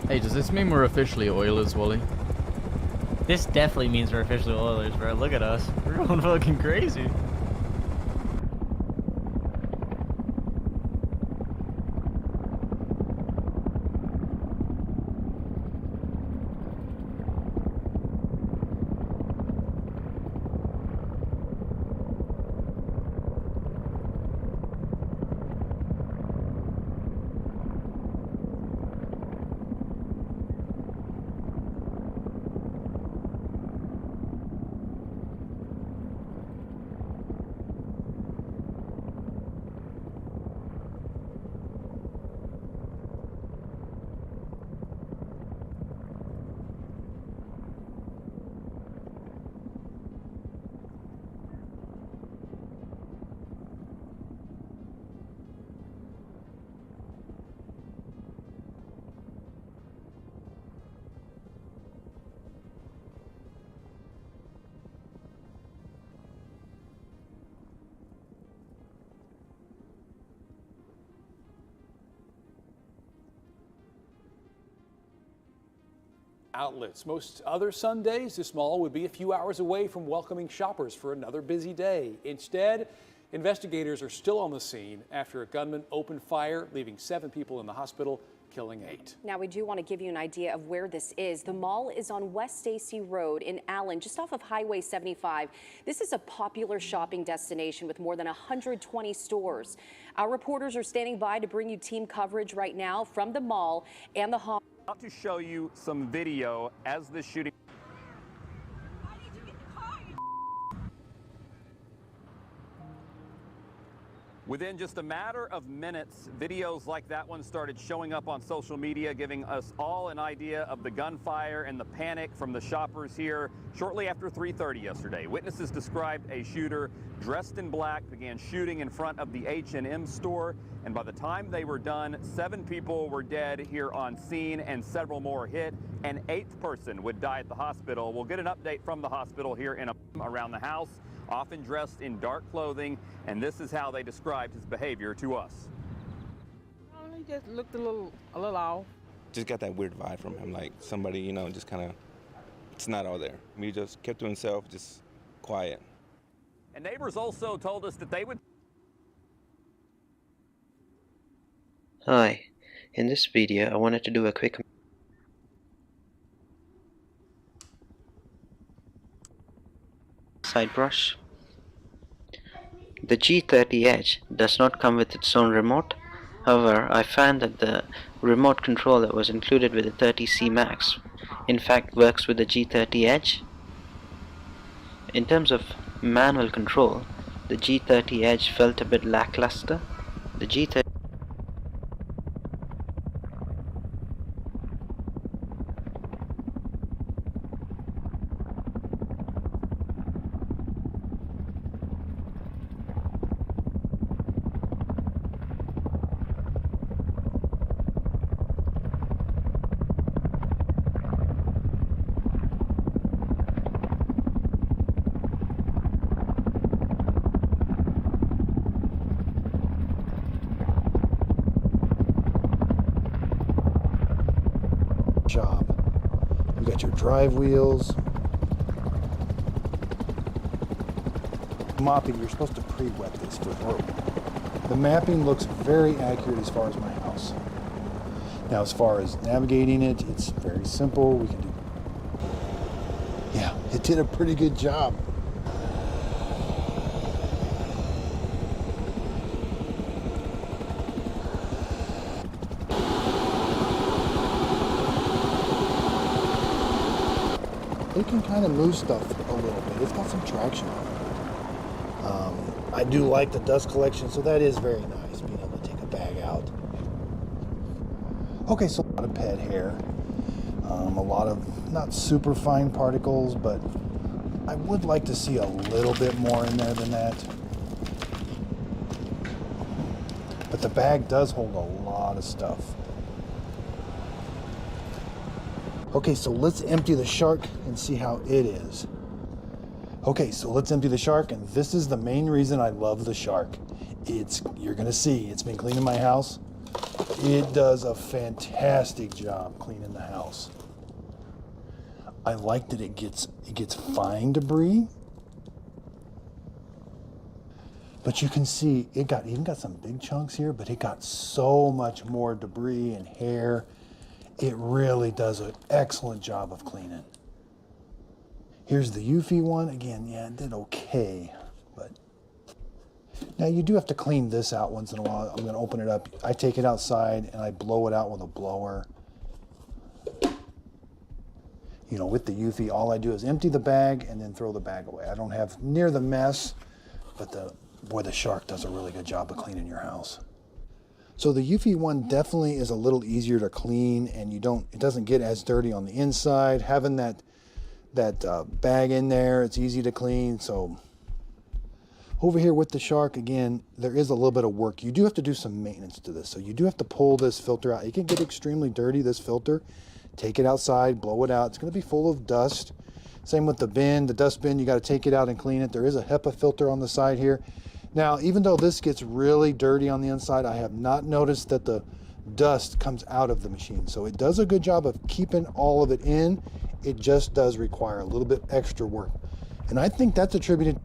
Hey, does this mean we're officially Oilers, Wally? This definitely means we're officially Oilers, bro. Look at us. We're going fucking crazy. Outlets. Most other Sundays, this mall would be a few hours away from welcoming shoppers for another busy day. Instead, investigators are still on the scene after a gunman opened fire, leaving 7 people in the hospital, killing 8. Now, we do want to give you an idea of where this is. The mall is on West Stacy Road in Allen, just off of Highway 75. This is a popular shopping destination with more than 120 stores. Our reporters are standing by to bring you team coverage right now from the mall and the hall. About to show you some video as the shooting. Within just a matter of minutes, videos like that one started showing up on social media, giving us all an idea of the gunfire and the panic from the shoppers here shortly after 3:30 yesterday. Witnesses described a shooter dressed in black began shooting in front of the H&M store, and by the time they were done, 7 people were dead here on scene and several more hit. An 8th person would die at the hospital. We'll get an update from the hospital here in around the house, often dressed in dark clothing, and this is how they described his behavior to us. He just looked a little off. Just got that weird vibe from him, like somebody, you know, just kind of, it's not all there. He just kept to himself, just quiet. And neighbors also told us that they would... Hi, in this video I wanted to do a quick side brush. The G30 Edge does not come with its own remote. However, I found that the remote control that was included with the 30C Max in fact works with the G30 Edge. In terms of manual control, the G30 Edge felt a bit lackluster. The G30 job. You got your drive wheels. Mopping, you're supposed to pre-wet this with rope. The mapping looks very accurate as far as my house. Now as far as navigating it, it's very simple. We can do, yeah, it did a pretty good job. It can kind of move stuff a little bit. It's got some traction on it. I do like the dust collection, so that is very nice, being able to take a bag out. Okay, so a lot of pet hair. A lot of not super fine particles, but I would like to see a little bit more in there than that. But the bag does hold a lot of stuff. Okay, so let's empty the shark and see how it is. Okay, so let's empty the shark, and this is the main reason I love the shark. You're gonna see, it's been cleaning my house. It does a fantastic job cleaning the house. I like that it gets fine debris, but you can see it even got some big chunks here, but it got so much more debris and hair. It really does an excellent job of cleaning. Here's the Eufy one. Again, yeah, it did okay, but now you do have to clean this out once in a while. I'm gonna open it up. I take it outside and I blow it out with a blower. You know, with the Eufy, all I do is empty the bag and then throw the bag away. I don't have near the mess, but the shark does a really good job of cleaning your house. So the Eufy one definitely is a little easier to clean, and it doesn't get as dirty on the inside. Having that bag in there, it's easy to clean. So over here with the shark, again, there is a little bit of work. You do have to do some maintenance to this. So you do have to pull this filter out. It can get extremely dirty, this filter. Take it outside, blow it out. It's going to be full of dust. Same with the bin, the dust bin, you got to take it out and clean it. There is a HEPA filter on the side here. Now, even though this gets really dirty on the inside, I have not noticed that the dust comes out of the machine. So it does a good job of keeping all of it in. It just does require a little bit extra work. And I think that's attributed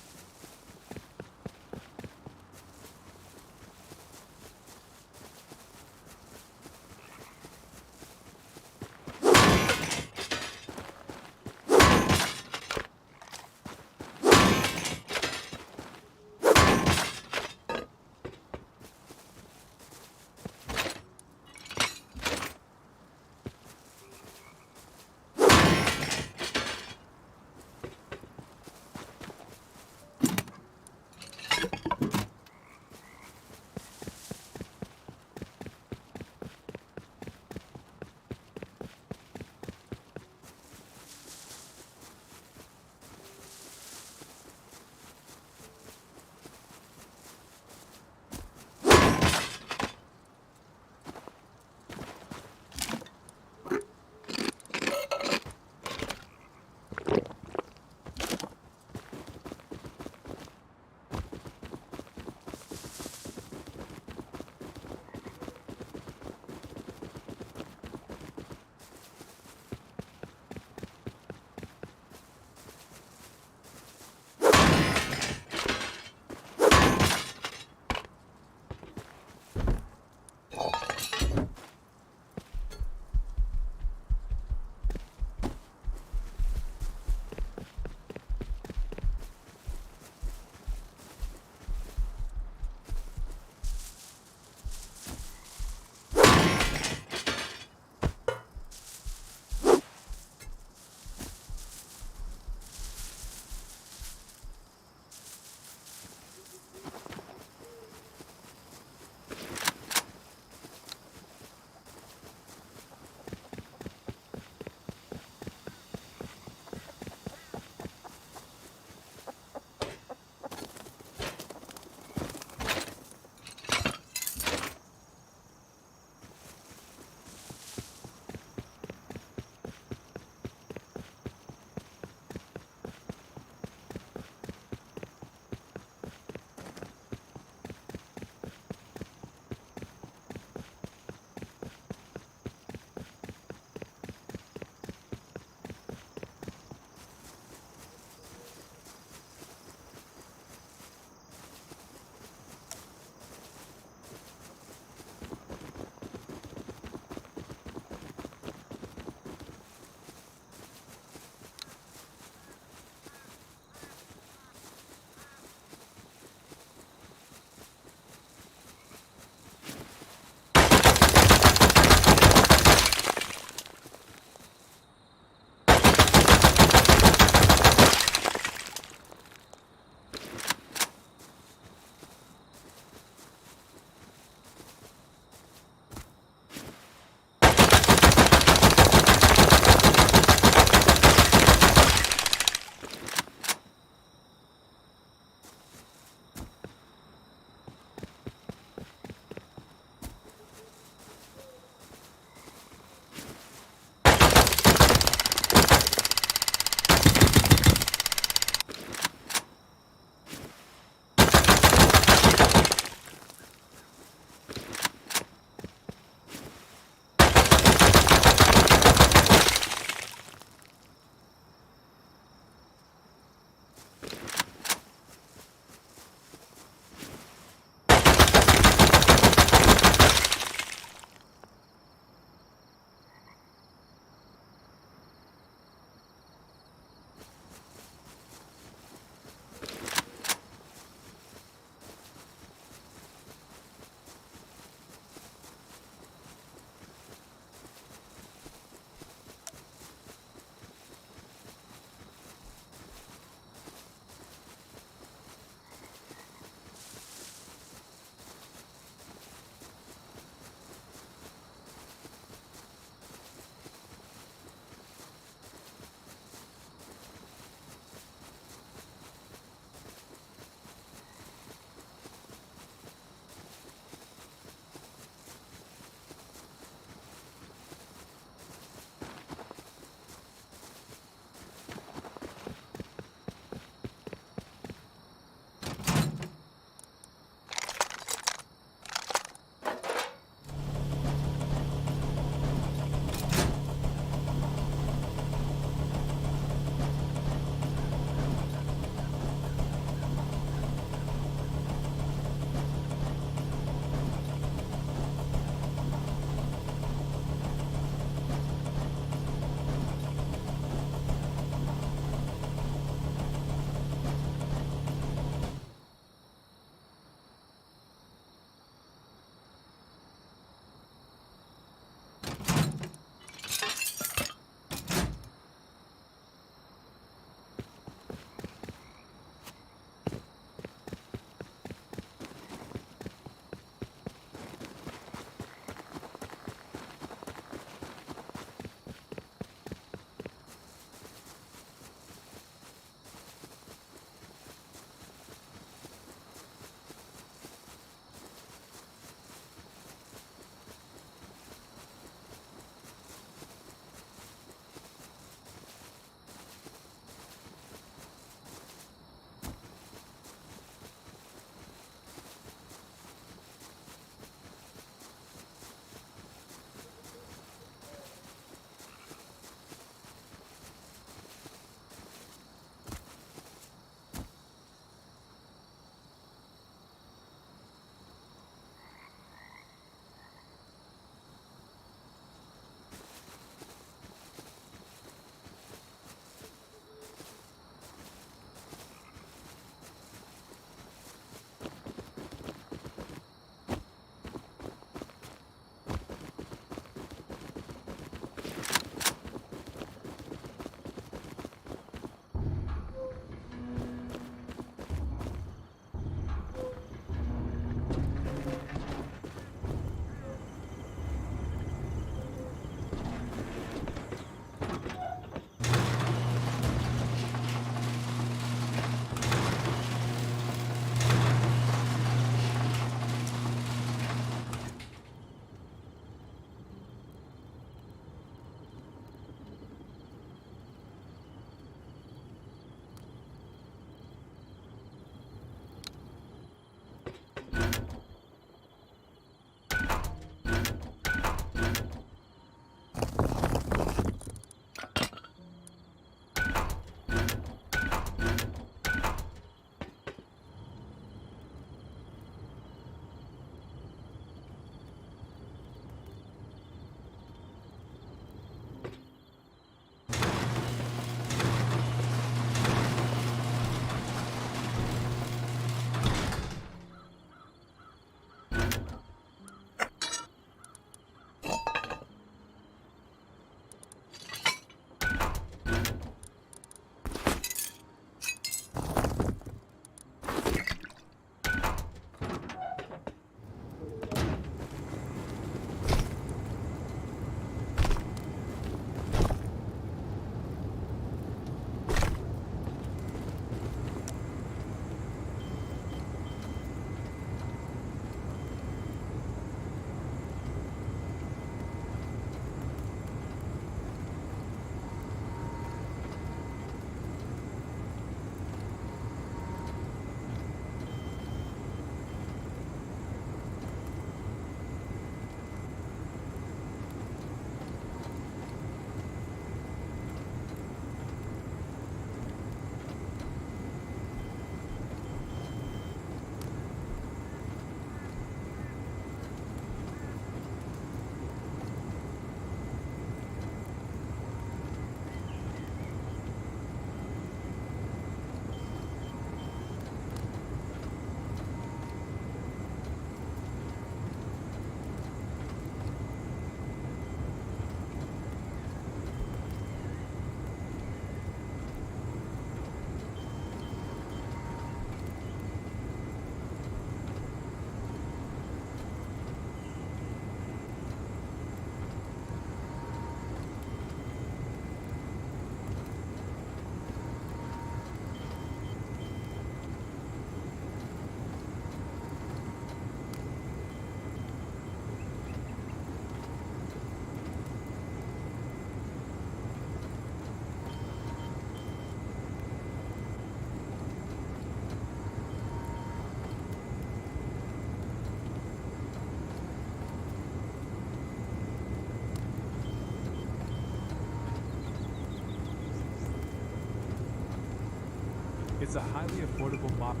It's a highly affordable model.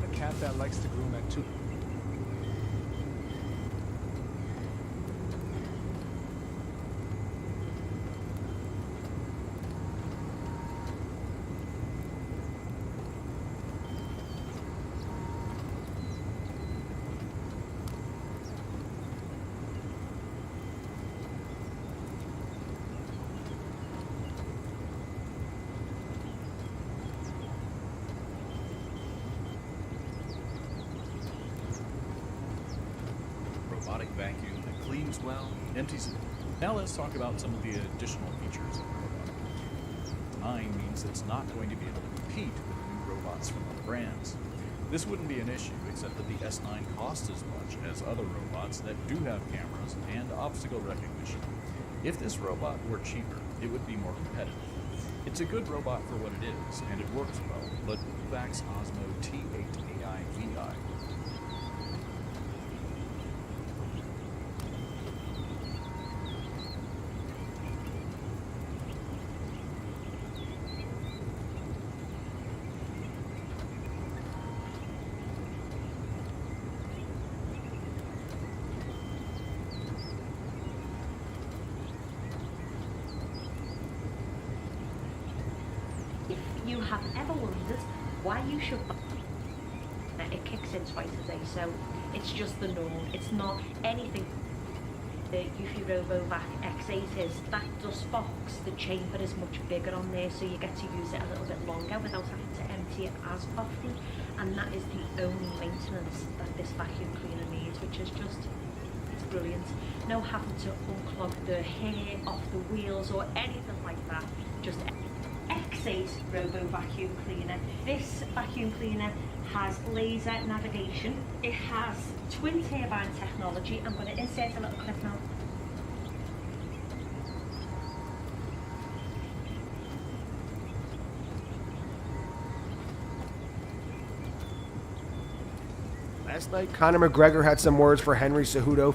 A cat that likes to groom at 2. Robotic vacuum that cleans well, empties it. Now let's talk about some of the additional features of the robot. 9 means it's not going to be able to compete with new robots from other brands. This wouldn't be an issue, except that the S9 costs as much as other robots that do have cameras and obstacle recognition. If this robot were cheaper, it would be more competitive. It's a good robot for what it is, and it works well, but RoboVac's Osmo T8 AI VI. You have ever wondered why you should buy it? Kicks in twice a day, so it's just the norm. It's not anything. The Eufy RoboVac X8 is that dust box. The chamber is much bigger on there, so you get to use it a little bit longer without having to empty it as often. And that is the only maintenance that this vacuum cleaner needs, which is just, it's brilliant. No having to unclog the hair off the wheels or anything like that. Just X8 Robo Vacuum Cleaner. This vacuum cleaner has laser navigation. It has twin turbine technology. I'm going to insert a little clip now. Last night, Conor McGregor had some words for Henry Cejudo.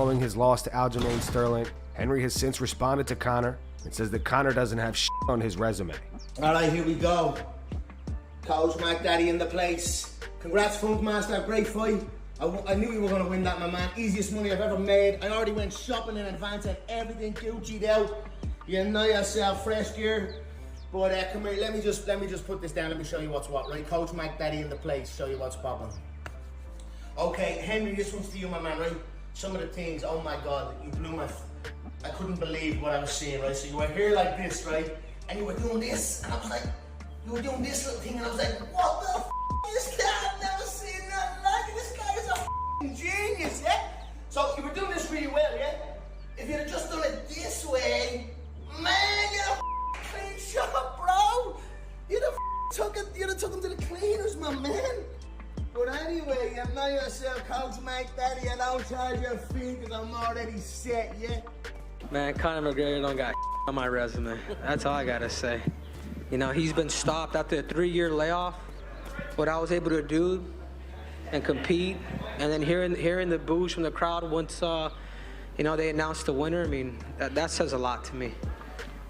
following his loss to Aljamain Sterling. Henry has since responded to Conor and says that Conor doesn't have shit on his resume. All right, here we go. Coach Mac Daddy in the place. Congrats, Funkmaster. Great fight. I knew you were going to win that, my man. Easiest money I've ever made. I already went shopping in advance, had everything Gucci'd out. You know yourself, fresh gear. But come here, let me just put this down. Let me show you what's what, right? Coach Mac Daddy in the place. Show you what's popping. Okay, Henry, this one's for you, my man, right? Some of the things, oh my God, you blew my... I couldn't believe what I was seeing, right? So you were here like this, right? And you were doing this, and I was like, you were doing this little thing, and I was like, what the f*** is that? I've never seen nothing like it. This guy is a f***ing genius, yeah? So you were doing this really well, yeah? If you'd have just done it this way, man, you'd have clean shot, bro. You'd have took him to the cleaners, my man. But anyway, you know yourself, Coach Mike Daddy, I don't charge your fee because I'm already set, yeah? Man, Conor McGregor don't got on my resume. That's all I gotta say. You know, he's been stopped after a 3-year layoff. What I was able to do and compete, and then hearing the boos from the crowd once, you know, they announced the winner. I mean, that says a lot to me.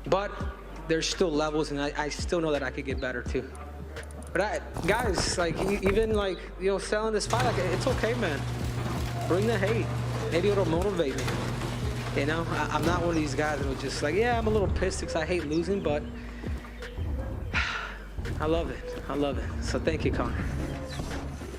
But there's still levels, and I still know that I could get better too. But guys, like, even like, you know, selling this fight, like, it's okay, man. Bring the hate. Maybe it'll motivate me. You know, I'm not one of these guys that will just like, yeah, I'm a little pissed because I hate losing, but I love it. I love it. So thank you, Conor.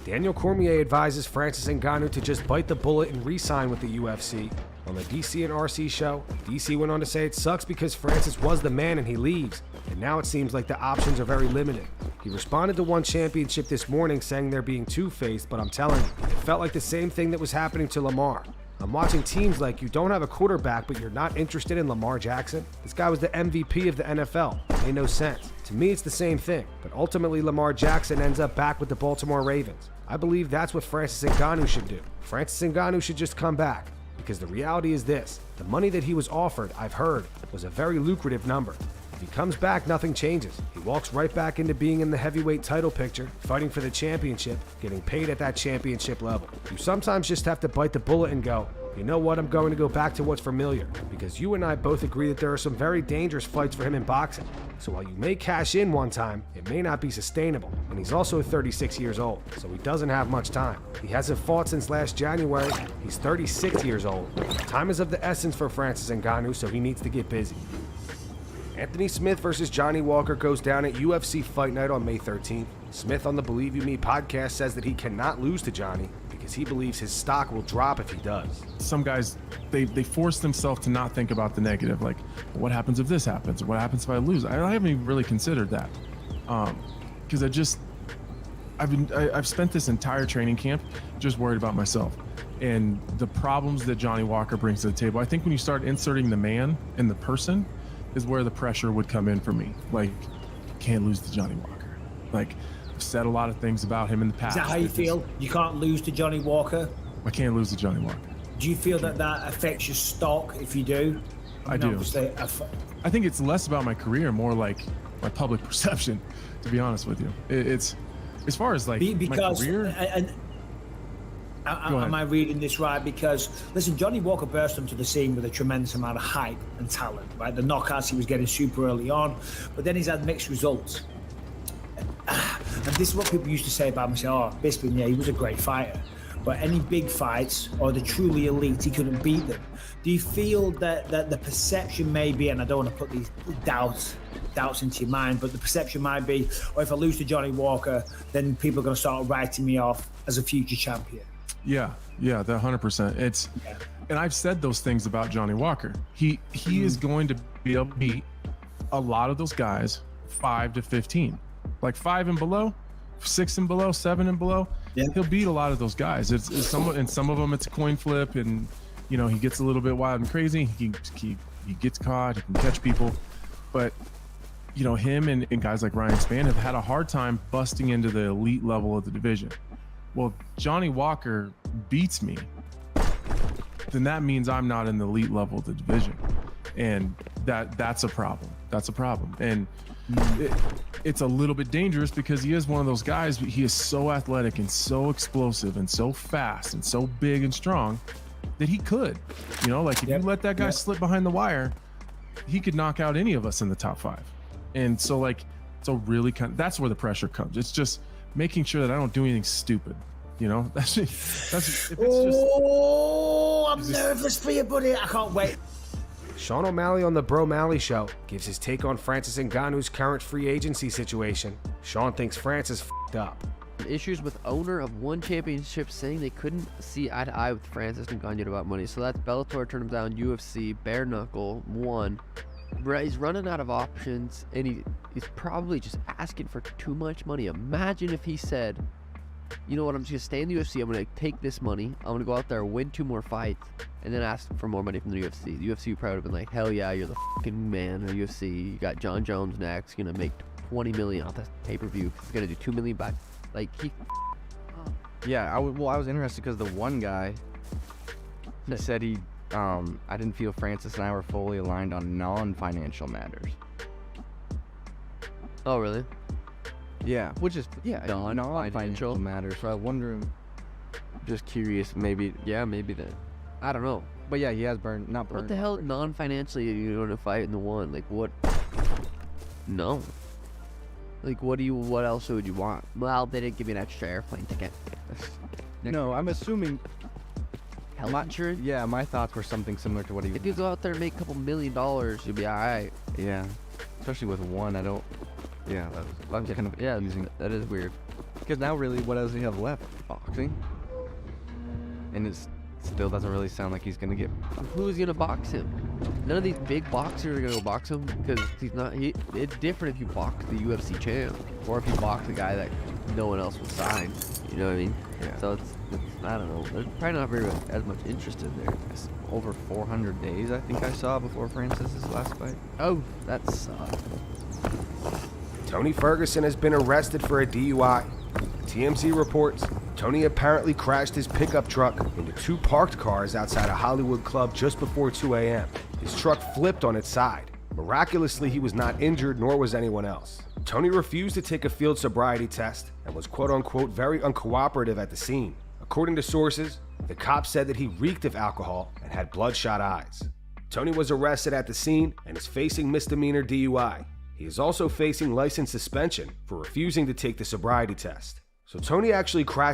Daniel Cormier advises Francis Ngannou to just bite the bullet and re-sign with the UFC. On the DC and RC show, DC went on to say it sucks because Francis was the man and he leaves, and now it seems like the options are very limited. He responded to One Championship this morning saying they're being two-faced, but I'm telling you, it felt like the same thing that was happening to Lamar. I'm watching teams like you don't have a quarterback, but you're not interested in Lamar Jackson. This guy was the MVP of the NFL. It made no sense. To me, it's the same thing, but ultimately Lamar Jackson ends up back with the Baltimore Ravens. I believe that's what Francis Ngannou should do. Francis Ngannou should just come back, because the reality is this: the money that he was offered, I've heard, was a very lucrative number. If he comes back, nothing changes. He walks right back into being in the heavyweight title picture, fighting for the championship, getting paid at that championship level. You sometimes just have to bite the bullet and go, you know what, I'm going to go back to what's familiar, because you and I both agree that there are some very dangerous fights for him in boxing. So while you may cash in one time, it may not be sustainable. And he's also 36 years old, so he doesn't have much time. He hasn't fought since last January. He's 36 years old. Time is of the essence for Francis Ngannou, so he needs to get busy. Anthony Smith versus Johnny Walker goes down at UFC Fight Night on May 13th. Smith on the Believe You Me podcast says that he cannot lose to Johnny because he believes his stock will drop if he does. Some guys, they force themselves to not think about the negative, like, what happens if this happens? What happens if I lose? I haven't even really considered that, because I've spent this entire training camp just worried about myself and the problems that Johnny Walker brings to the table. I think when you start inserting the man and the person is where the pressure would come in for me. Like, can't lose to Johnny Walker. Like, I've said a lot of things about him in the past. Is that how you feel? You can't lose to Johnny Walker? I can't lose to Johnny Walker. Do you feel that that affects your stock if you do? I do. I think it's less about my career, more like my public perception, to be honest with you. It's as far as like my career. Am I reading this right? Because, listen, Johnny Walker burst onto the scene with a tremendous amount of hype and talent, right? The knockouts he was getting super early on, but then he's had mixed results. And this is what people used to say about him, say, oh, Bisping, yeah, he was a great fighter. But any big fights or the truly elite, he couldn't beat them. Do you feel that the perception may be, and I don't want to put these doubts into your mind, but the perception might be, or if I lose to Johnny Walker, then people are going to start writing me off as a future champion? Yeah, that 100%. And I've said those things about Johnny Walker. He is going to be able to beat a lot of those guys 5 to 15, like 5 and below, 6 and below, 7 and below. Yeah. He'll beat a lot of those guys. It's some of them it's a coin flip, and you know, he gets a little bit wild and crazy. He gets caught. He can catch people, but you know, him and guys like Ryan Spann have had a hard time busting into the elite level of the division. Well, Johnny Walker beats me, then that means I'm not in the elite level of the division, and that's a problem. That's a problem, and it's a little bit dangerous because he is one of those guys. He is so athletic and so explosive and so fast and so big and strong that he could. You know, like if you let that guy slip behind the wire, he could knock out any of us in the top 5. And so like, really that's where the pressure comes. It's just making sure that I don't do anything stupid. You know, that's if it's just. Oh, I'm nervous for you, buddy. I can't wait. Sean O'Malley on the Bro Malley Show gives his take on Francis Ngannou's current free agency situation. Sean thinks Francis f***ed up. Issues with owner of one championship saying they couldn't see eye to eye with Francis Ngannou about money. So that's Bellator turned him down, UFC, bare knuckle, won. He's running out of options, and he's probably just asking for too much money. Imagine if he said, you know what, I'm just going to stay in the UFC, I'm going to take this money, I'm going to go out there, win 2 more fights, and then ask for more money from the UFC. The UFC would probably have been like, hell yeah, you're the fucking man of the UFC. You got John Jones next, going to make $20 million off this pay-per-view. He's going to do $2 million back. Like, Yeah, I was interested because the one guy, he said I didn't feel Francis and I were fully aligned on non-financial matters. Oh, really? Yeah, which is non-financial matters. So I wonder, just curious, maybe that. I don't know. But yeah, he has not burned. What the hell, non-financially, you're going to fight in the one? Like, what? No. Like, what else would you want? Well, they didn't give me an extra airplane ticket. No, I'm assuming. Health insurance? Yeah, my thoughts were something similar to what he. If you go out there and make a couple $1 million, you'll be alright. Yeah, especially with one, I don't. Yeah, I'm kind of using. That is weird. Because now, really, what does he have left? Boxing. And it still doesn't really sound like he's gonna get. Who's gonna box him? None of these big boxers are gonna go box him because he's not. It's different if you box the UFC champ or if you box a guy that no one else will sign. You know what I mean? Yeah. So it's I don't know. There's probably not very as much interest in there. It's over 400 days, I think I saw before Francis's last fight. Oh, that sucks. Tony Ferguson has been arrested for a DUI. TMZ reports Tony apparently crashed his pickup truck into 2 parked cars outside a Hollywood club just before 2 a.m. His truck flipped on its side. Miraculously, he was not injured, nor was anyone else. Tony refused to take a field sobriety test and was quote-unquote very uncooperative at the scene. According to sources, the cops said that he reeked of alcohol and had bloodshot eyes. Tony was arrested at the scene and is facing misdemeanor DUI. He is also facing license suspension for refusing to take the sobriety test. So Tony actually crashed